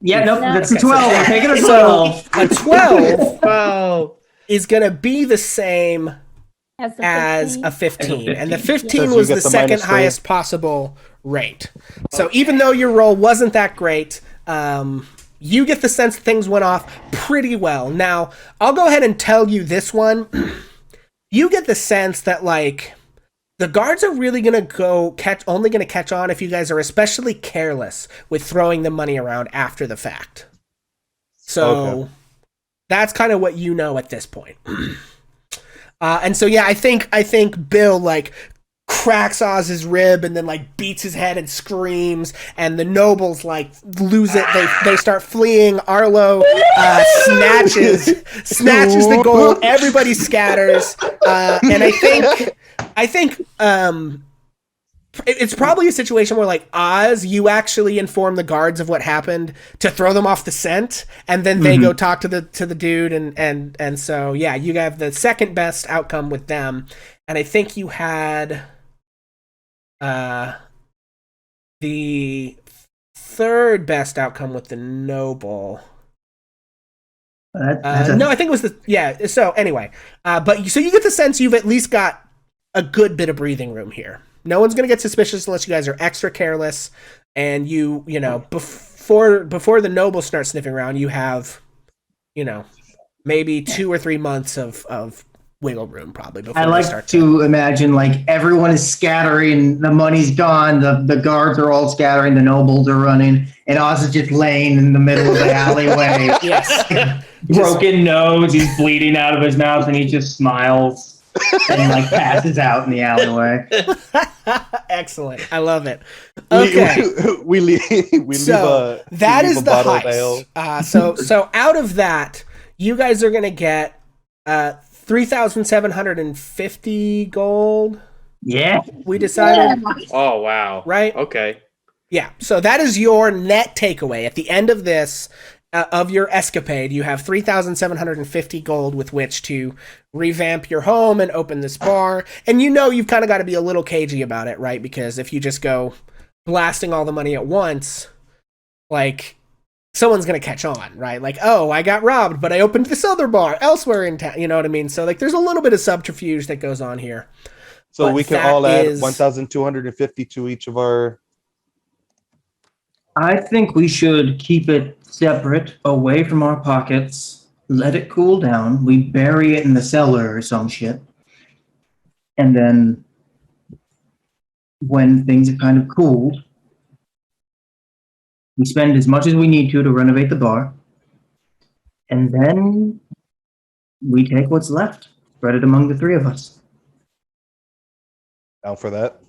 Yeah, nope, No. that's a Okay, so 12. We're taking a So 12. a 12 Wow. is going to be the same As the as 15. a 15. And the 15. 15 So you was get the the second -3. highest possible rate. So even though your roll wasn't that great, you get the sense things went off pretty well. Now, I'll go ahead and tell you this one. You get the sense that, like, the guards are really going to only going to catch on if you guys are especially careless with throwing the money around after the fact. So that's kind of what you know at this point. And so, yeah, I think Bill, like, cracks Oz's rib and then, like, beats his head and screams, and the nobles, like, lose it. They start fleeing. Arlo snatches the gold. Everybody scatters. And I think it's probably a situation where, like, Oz, you actually inform the guards of what happened to throw them off the scent, and then they go talk to the dude, and so, yeah, you have the second best outcome with them, and I think you had the third best outcome with the noble. No, I think it was so anyway, so you get the sense you've at least got a good bit of breathing room here. No one's going to get suspicious unless you guys are extra careless, and you know, before the nobles start sniffing around, you have, you know, maybe 2 or 3 months of wiggle room probably before I they like start to imagine, like, everyone is scattering, the money's gone, the guards are all scattering, the nobles are running, and Oz is just laying in the middle of the alleyway. Yes. Broken nose, he's bleeding out of his mouth, and he just smiles and, like, passes out in the alleyway. Excellent. I love it. Okay. We leave So a that is the bottle of ale. heist. So out of that, you guys are going to get 3,750 gold. Yeah. We decided, Oh, wow. right? Okay. Yeah. So that is your net takeaway at the end of this. Of your escapade, you have 3,750 gold with which to revamp your home and open this bar. And you know you've kind of got to be a little cagey about it, right? Because if you just go blasting all the money at once, like, someone's going to catch on, right? Like, oh, I got robbed, but I opened this other bar elsewhere in town. You know what I mean? So, like, there's a little bit of subterfuge that goes on here. So But we can that all add is- 1,250 to each of our. I think we should keep it separate, away from our pockets, let it cool down, we bury it in the cellar or some shit, and then when things have kind of cooled, we spend as much as we need to renovate the bar, and then we take what's left, spread it among the three of us. Down for that.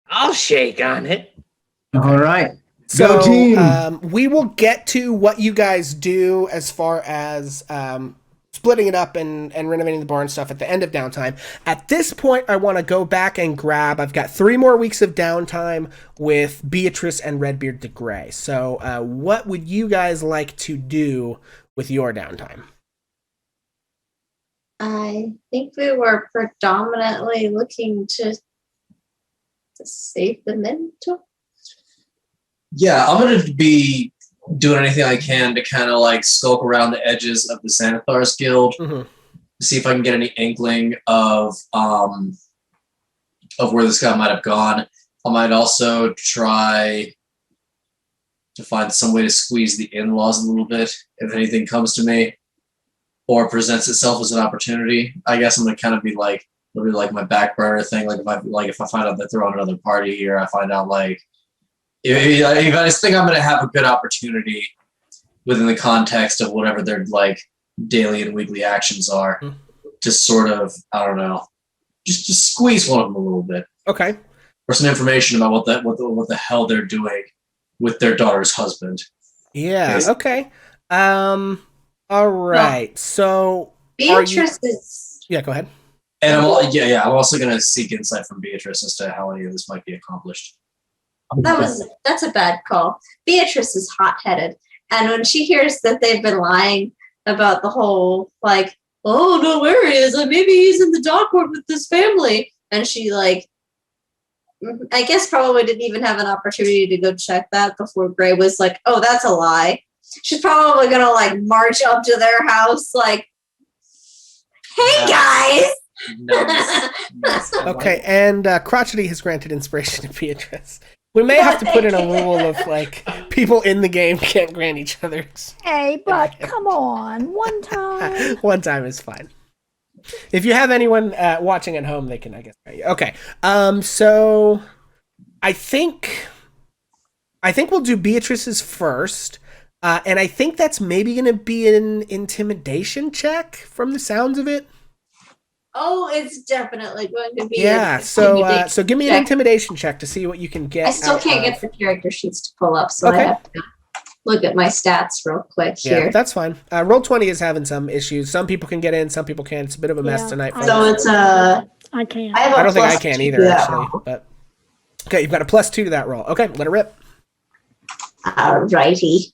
I'll shake on it. All right. So Go team! we will get to what you guys do as far as splitting it up and renovating the bar and stuff at the end of downtime. At this point, I want to go back and grab. I've got 3 more weeks of downtime with Beatrice and Redbeard the Grey. So what would you guys like to do with your downtime? I think we were predominantly looking to save the mentor. Yeah, I'm gonna be doing anything I can to kind of like skulk around the edges of the Xanathars Guild, Mm-hmm. to see if I can get any inkling of where this guy might have gone. I might also try to find some way to squeeze the in-laws a little bit if anything comes to me or presents itself as an opportunity. I guess I'm gonna kind of be like, it'll be like my back burner thing. Like if I find out that they're on another party here, I find out like if I just think I'm gonna have a good opportunity within the context of whatever their like daily and weekly actions are, to sort of, I don't know, just squeeze one of them a little bit. Okay. Or some information about what the hell they're doing with their daughter's husband. Yeah. Yes. Okay. All right. So Beatrice is. yeah. Go ahead. And I'm also gonna seek insight from Beatrice as to how any of this might be accomplished. That's a bad call. Beatrice is hot-headed, and when she hears that they've been lying about the whole, like, oh no, where he is? Maybe he's in the dock with this family, and she like I guess probably didn't even have an opportunity to go check that before Gray was like, "Oh, that's a lie." She's probably gonna like march up to their house, like, "Hey guys." Nice. Okay, and Crotchety has granted inspiration to Beatrice. We may have to put in a rule of like people in the game can't grant each other. Hey, but come on, one time. One time is fine. If you have anyone watching at home, they can, I guess. Okay. So I think we'll do Beatrice's first, and I think that's maybe going to be an intimidation check from the sounds of it. Oh, it's definitely going to be. Yeah. So give me an intimidation check to see what you can get. I still can't get the character sheets to pull up, so Okay. I have to look at my stats real quick Yeah, here. that's fine. Roll20 is having some issues. Some people can get in, some people can't. It's a bit of a mess Yeah, tonight. For So us. it's I can't. I have a I don't think I plus can 2 either, to that actually. roll. But okay, you've got a +2 to that roll. Okay, let it rip. Alrighty.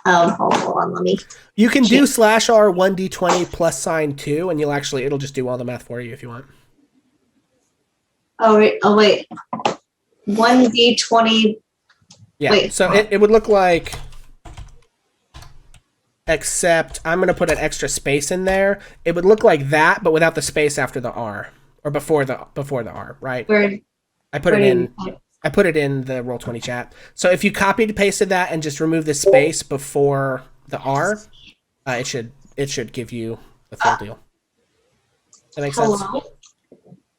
Hold on, let me. You can do /R 1d20 plus sign 2, and it'll just do all the math for you if you want. Oh wait. 1d20. Yeah. Wait. So it would look like, except I'm going to put an extra space in there. It would look like that, but without the space after the R or before the R, right? Where I put it in the Roll20 chat. So if you copied and pasted that and just remove the space before the R, it should give you the full deal. That makes sense. Hello?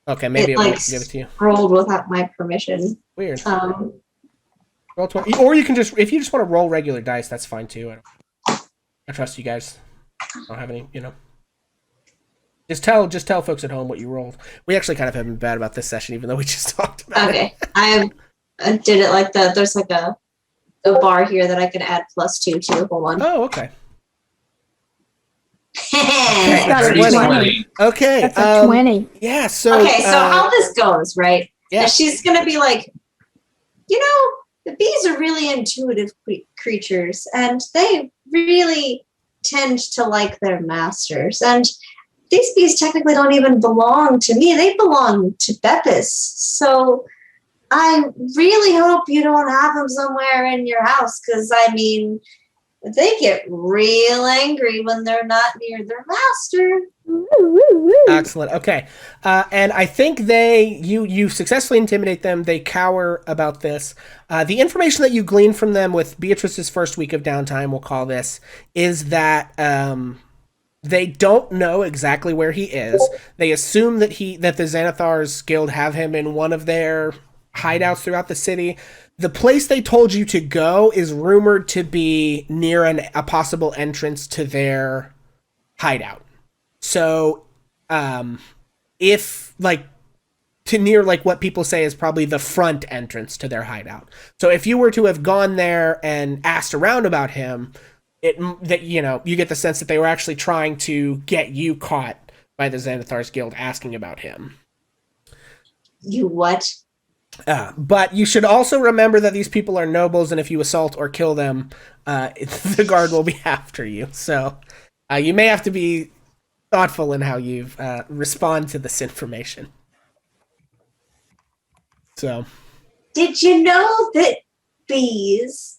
Okay, maybe It it like won't give it to you. rolled without my permission. Weird. Roll20, or you can if you just want to roll regular dice, that's fine too. I trust you guys. I don't have any, Just tell folks at home what you rolled. We actually kind of have been bad about this session, even though we just talked about it. Okay, I did it like that. There's like a bar here that I can add +2 to. Hold on. Oh, okay. He's got a Pretty 20. Okay. That's a 20. Yeah. So. Okay, so how this goes, right? Yeah. She's gonna be like, the bees are really intuitive creatures, and they really tend to like their masters. And these bees technically don't even belong to me; they belong to Beppis. So I really hope you don't have them somewhere in your house, because they get real angry when they're not near their master. Excellent. Okay. And I think you successfully intimidate them. They cower about this. The information that you glean from them with Beatrice's first week of downtime, we'll call this, is that they don't know exactly where he is. They assume that the Xanathar's Guild have him in one of their hideouts throughout the city. The place they told you to go is rumored to be near a possible entrance to their hideout. So, if near what people say is probably the front entrance to their hideout. So if you were to have gone there and asked around about him, you get the sense that they were actually trying to get you caught by the Xanathar's Guild asking about him. You what? But you should also remember that these people are nobles, and if you assault or kill them, the guard will be after you. So you may have to be thoughtful in how you respond to this information. So, did you know that bees,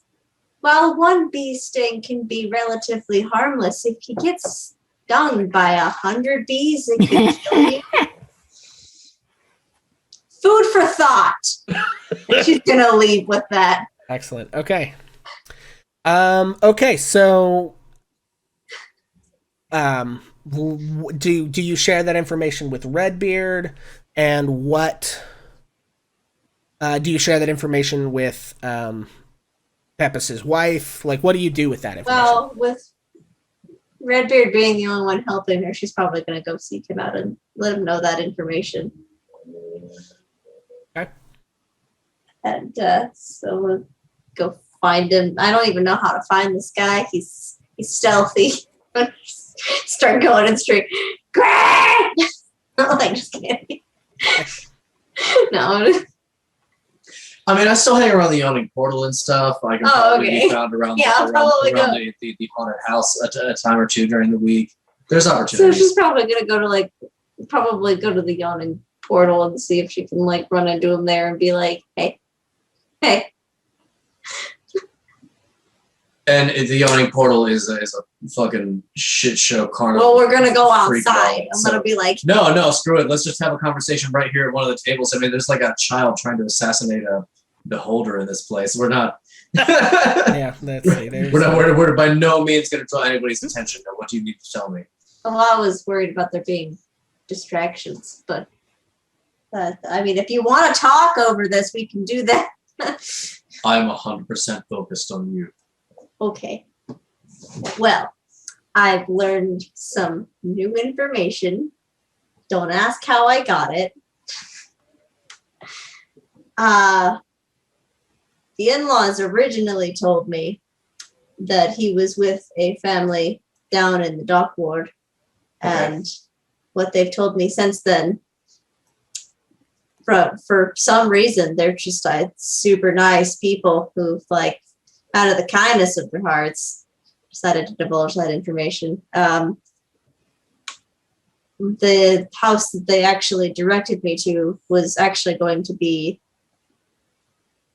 while one bee sting can be relatively harmless, if you get stung by 100 bees, it can kill you? Food for thought. She's gonna leave with that. Excellent. Okay. Okay. So, do you share that information with Redbeard, and what? Do you share that information with Peppis's wife? What do you do with that information? Well, with Redbeard being the only one helping her, she's probably gonna go seek him out and let him know that information. Okay. And so we'll go find him. I don't even know how to find this guy. He's stealthy. Start going in straight. Greg! Just kidding. No. I still hang around the yawning portal and stuff. I can probably be found around, I'll probably around the haunted house a time or two during the week. There's opportunities. So she's probably gonna go to probably go to the yawning portal and see if she can like run into him there and be like, hey. And the yawning portal is a fucking shit show carnival. Well, we're gonna go freak outside. out, I'm so- gonna be like, No, screw it. Let's just have a conversation right here at one of the tables. I mean, there's like a child trying to assassinate a beholder in this place. We're not. Yeah, let's see. There's We're by no means going to draw anybody's attention. Now, what do you need to tell me? well, I was worried about there being distractions, but I mean, if you want to talk over this, we can do that. I'm 100% focused on you. Okay. Well, I've learned some new information. Don't ask how I got it. The in-laws originally told me that he was with a family down in the dock ward. And what they've told me since then, for some reason, they're just super nice people who've, like, out of the kindness of their hearts, decided to divulge that information. The house that they actually directed me to was actually going to be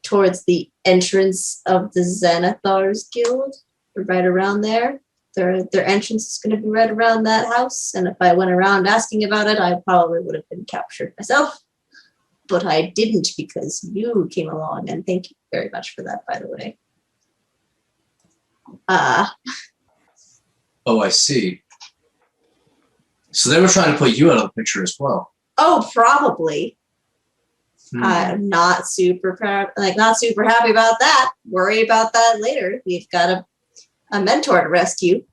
towards the entrance of the Xanathars Guild, right around there. Their entrance is going to be right around that house, and if I went around asking about it, I probably would have been captured myself. But I didn't because you came along, and thank you very much for that, by the way. Oh, I see. So they were trying to put you out of the picture as well. Oh, probably. I'm not super not super happy about that. Worry about that later. We've got a mentor to rescue.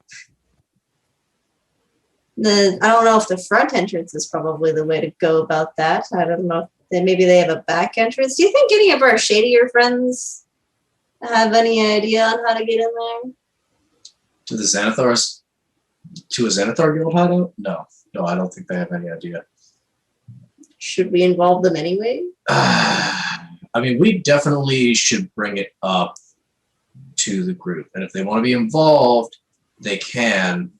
I don't know if the front entrance is probably the way to go about that. I don't know. Maybe they have a back entrance. Do you think any of our shadier friends have any idea on how to get in there? To the Xanathars? To a Xanathar Guild hideout? No, I don't think they have any idea. Should we involve them anyway? I mean, we definitely should bring it up to the group. And if they want to be involved, they can.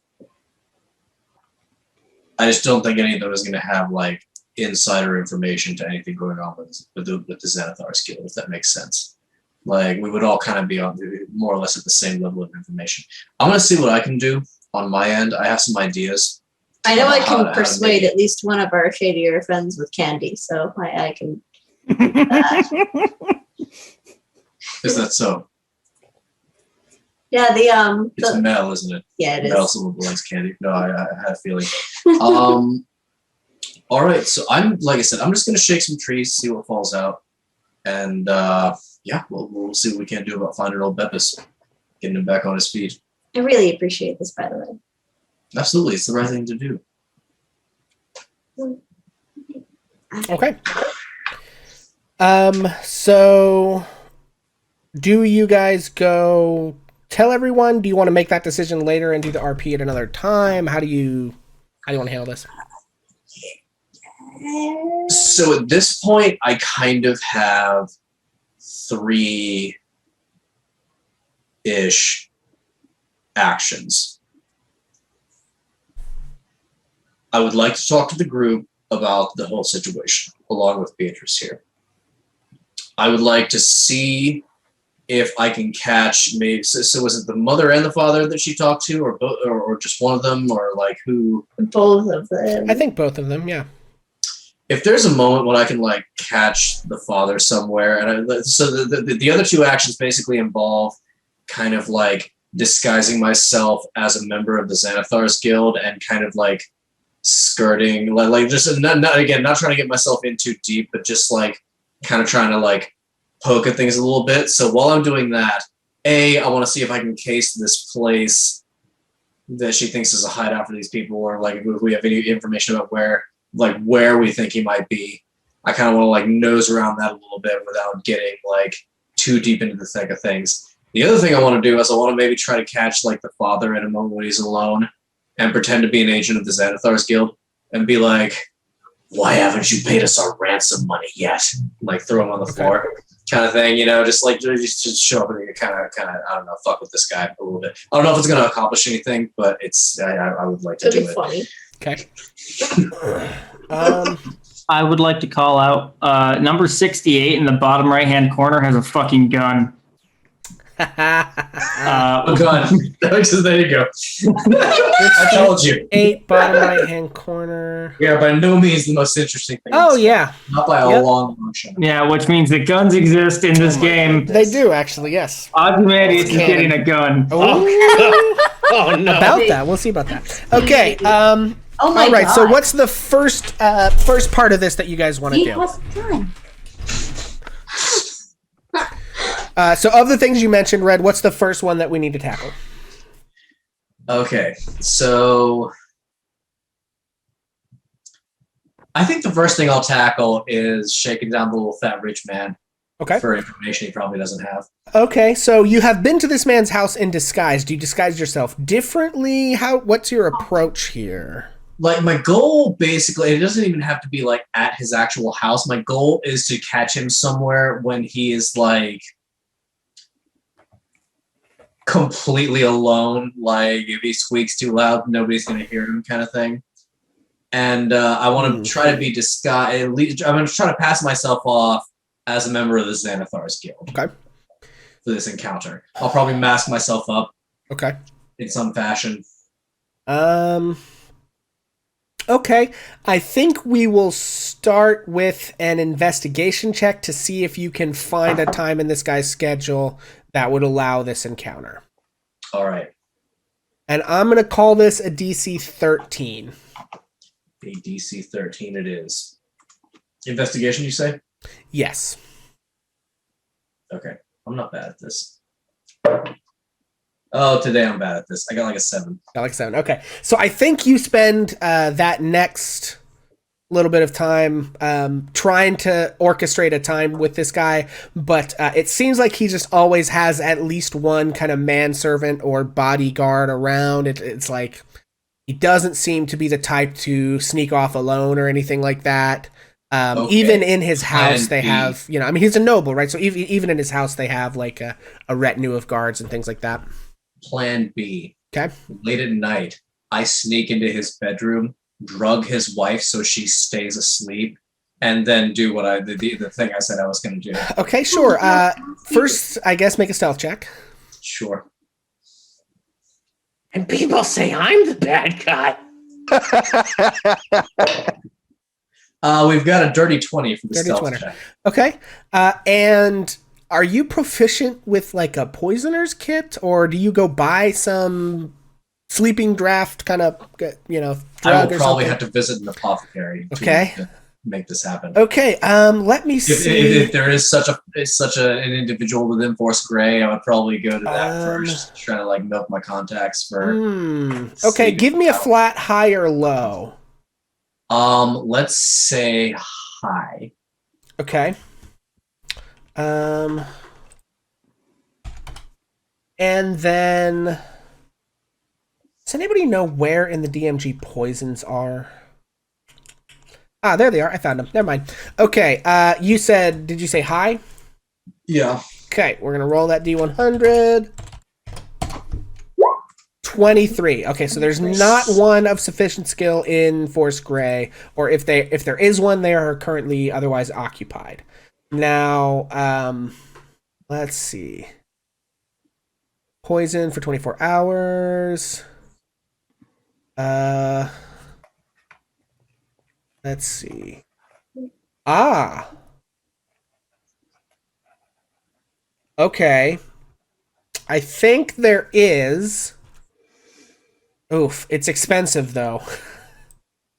I just don't think any of them is going to have, like, insider information to anything going on with the Xanathars Guild, if that makes sense. Like, we would all kind of be on more or less at the same level of information. I'm going to see what I can do on my end. I have some ideas. I know I can persuade at least one of our shadier friends with candy, so I can. Is that so? Yeah, It's Mel, isn't it? Yeah, it Mel, is. someone who likes candy. No, I had a feeling. All right, so like I said, I'm just gonna shake some trees, see what falls out, and yeah, we'll see what we can do about finding old Beppis, getting him back on his feet. I really appreciate this, by the way. Absolutely, it's the right thing to do. Okay. So do you guys go tell everyone? Do you want to make that decision later and do the RP at another time? How do you want to handle this? So at this point, I kind of have 3-ish actions. I would like to talk to the group about the whole situation, along with Beatrice here. I would like to see if I can catch maybe. So was it the mother and the father that she talked to, or both, or just one of them, or like who? Both of them. I think both of them. Yeah. If there's a moment when I can like catch the father somewhere, and so the other 2 actions basically involve kind of like disguising myself as a member of the Xanathars Guild and kind of like skirting, like just not trying to get myself in too deep, but just like kind of trying to like poke at things a little bit. So while I'm doing that, I want to see if I can case this place that she thinks is a hideout for these people, or like if we have any information about where we think he might be. I kind of want to like nose around that a little bit without getting like too deep into the thick of things. The other thing I want to do is I want to maybe try to catch like the father at a moment when he's alone and pretend to be an agent of the Xanathars Guild and be like, why haven't you paid us our ransom money yet? Like throw him on the floor kind of thing, you know, just show up and kind of, I don't know, fuck with this guy a little bit. I don't know if it's going to accomplish anything, but I would like to It'd do be it. funny. Okay. I would like to call out number 68 in the bottom right-hand corner has a fucking gun. Oh god. There you go. I told you. 8 bottom right hand corner. Yeah, by no means the most interesting thing. Oh yeah, Not by a long shot. Yeah, which means that guns exist in this game. they do actually. Yes. Ozymandias is Canon. getting a gun. Oh no! About that, we'll see about that. Okay. Oh my all right. god. So what's the first part of this that you guys want to He do? has a gun. So of the things you mentioned, Red, what's the first one that we need to tackle? Okay, so I think the first thing I'll tackle is shaking down the little fat rich man Okay. for information he probably doesn't have. Okay. So you have been to this man's house in disguise. Do you disguise yourself differently? What's your approach here? Like my goal, basically, it doesn't even have to be like at his actual house. My goal is to catch him somewhere when he is like completely alone. Like if he squeaks too loud, nobody's gonna hear him, kind of thing. And I want to try to be disguised. At least I'm gonna try to pass myself off as a member of the Xanathar's Guild. Okay. For this encounter, I'll probably mask myself up Okay. in some fashion. Okay. I think we will start with an investigation check to see if you can find a time in this guy's schedule that would allow this encounter. All right, And I'm going to call this a DC 13. a DC 13 it is. Investigation, you say? Yes. Okay, I'm not bad at this. Oh, today I'm bad at this. I got like a 7. I like 7. Okay. So I think you spend that next little bit of time trying to orchestrate a time with this guy, but it seems like he just always has at least one kind of manservant or bodyguard around. It's like he doesn't seem to be the type to sneak off alone or anything like that. Okay. Even in his house, Plan they B. have, I mean, he's a noble, right? So even in his house, they have like a retinue of guards and things like that. Plan B. Okay. Late at night, I sneak into his bedroom, drug his wife so she stays asleep, and then do what the thing I said I was going to do. Okay, sure. First, I guess make a stealth check. Sure. And people say I'm the bad guy. We've got a dirty 20 for the Dirty stealth 20. check. Okay. And are you proficient with like a poisoner's kit, or do you go buy some sleeping draft kind of, drug I will or probably something? have to visit an apothecary Okay. to make this happen. Okay. Let me see. If there is such an individual within Force Grey, I would probably go to that first, trying to like milk my contacts for. Okay. sleeping Give me a powder. flat high or low. Let's say high. Okay. And then, does anybody know where in the DMG poisons are? Ah, there they are. I found them. Never mind. Okay. Did you say high? Yeah. Okay, we're gonna roll that D100. 23. Okay, so there's not one of sufficient skill in Force Grey, or if there is one, they are currently otherwise occupied. Now, let's see. Poison for 24 hours. Let's see. Ah. Okay. I think there is. Oof, it's expensive though.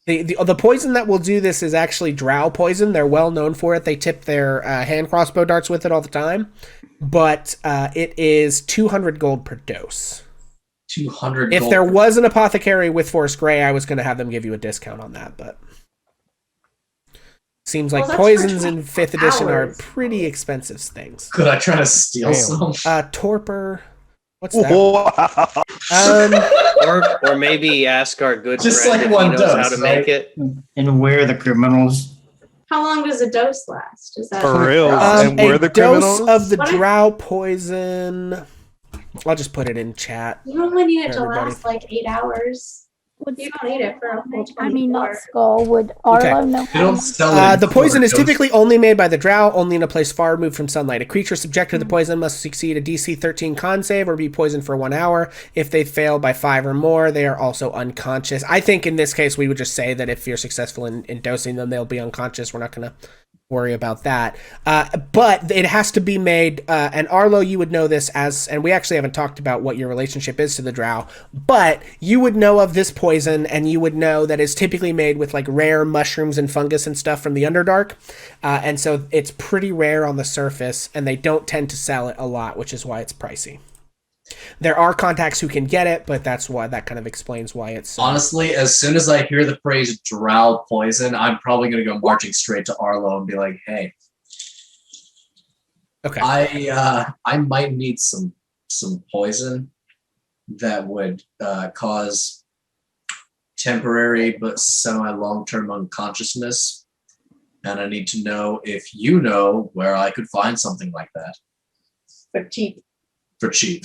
The poison that will do this is actually drow poison. They're well known for it. They tip their hand crossbow darts with it all the time. But it is 200 gold per dose. 200 If gold. there was an apothecary with Force Grey, I was going to have them give you a discount on that, but seems like Well, that's for poisons in 24 5th edition are hours. pretty expensive things. Could I try to steal Damn. some? Torpor. What's that? Wow. Or maybe ask our good Just friend like if one he knows how dose, to make it. And where the criminals? How long does a dose last? Is that For real. And A we're the dose criminals? of the What? drow poison. I'll just put it in chat. You only need it to Everybody. last like 8 hours. Would You don't need it for a full I mean, not 24. Skull. Would Arlo know? They don't sell it. The poison is Don't- typically only made by the drow, only in a place far removed from sunlight. A creature subjected to the poison must succeed a DC 13 con save or be poisoned for 1 hour. If they fail by 5 or more, they are also unconscious. I think in this case, we would just say that if you're successful in dosing them, they'll be unconscious. We're not going to worry about that. But it has to be made, and Arlo, you would know this as, and we actually haven't talked about what your relationship is to the drow, but you would know of this poison, and you would know that it's typically made with like rare mushrooms and fungus and stuff from the Underdark. And so it's pretty rare on the surface, and they don't tend to sell it a lot, which is why it's pricey. There are contacts who can get it, but that's why that kind of explains why it's Honestly, as soon as I hear the phrase drow poison, I'm probably going to go marching straight to Arlo and be like, hey, okay. I might need some poison that would cause temporary but semi-long-term unconsciousness, and I need to know if you know where I could find something like that For cheap. for cheap.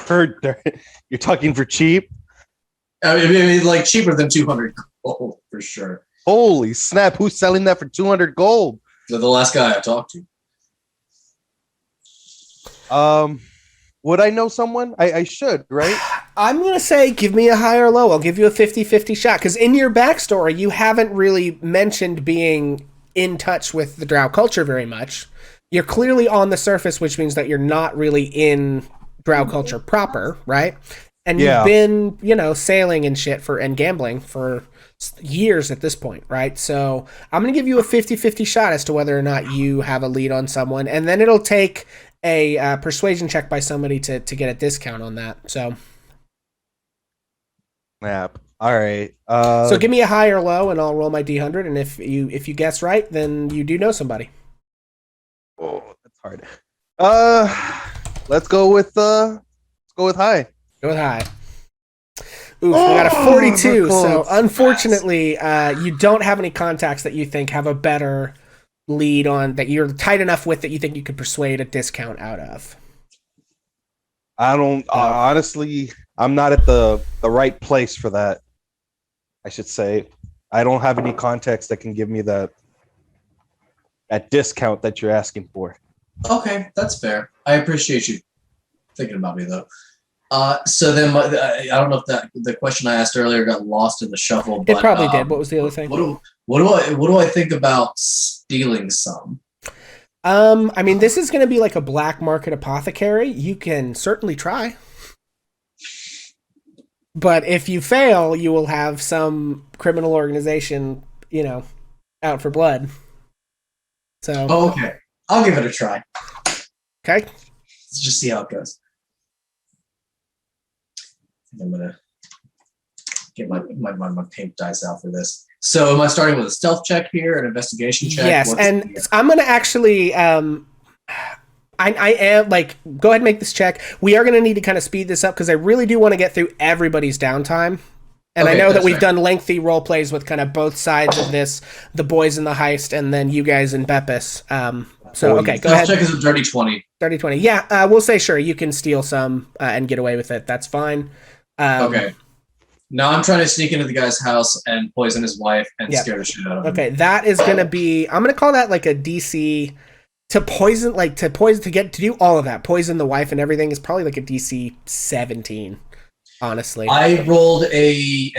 You're talking for cheap? I mean, like cheaper than 200 gold for sure. Holy snap! Who's selling that for 200 gold? The last guy I talked to. Would I know someone? I should, right? I'm going to say give me a high or low. I'll give you a 50-50 shot. Because in your backstory, you haven't really mentioned being in touch with the drow culture very much. You're clearly on the surface, which means that you're not really in drow culture proper, right? And Yeah. you've been, sailing and shit and gambling for years at this point, right? So I'm going to give you a 50-50 shot as to whether or not you have a lead on someone. And then it'll take a persuasion check by somebody to get a discount on that. So Snap. All right. so give me a high or low, and I'll roll my D100. And if you guess right, then you do know somebody. Oh, that's hard. Let's go with high. Go with high. Oof, we got a 42. So unfortunately, you don't have any contacts that you think have a better lead on, that you're tight enough with, that you think you could persuade a discount out of. I don't honestly. I'm not at the right place for that. I should say I don't have any contacts that can give me that discount that you're asking for. Okay, that's fair. I appreciate you thinking about me, though. So then, I don't know if the question I asked earlier got lost in the shuffle. But, It probably did. What was the other thing? What do I think about stealing some? I mean, this is going to be like a black market apothecary. You can certainly try. But if you fail, you will have some criminal organization, out for blood. So Okay, I'll give it a try. okay. Let's just see how it goes. I'm gonna get my pink dice out for this. So am I starting with a stealth check here, an investigation check? Yes, and I'm gonna actually I am like, go ahead and make this check. We are gonna need to kind of speed this up because I really do want to get through everybody's downtime. And Okay, I know that that's we've fair. done lengthy role plays with kind of both sides of this, the boys in the heist, and then you guys in Beppis. So okay, go ahead. Stealth check is a dirty 20. 30-20. Yeah, we'll say sure. You can steal some and get away with it. That's fine. Okay. Now I'm trying to sneak into the guy's house and poison his wife and Yeah. scare the shit out of him. Okay, that is gonna be. I'm gonna call that like a DC to poison, to do all of that. Poison the wife and everything is probably like a DC 17. Honestly, I rolled an 18.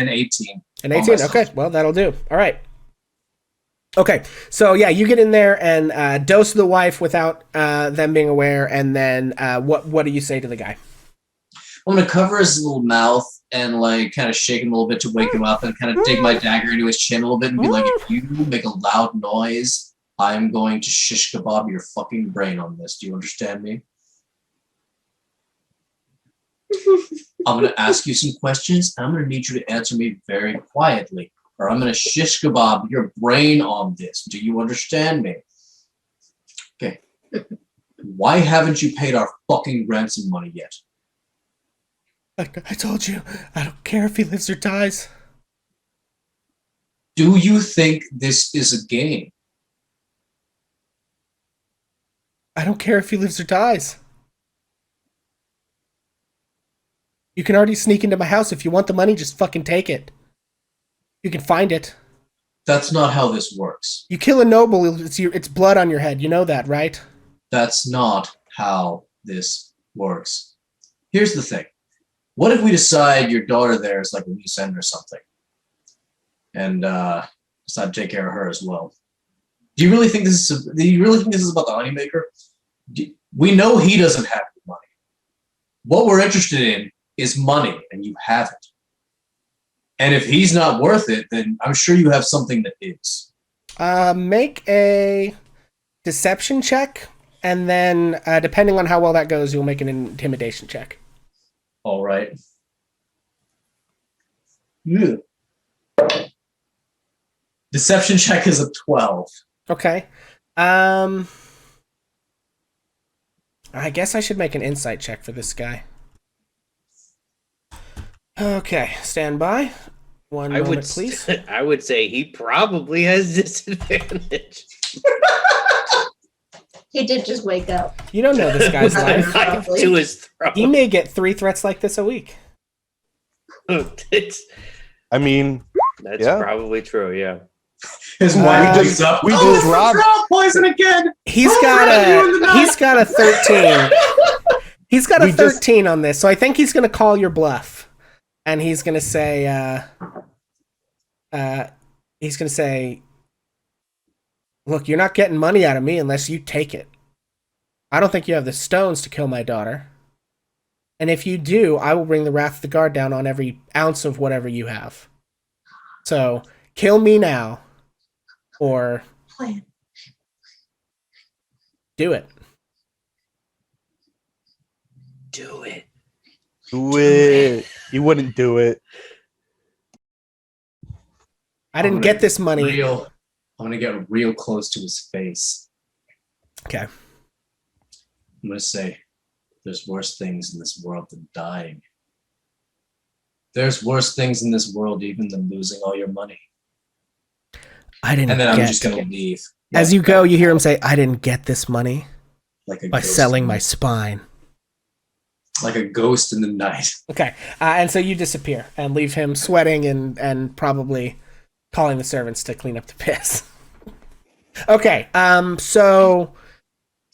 an on 18. myself. Okay, well that'll do. All right. Okay, so yeah, you get in there and dose the wife without them being aware, and then what do you say to the guy? I'm gonna cover his little mouth and like kind of shake him a little bit to wake him up, and kind of dig my dagger into his chin a little bit and be like, "If you make a loud noise, I'm going to shish kebab your fucking brain on this. Do you understand me?" I'm going to ask you some questions, and I'm going to need you to answer me very quietly, or I'm going to shish kebab your brain on this. Do you understand me? Okay. Why haven't you paid our fucking ransom money yet? I told you, I don't care if he lives or dies. Do you think this is a game? I don't care if he lives or dies. You can already sneak into my house. If you want the money, just fucking take it. You can find it. That's not how this works. You kill a noble, it's blood on your head. You know that, right? That's not how this works. Here's the thing. What if we decide your daughter there is like a loose end or something? And decide to take care of her as well. Do you really think this is about the Honeymaker? We know he doesn't have the money. What we're interested in is money, and you have it. And if he's not worth it, then I'm sure you have something that is. Make a deception check, and then depending on how well that goes, you'll make an intimidation check. All right. Yeah. Deception check is a 12. Okay. I guess I should make an insight check for this guy. Okay, stand by. One moment, please. I would say he probably has disadvantage. He did just wake up. You don't know this guy's life. Knife to his throat. He may get 3 threats like this a week. I mean, That's yeah. probably true, yeah. His wife wakes up. we just robbed. Poison again. He's got a 13. He's got a 13 on this, so I think he's going to call your bluff. And he's going to say, look, you're not getting money out of me unless you take it. I don't think you have the stones to kill my daughter. And if you do, I will bring the wrath of the guard down on every ounce of whatever you have. So, kill me now. Or Plan. do it. Do it. Do it. You wouldn't do it. I didn't get this money. I'm gonna get real close to his face. Okay. I'm gonna say, there's worse things in this world than dying. There's worse things in this world even than losing all your money. I didn't And then I'm get just gonna leave. As you go, you hear him say, I didn't get this money Like a by ghost selling in- my spine. like a ghost in the night. Okay. And so you disappear and leave him sweating and probably calling the servants to clean up the piss. Okay. So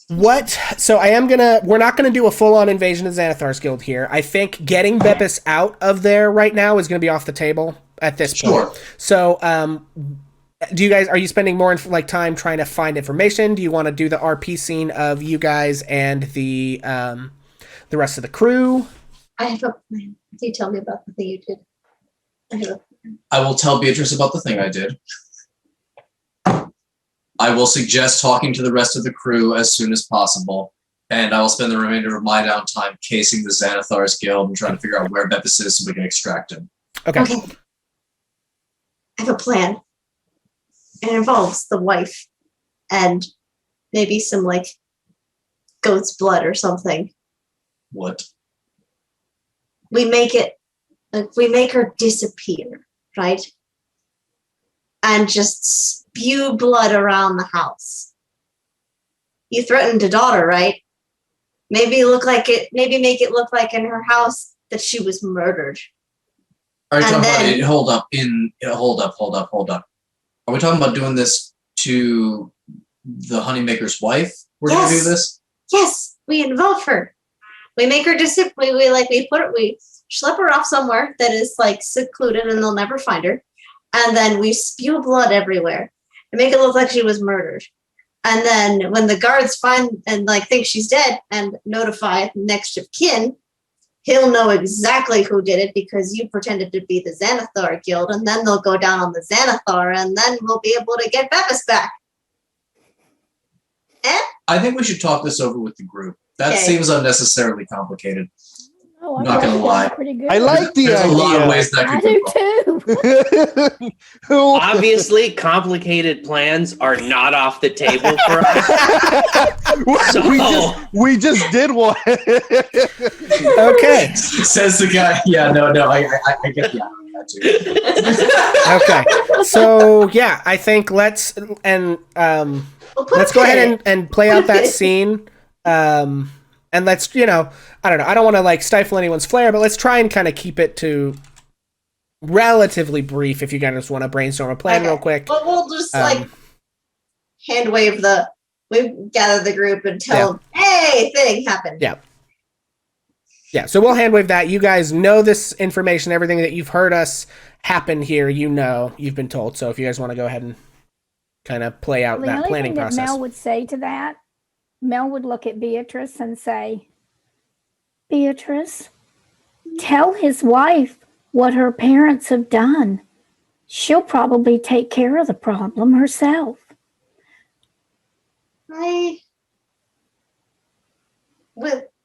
we're not gonna do a full-on invasion of Xanathar's Guild here. I think getting Beppis out of there right now is gonna be off the table at this point. Sure. So are you spending more time trying to find information? Do you want to do the RP scene of you guys and the rest of the crew? I have a plan. Can you tell me about the thing you did? I have a plan. I will tell Beatrice about the thing I did. I will suggest talking to the rest of the crew as soon as possible, and I will spend the remainder of my downtime casing the Xanathar's Guild and trying to figure out where Beppis is so we can extract him. Okay. I have a plan. It involves the wife and maybe some goat's blood or something. What? We make her disappear, right? And just spew blood around the house. You threatened a daughter, right? Maybe make it look like in her house that she was murdered. Are you And talking then- about hold up. Are we talking about doing this to the Honeymaker's wife? We're gonna do Yes. this? Yes, we involve her. We make her disappear. We schlep her off somewhere that is secluded and they'll never find her. And then we spew blood everywhere and make it look like she was murdered. And then when the guards find and think she's dead and notify next of kin, he'll know exactly who did it because you pretended to be the Xanathar Guild, and then they'll go down on the Xanathar, and then we'll be able to get Beppis back. I think we should talk this over with the group. That Okay. seems unnecessarily complicated. Oh, I Not thought gonna that lie. was pretty good. I like the There's a lot of idea. ways that I could do go. too. Obviously, complicated plans are not off the table for us. we just did one. Okay. Says the guy. Yeah, no, I get the idea too. Okay. So yeah, I think let's We'll put go a pin in ahead it. and play out that scene. And let's, I don't know. I don't want to like stifle anyone's flair, but let's try and kind of keep it to relatively brief. If you guys want to brainstorm a plan real quick. Well, we'll just hand wave we gather the group and tell them, hey, thing happened. Yeah. Yeah, so we'll hand wave that. You guys know this information, everything that you've heard us happen here, you've been told. So if you guys want to go ahead and kind of play out that planning process. The only thing that Mel would say to that, Mel would look at Beatrice and say, Beatrice, tell his wife what her parents have done. She'll probably take care of the problem herself.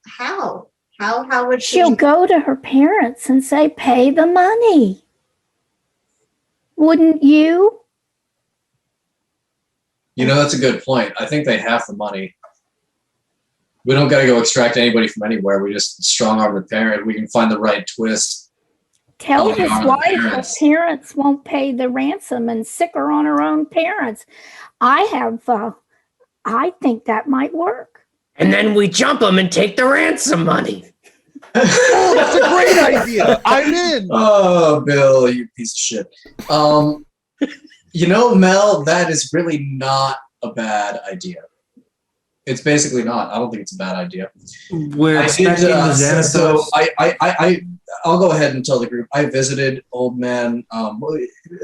How? How would she? She'll go to her parents and say, pay the money. Wouldn't you? That's a good point. I think they have the money. We don't got to go extract anybody from anywhere. We just strong arm the parent. We can find the right twist. Tell his wife her parents won't pay the ransom and sick her on her own parents. I think that might work. And then we jump them and take the ransom money. Oh, that's a great idea. I'm in. Oh, Bill, you piece of shit. Mel, that is really not a bad idea. It's basically not. I don't think it's a bad idea. We're expecting the Xanathars. So I'll go ahead and tell the group. I visited Old Man.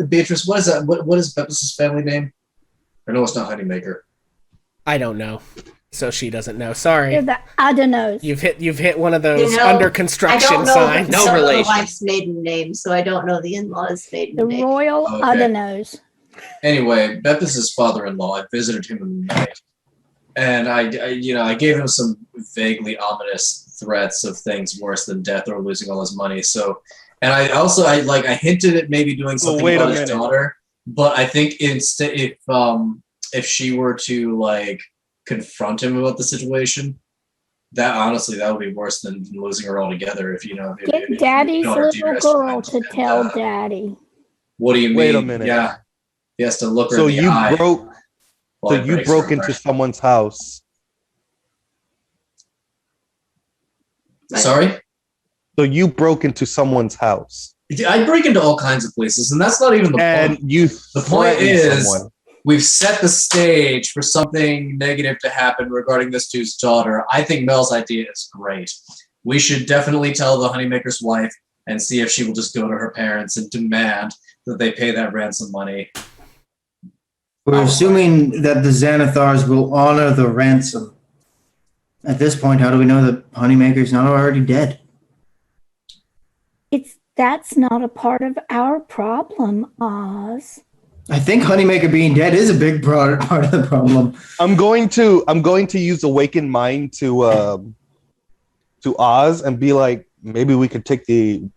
Beatrice, what is that? What is Beppis' family name? I know it's not Honeymaker. I don't know. So she doesn't know. Sorry. You're the Adenos. You've hit one of those under construction signs. No relation. The wife's maiden name, so I don't know the in-laws' maiden name. The Royal Adenos. Anyway, Beppis' father-in-law. I visited him in the night, and I gave him some vaguely ominous threats of things worse than death or losing all his money. So, and I hinted at maybe doing something about his daughter, but I think instead, if she were to confront him about the situation, that would be worse than losing her altogether. Get Daddy's little girl to tell Daddy. What do you mean? Wait a minute. Yeah, he has to look her in the eye. So you broke into someone's house. Sorry? So you broke into someone's house. I break into all kinds of places, and that's not even the point. The point is, we've set the stage for something negative to happen regarding this dude's daughter. I think Mel's idea is great. We should definitely tell the Honeymaker's wife and see if she will just go to her parents and demand that they pay that ransom money. We're assuming that the Xanathars will honor the ransom. At this point, how do we know that Honeymaker's not already dead? That's not a part of our problem, Oz. I think Honeymaker being dead is a big part of the problem. I'm going to use Awakened Mind to Oz and be like, maybe we could take the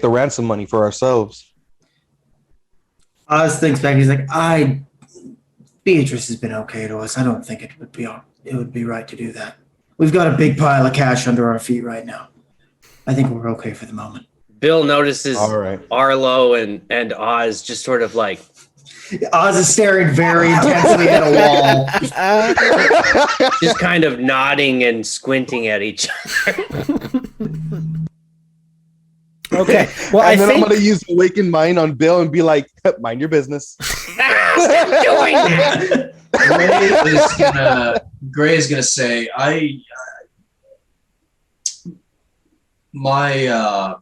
ransom money for ourselves. Oz thinks back. He's like, Beatrice has been okay to us. I don't think it would be right to do that. We've got a big pile of cash under our feet right now. I think we're okay for the moment. Bill notices Arlo and Oz just sort of like... Oz is staring very intensely at a wall. Just kind of nodding and squinting at each other. Okay. Well, I'm going to use Awakened Mind on Bill and be like, mind your business. Stop doing that! Gray is gonna say, my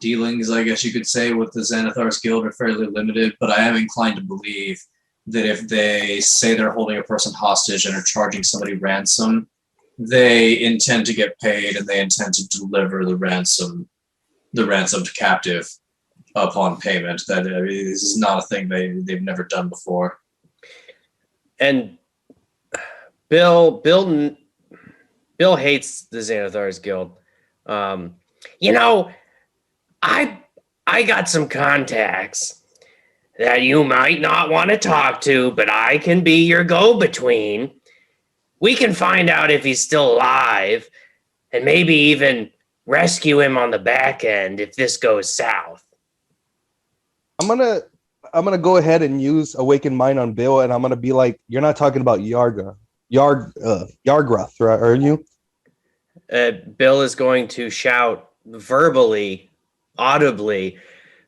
dealings, I guess you could say, with the Xanathars Guild are fairly limited, but I am inclined to believe that if they say they're holding a person hostage and are charging somebody ransom, they intend to get paid and they intend to deliver the ransomed captive upon payment. This is not a thing they've never done before. And Bill hates the Xanathars Guild. I got some contacts that you might not want to talk to, but I can be your go-between. We can find out if he's still alive and maybe even rescue him on the back end if this goes south. I'm gonna I'm gonna go ahead and use Awaken Mind on Bill, and I'm gonna be like, "You're not talking about Yargrath, right? Are you?" Bill is going to shout verbally, audibly,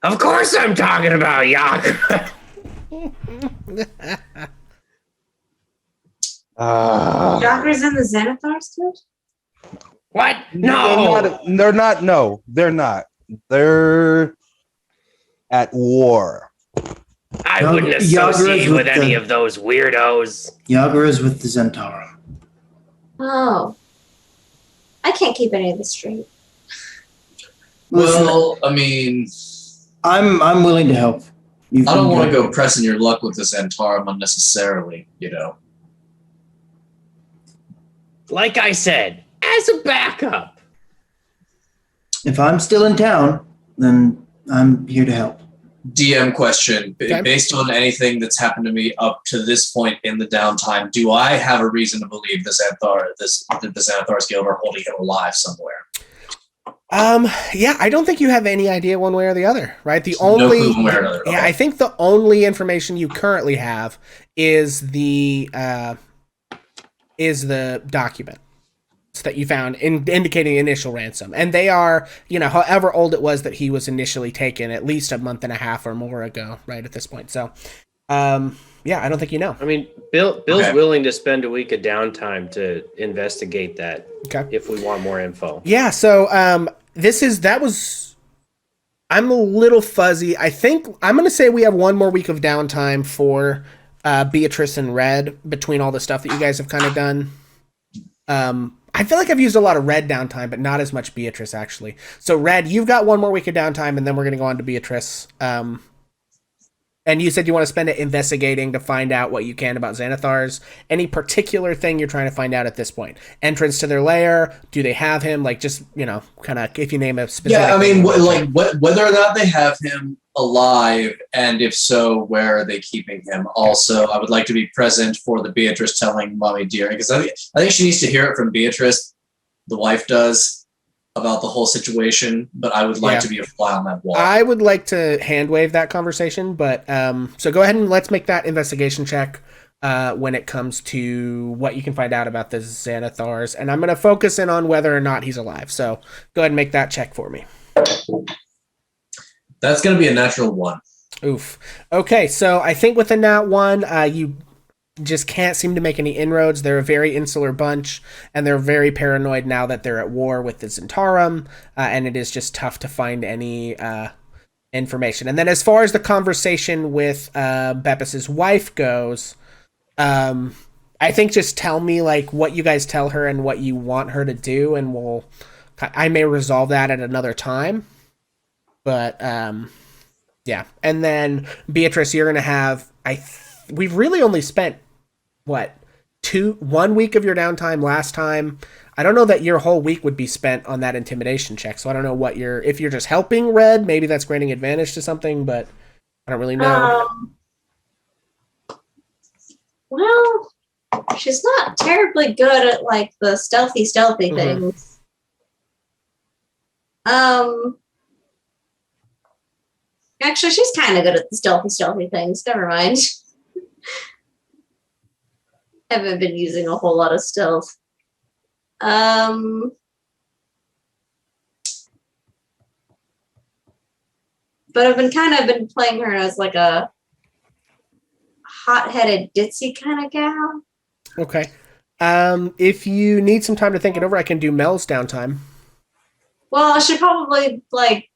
"Of course I'm talking about Yaga." Jockers in the Xanathars too? What? No. They're not. No, they're not. They're at war. I No, wouldn't Yaga is associate with with any the- of those weirdos. Yaga is with the Zentara. Oh. I can't keep any of this straight. Listen, Well, I mean, I'm willing to help. I don't want to go pressing your luck with this Antarum unnecessarily, you know. Like I said, as a backup. If I'm still in town, then I'm here to help. DM question. Okay. Based on anything that's happened to me up to this point in the downtime, do I have a reason to believe this Xanathar Guild are holding him alive somewhere? Yeah, I don't think you have any idea one way or the other, right? The No only clue one way or another. Yeah, Okay. I think the only information you currently have is the document that you found indicating the initial ransom, and they are, however old it was that he was initially taken, at least a month and a half or more ago, right at this point. So, yeah, I don't think you know. I mean, Bill's Okay. willing to spend a week of downtime to investigate that Okay. if we want more info. Yeah. So, I'm a little fuzzy. I think I'm going to say we have one more week of downtime for Beatrice and Red between all the stuff that you guys have kind of done. I feel like I've used a lot of Red downtime, but not as much Beatrice, actually. So, Red, you've got one more week of downtime, and then we're going to go on to Beatrice. And you said you want to spend it investigating to find out what you can about Xanathars. Any particular thing you're trying to find out at this point? Entrance to their lair? Do they have him? Like, just, kind of, if you name a specific... Yeah, I mean, thing. whether or not they have him alive, and if so, where are they keeping him? Also, I would like to be present for the Beatrice telling Mommy Dear, because I think she needs to hear it from Beatrice, the wife does, about the whole situation, but I would like to be a fly on that wall. I would like to hand wave that conversation, but so go ahead and let's make that investigation check when it comes to what you can find out about the Xanathars, and I'm going to focus in on whether or not he's alive. So go ahead and make that check for me. That's going to be a natural 1. Oof. Okay, so I think with a nat 1, you just can't seem to make any inroads. They're a very insular bunch, and they're very paranoid now that they're at war with the Zentarum, and it is just tough to find any information. And then as far as the conversation with Beppus's wife goes, I think just tell me like what you guys tell her and what you want her to do, and I may resolve that at another time. But yeah. And then Beatrice, you're gonna have we've really only spent 1 week of your downtime last time. I don't know that your whole week would be spent on that intimidation check, so I don't know if you're just helping Red, maybe that's granting advantage to something, but I don't really know. Well, she's not terribly good at like the stealthy Mhm. things. Actually, she's kind of good at the stealthy things. Never mind. Haven't been using a whole lot of stealth. But I've been playing her as like a hot-headed ditzy kind of gal. Okay. If you need some time to think it over, I can do Mel's downtime. Well, I should probably like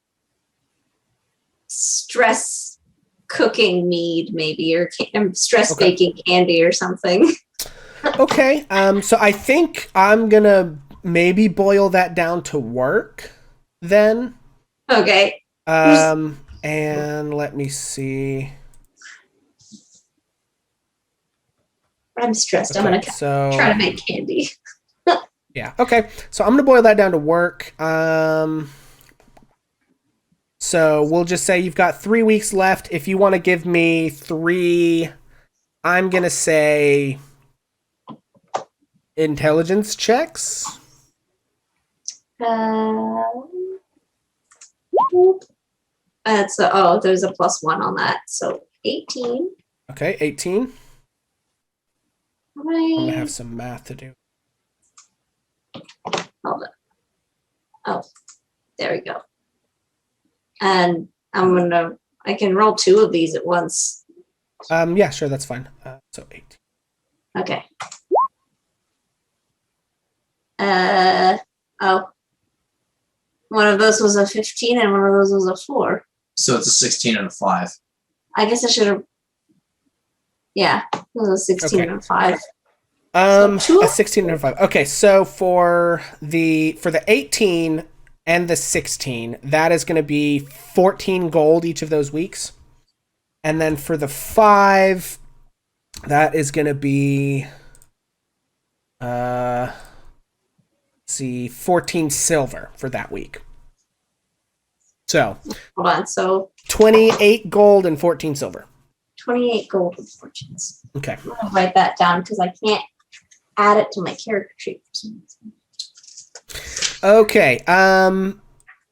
stress cooking mead maybe, or stress Okay. baking candy or something. Okay. So I think I'm gonna maybe boil that down to work then. Okay. And let me see. I'm stressed. I'm Okay, gonna so try to make candy. yeah. Okay. So I'm gonna boil that down to work. So we'll just say you've got 3 weeks left. If you want to give me 3, I'm gonna say intelligence checks. That's there's a +1 on that, so 18. Okay, 18. I'm going to have Right. some math to do. Hold on. Oh, there we go. And I can roll 2 of these at once. Yeah, sure, that's fine. So 18. Okay. Oh. One of those was a 15 and one of those was a 4. So it's a 16 and a 5. I guess I should have. Yeah, it was a 16 Okay. and a 5. A 16 and a 5. Okay, so for the 18 and the 16, that is going to be 14 gold each of those weeks. And then for the 5, that is going to be 14 silver for that week. So, Hold on. So 28 gold and 14 silver. 28 gold and fortunes. Okay. I'm gonna write that down because I can't add it to my character sheet for some reason. Okay.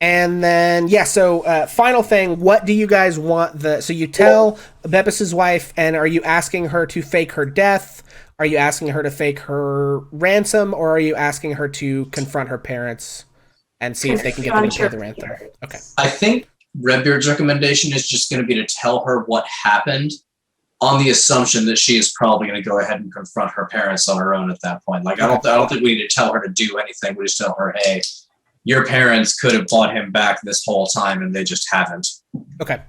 And then so final thing, what do you guys want so you tell Beppis's wife, and are you asking her to fake her death? Are you asking her to fake her ransom, or are you asking her to confront her parents and see if they can get them to pay the ransom? Okay. I think Redbeard's recommendation is just going to be to tell her what happened on the assumption that she is probably going to go ahead and confront her parents on her own at that point. Like, I don't think we need to tell her to do anything. We just tell her, hey, your parents could have bought him back this whole time and they just haven't. Okay.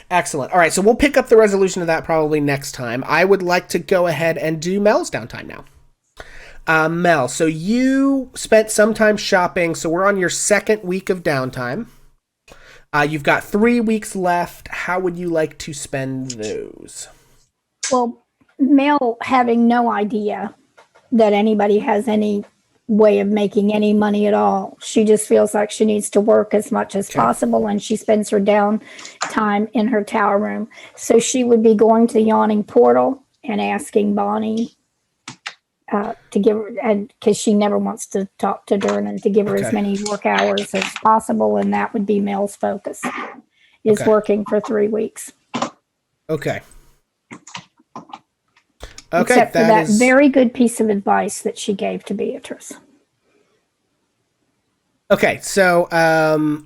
Excellent. All right, so we'll pick up the resolution of that probably next time. I would like to go ahead and do Mel's downtime now. Mel, so you spent some time shopping, so we're on your second week of downtime. You've got 3 weeks left. How would you like to spend those? Well, Mel having no idea that anybody has any way of making any money at all. She just feels like she needs to work as much as possible, and she spends her downtime in her tower room. So she would be going to the Yawning Portal and asking Bonnie to give her, and because she never wants to talk to Durnan, to give her as many work hours as possible, and that would be Mel's focus, is working for 3 weeks. Okay. Except for that very good piece of advice that she gave to Beatrice. Okay, so,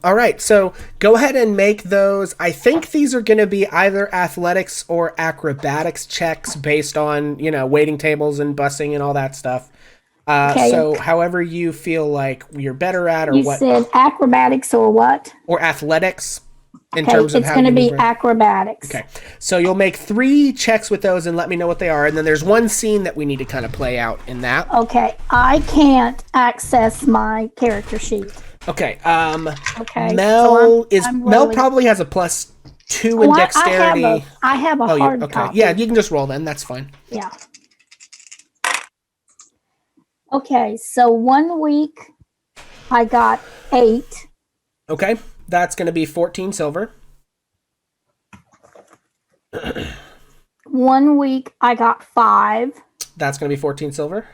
all right, so go ahead and make those. I think these are going to be either athletics or acrobatics checks based on, waiting tables and busing and all that stuff. So however you feel like you're better at, or what. You said acrobatics or what? Or athletics. In terms of it's going to be acrobatics. Okay, so you'll make 3 checks with those and let me know what they are, and then there's one scene that we need to kind of play out in that. Okay, I can't access my character sheet. Okay, okay. Mel Mel probably has a +2 in dexterity. I have a hard copy. Yeah, you can just roll then. That's fine. Yeah. Okay, so 1 week I got 8. Okay. That's going to be 14 silver. 1 week I got 5. That's going to be 14 silver.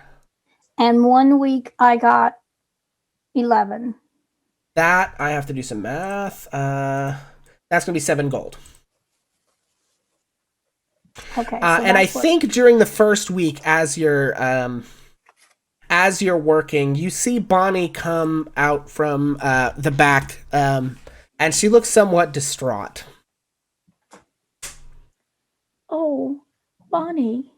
And 1 week I got 11. That, I have to do some math. That's going to be 7 gold. Okay. And I think during the first week, as you're working, you see Bonnie come out from the back, and she looks somewhat distraught. Oh, Bonnie,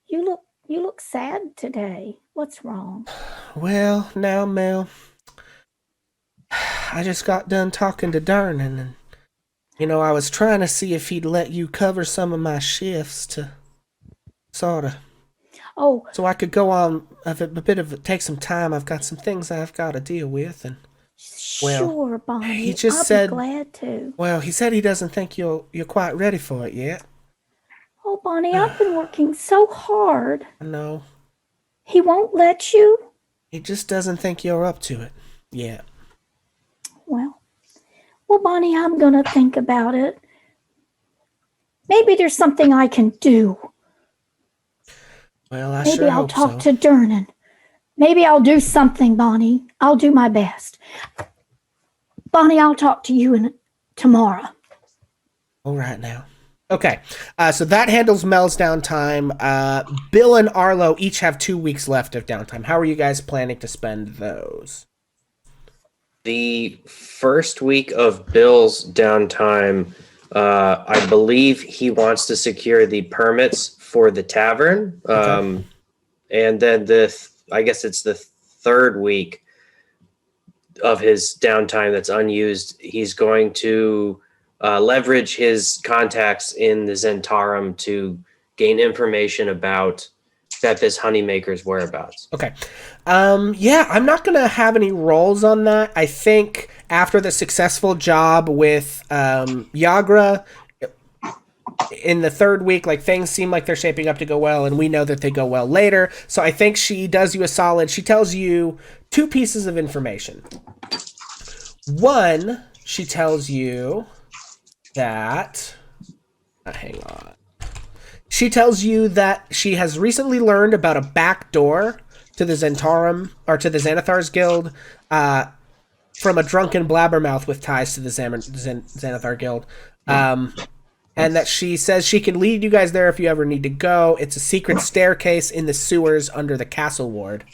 you look sad today. What's wrong? Well, now, Mel, I just got done talking to Durnan, and I was trying to see if he'd let you cover some of my shifts to sort of. Oh, so I could go on take some time. I've got some things I've got to deal with, and sure, Bonnie. He just I'll said, be glad to. Well, he said he doesn't think you're quite ready for it yet. Oh, Bonnie, I've been working so hard. I know. He won't let you? He just doesn't think you're up to it yet. Well, Bonnie, I'm gonna think about it. Maybe there's something I can do. Well, I Maybe sure I'll hope talk so. to Durnan. Maybe I'll do something, Bonnie. I'll do my best. Bonnie, I'll talk to you tomorrow. All right now. Okay, so that handles Mel's downtime. Bill and Arlo each have 2 weeks left of downtime. How are you guys planning to spend those? The first week of Bill's downtime, I believe he wants to secure the permits for the tavern. Okay. And then I guess it's the third week of his downtime that's unused. He's going to leverage his contacts in the Zentarum to gain information about Bepis Honeymaker's whereabouts. Okay. Yeah, I'm not going to have any rolls on that. I think after the successful job with Yagra in the third week, like things seem like they're shaping up to go well, and we know that they go well later. So I think she does you a solid. She tells you 2 pieces of information. One, she tells you that... hang on. She tells you that she has recently learned about a back door to the Zentarum, or to the Xanathar's Guild, from a drunken blabbermouth with ties to the Xanathar Guild. And that she says she can lead you guys there if you ever need to go. It's a secret staircase in the sewers under the castle ward.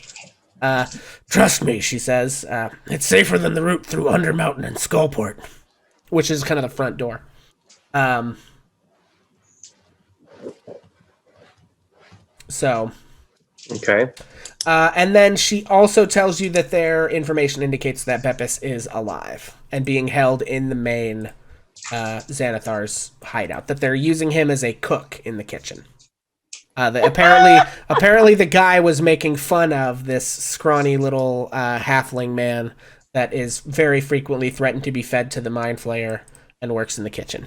Trust me, she says. It's safer than the route through Undermountain and Skullport, which is kind of the front door. So, okay. And then she also tells you that their information indicates that Bepis is alive and being held in the main Xanathar's hideout. That they're using him as a cook in the kitchen. Apparently, the guy was making fun of this scrawny little halfling man that is very frequently threatened to be fed to the Mind Flayer and works in the kitchen.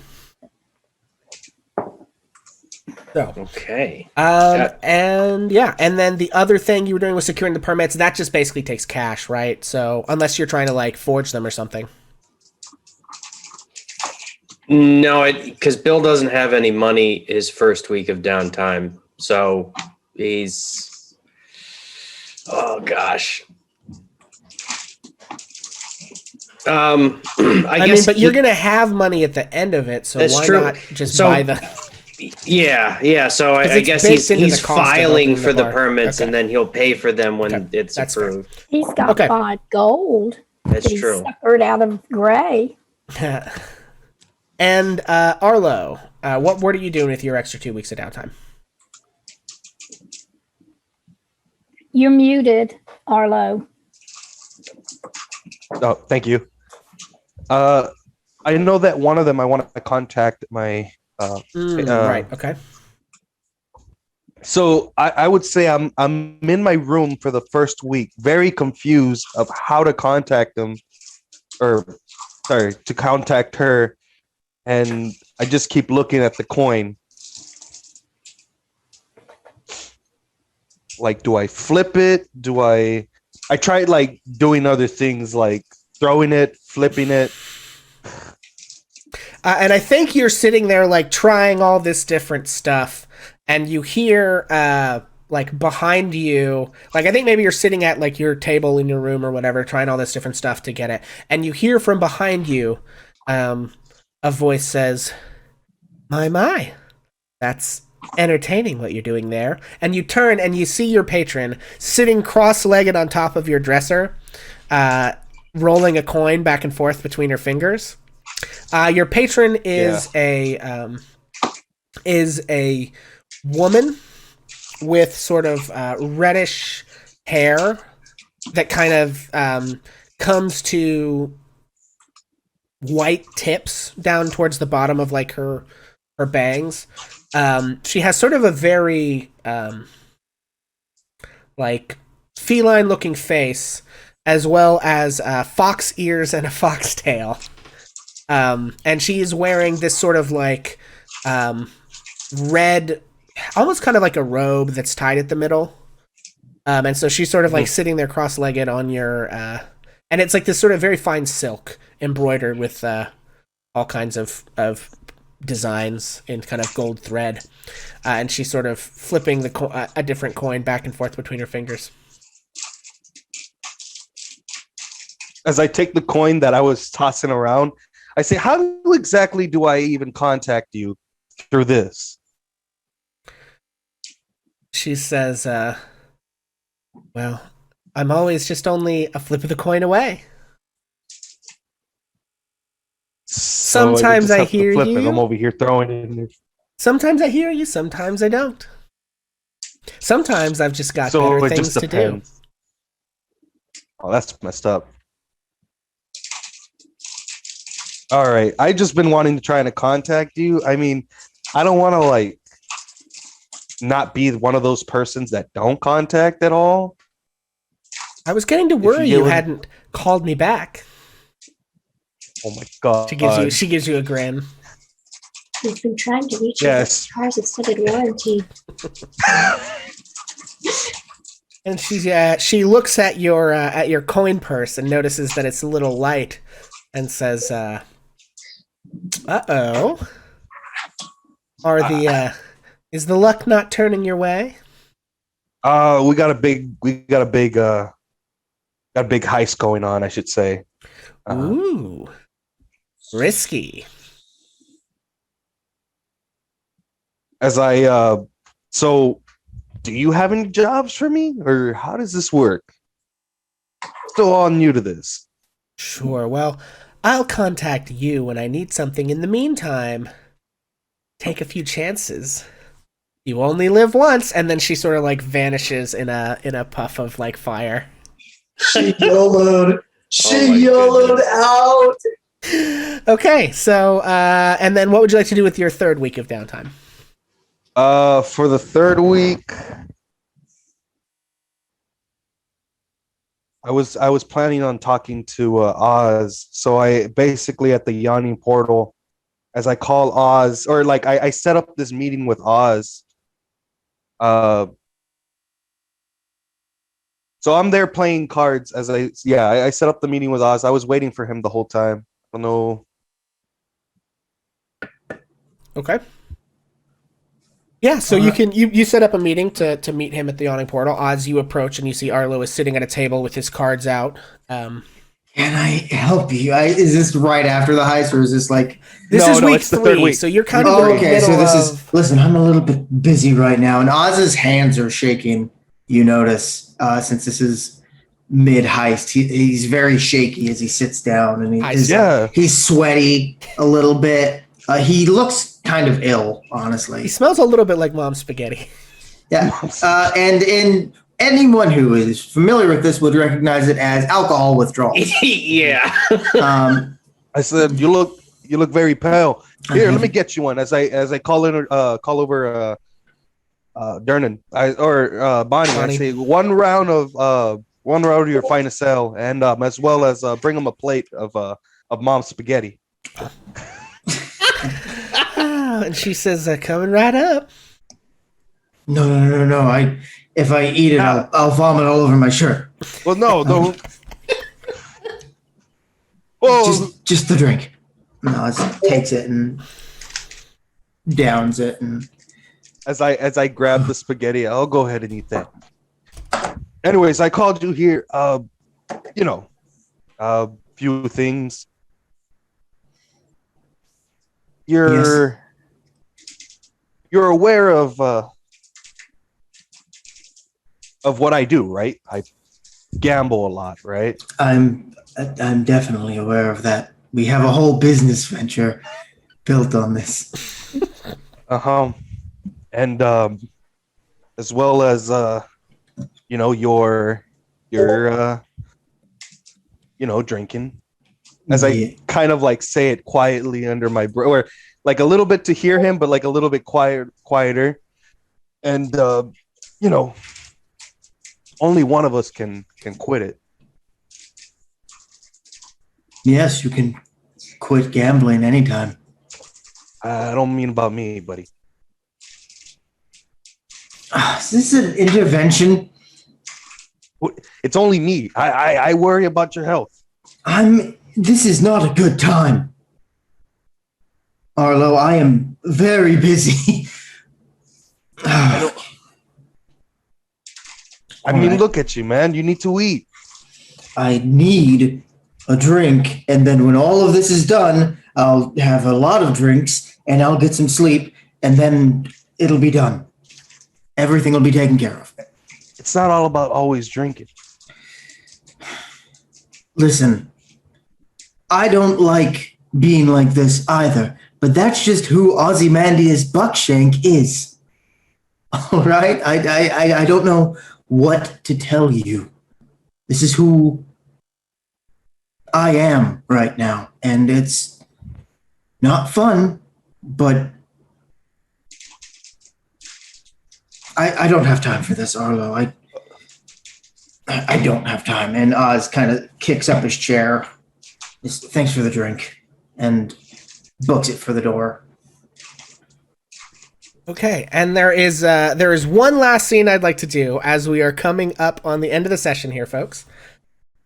So, okay. And then the other thing you were doing was securing the permits. That just basically takes cash, right? So unless you're trying to like forge them or something. No, because Bill doesn't have any money his first week of downtime, so he's. Oh gosh. I guess, but you're gonna have money at the end of it, so why not just buy the? Yeah. So I guess he's filing for the permits, and then he'll pay for them when it's approved. Fair. He's got 5 gold. That's true. Suckered out of Gray. And Arlo, what are you doing with your extra 2 weeks of downtime? You're muted, Arlo. Oh, thank you. I know that one of them I want to contact my. Right. Okay. So I would say I'm in my room for the first week, very confused of how to contact them, to contact her, and I just keep looking at the coin. Like, do I flip it? I tried like doing other things like throwing it, flipping it. And I think you're sitting there like trying all this different stuff, and you hear like behind you, like I think maybe you're sitting at like your table in your room or whatever, trying all this different stuff to get it, and you hear from behind you, a voice says, "My, that's entertaining what you're doing there." And you turn and you see your patron sitting cross-legged on top of your dresser, rolling a coin back and forth between her fingers. Your patron is a woman with sort of reddish hair that kind of comes to white tips down towards the bottom of like her bangs. She has sort of a very like feline looking face, as well as fox ears and a fox tail. And she is wearing this sort of like red, almost kind of like a robe that's tied at the middle. And so she's sort of like sitting there cross-legged on your, and it's like this sort of very fine silk embroidered with all kinds of designs in kind of gold thread. And she's sort of flipping a different coin back and forth between her fingers. As I take the coin that I was tossing around, I say, how exactly do I even contact you? after this. She says, well, I'm always just only a flip of the coin away. So Sometimes just I have to hear flip it. you. I'm over here throwing it in there. Sometimes I hear you, sometimes I don't. Sometimes I've just got better it things just to do. depends. Oh, that's messed up. All right. I just been wanting to try to contact you. I mean, I don't want to like not be one of those persons that don't contact at all. I was getting to If worry you you get- hadn't called me back. Oh my god. She gives you a grin. We've been trying to reach Yes. you. Car's extended warranty. And she looks at your coin purse and notices that it's a little light, and says, "Uh-oh. Is the luck not turning your way?" We got a big heist going on, I should say. Ooh, risky. So do you have any jobs for me, or how does this work? Still all new to this. Sure. Well, I'll contact you when I need something. In the meantime, take a few chances. You only live once, and then she sort of like vanishes in a puff of like fire. She YOLO'd. Oh my YOLO'd out. Okay, so and then what would you like to do with your third week of downtime? For the third week, I was planning on talking to Oz. So I basically at the yawning portal, as I call Oz, or like I set up this meeting with Oz. So I'm there playing cards as I set up the meeting with Oz. I was waiting for him the whole time. I don't know. Okay. Yeah, so you set up a meeting to meet him at the yawning portal. Oz, you approach and you see Arlo is sitting at a table with his cards out. Can I help you? Is this right after the heist, or is this like? This is week it's the third 3, week. so you're kind of in the Okay, middle so this of... is. Listen, I'm a little bit busy right now, and Oz's hands are shaking. You notice, since this is mid heist, he's very shaky as he sits down, and he's sweaty a little bit. He looks kind of ill, honestly. He smells a little bit like mom's spaghetti. Yeah, and anyone who is familiar with this would recognize it as alcohol withdrawal. Yeah. I said, you look very pale. Here, let me get you one. As I call over Dernan Bonnie. I say one round of your finest ale, and as well as bring him a plate of mom's spaghetti. And she says, coming right up. No. If I eat it, I'll vomit all over my shirt. Well, no, don't. Whoa. Just the drink. No, takes it and downs it, and as I grab the spaghetti, I'll go ahead and eat that. Anyways, I called you here. Few things. You're aware of what I do, right? I gamble a lot, right? I'm definitely aware of that. We have a whole business venture built on this. And as well as your drinking. As I kind of like say it quietly under my breath, or like a little bit to hear him, but like a little bit quieter. And only one of us can quit it. Yes, you can quit gambling anytime. I don't mean about me, buddy. Is this an intervention? It's only me. I worry about your health. This is not a good time. Arlo, I am very busy. I mean, look at you, man. You need to eat. I need a drink, and then when all of this is done, I'll have a lot of drinks, and I'll get some sleep, and then it'll be done. Everything will be taken care of. It's not all about always drinking. Listen, I don't like being like this either, but that's just who Ozymandias Buckshank is. All right? I don't know what to tell you. This is who I am right now, and it's not fun, but I don't have time for this, Arlo. I don't have time. And Oz kind of kicks up his chair. Thanks for the drink, and books it for the door. Okay, and there is one last scene I'd like to do as we are coming up on the end of the session here, folks.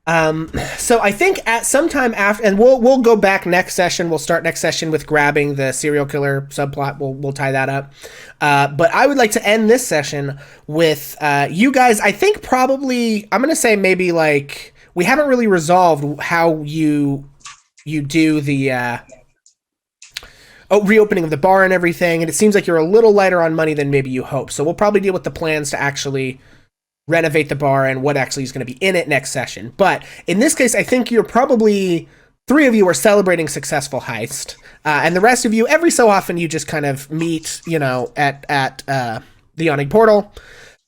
So I think at some time after, and we'll go back next session. We'll start next session with grabbing the serial killer subplot. We'll tie that up. But I would like to end this session with you guys. I think probably I'm gonna say maybe like we haven't really resolved how you do the reopening of the bar and everything, and it seems like you're a little lighter on money than maybe you hope. So we'll probably deal with the plans to actually renovate the bar and what actually is going to be in it next session. But in this case, I think you're probably 3 of you are celebrating successful heist, and the rest of you, every so often, you just kind of meet, at the Yawning Portal.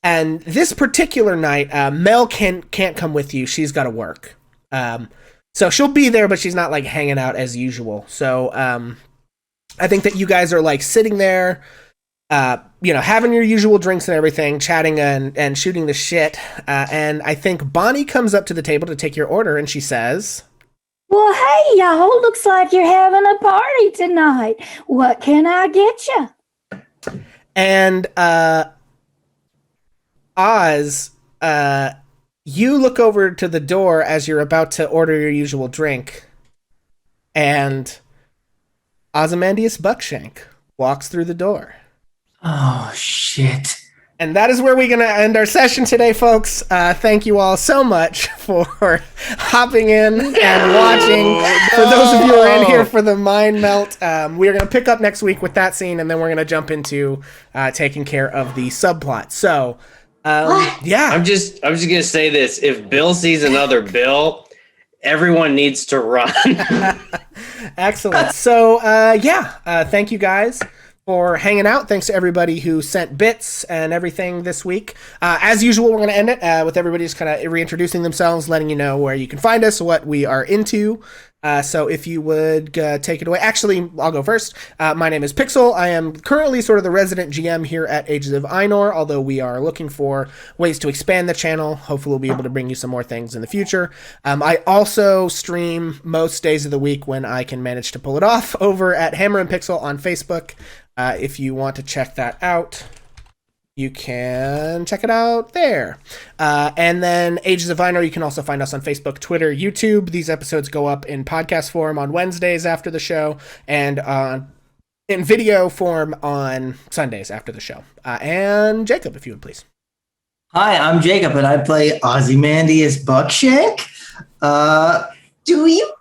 And this particular night, Mel can't come with you. She's got to work, so she'll be there, but she's not like hanging out as usual. So I think that you guys are like sitting there, having your usual drinks and everything, chatting and shooting the shit. And I think Bonnie comes up to the table to take your order, and she says, Well, hey, y'all, looks like you're having a party tonight. What can I get you? And Oz, you look over to the door as you're about to order your usual drink, and Ozymandias Buckshank walks through the door. Oh, shit. And that is where we're going to end our session today, folks. Thank you all so much for hopping in and watching. For those of you who are in here for the mind melt, we're going to pick up next week with that scene, and then we're going to jump into taking care of the subplot. So, yeah. I'm just going to say this. If Bill sees another Bill, everyone needs to run. Excellent. So, thank you guys for hanging out. Thanks to everybody who sent bits and everything this week. As usual, we're going to end it with everybody just kind of reintroducing themselves, letting you know where you can find us, what we are into. So if you would take it away. Actually, I'll go first. My name is Pixel. I am currently sort of the resident GM here at Ages of Ainor, although we are looking for ways to expand the channel. Hopefully we'll be able to bring you some more things in the future. I also stream most days of the week when I can manage to pull it off over at Hammer and Pixel on Facebook. If you want to check that out, you can check it out there. And then Ages of Ainor, you can also find us on Facebook, Twitter, YouTube. These episodes go up in podcast form on Wednesdays after the show, and in video form on Sundays after the show. And Jacob, if you would please. Hi, I'm Jacob, and I play Ozymandias Buckshank. Do you?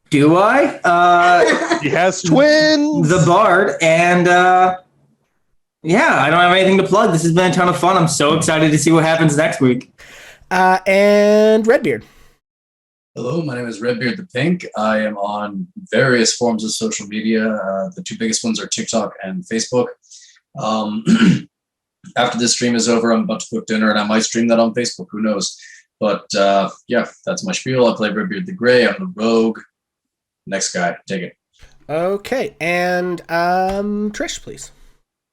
Do I? He has twins. The Bard, and I don't have anything to plug. This has been a ton of fun. I'm so excited to see what happens next week. And Redbeard. Hello, my name is Redbeard the Pink. I am on various forms of social media. The 2 biggest ones are TikTok and Facebook. After this stream is over, I'm about to cook dinner, and I might stream that on Facebook. Who knows? But that's my spiel. I play Redbeard the Gray. I'm the rogue. Next guy, take it. Okay, and Trish, please.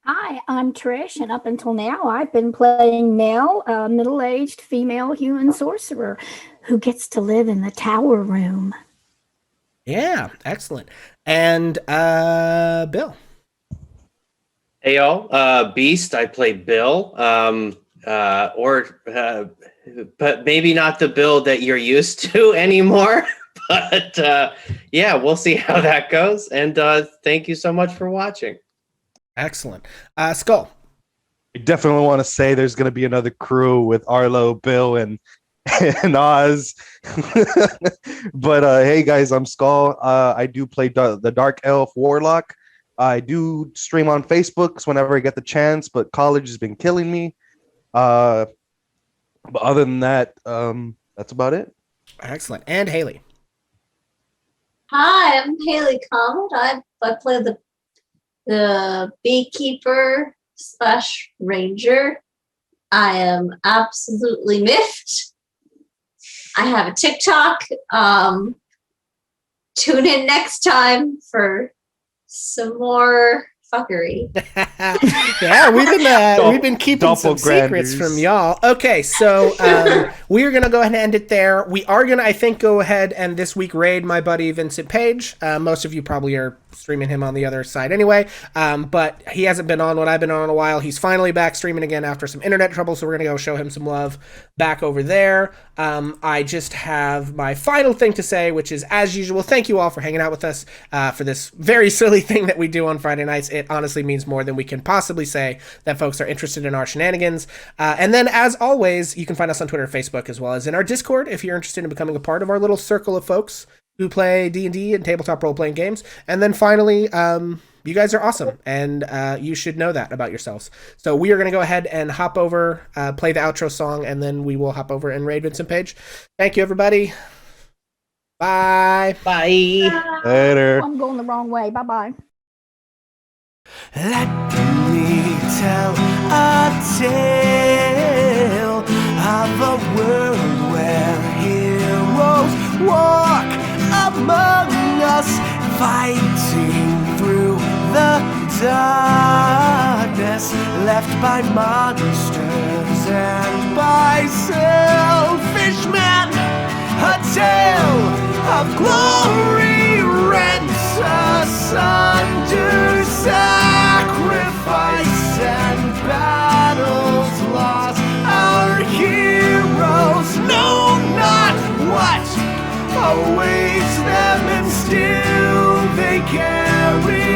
Hi, I'm Trish, and up until now, I've been playing Mel, a middle-aged female human sorcerer who gets to live in the tower room. Yeah, excellent. And Bill. Hey, y'all. Beast, I play Bill. But maybe not the Bill that you're used to anymore. But we'll see how that goes. And thank you so much for watching. Excellent. Skull. I definitely want to say there's going to be another crew with Arlo, Bill, and Oz. But hey, guys, I'm Skull. I do play the Dark Elf Warlock. I do stream on Facebook whenever I get the chance, but college has been killing me. But other than that, that's about it. Excellent. And Haley. Hi, I'm Haley Comet. I play the beekeeper slash ranger. I am absolutely miffed. I have a TikTok. Tune in next time for some more fuckery. Yeah, we've been keeping some secrets from y'all. Okay, so we are gonna go ahead and end it there. We are gonna, I think, go ahead and this week raid my buddy Vincent Page. Most of you probably are streaming him on the other side anyway, but he hasn't been on when I've been on in a while. He's finally back streaming again after some internet trouble, so we're gonna go show him some love back over there. I just have my final thing to say, which is, as usual, thank you all for hanging out with us for this very silly thing that we do on Friday nights. It honestly means more than we can possibly say that folks are interested in our shenanigans. And then, as always, you can find us on Twitter and Facebook, as well as in our Discord if you're interested in becoming a part of our little circle of folks who play D&D and tabletop role-playing games. And then finally, you guys are awesome, and you should know that about yourselves. So we are going to go ahead and hop over, play the outro song, and then we will hop over and raid Vincent Page. Thank you, everybody. Bye. Bye. Later. I'm going the wrong way. Bye-bye. Let me tell a tale of a world where heroes walk among us, fighting through the darkness, left by monsters and by selfish men. A tale of glory rent asunder, sacrifice and battles lost. Our heroes know not what awaits them, and still they carry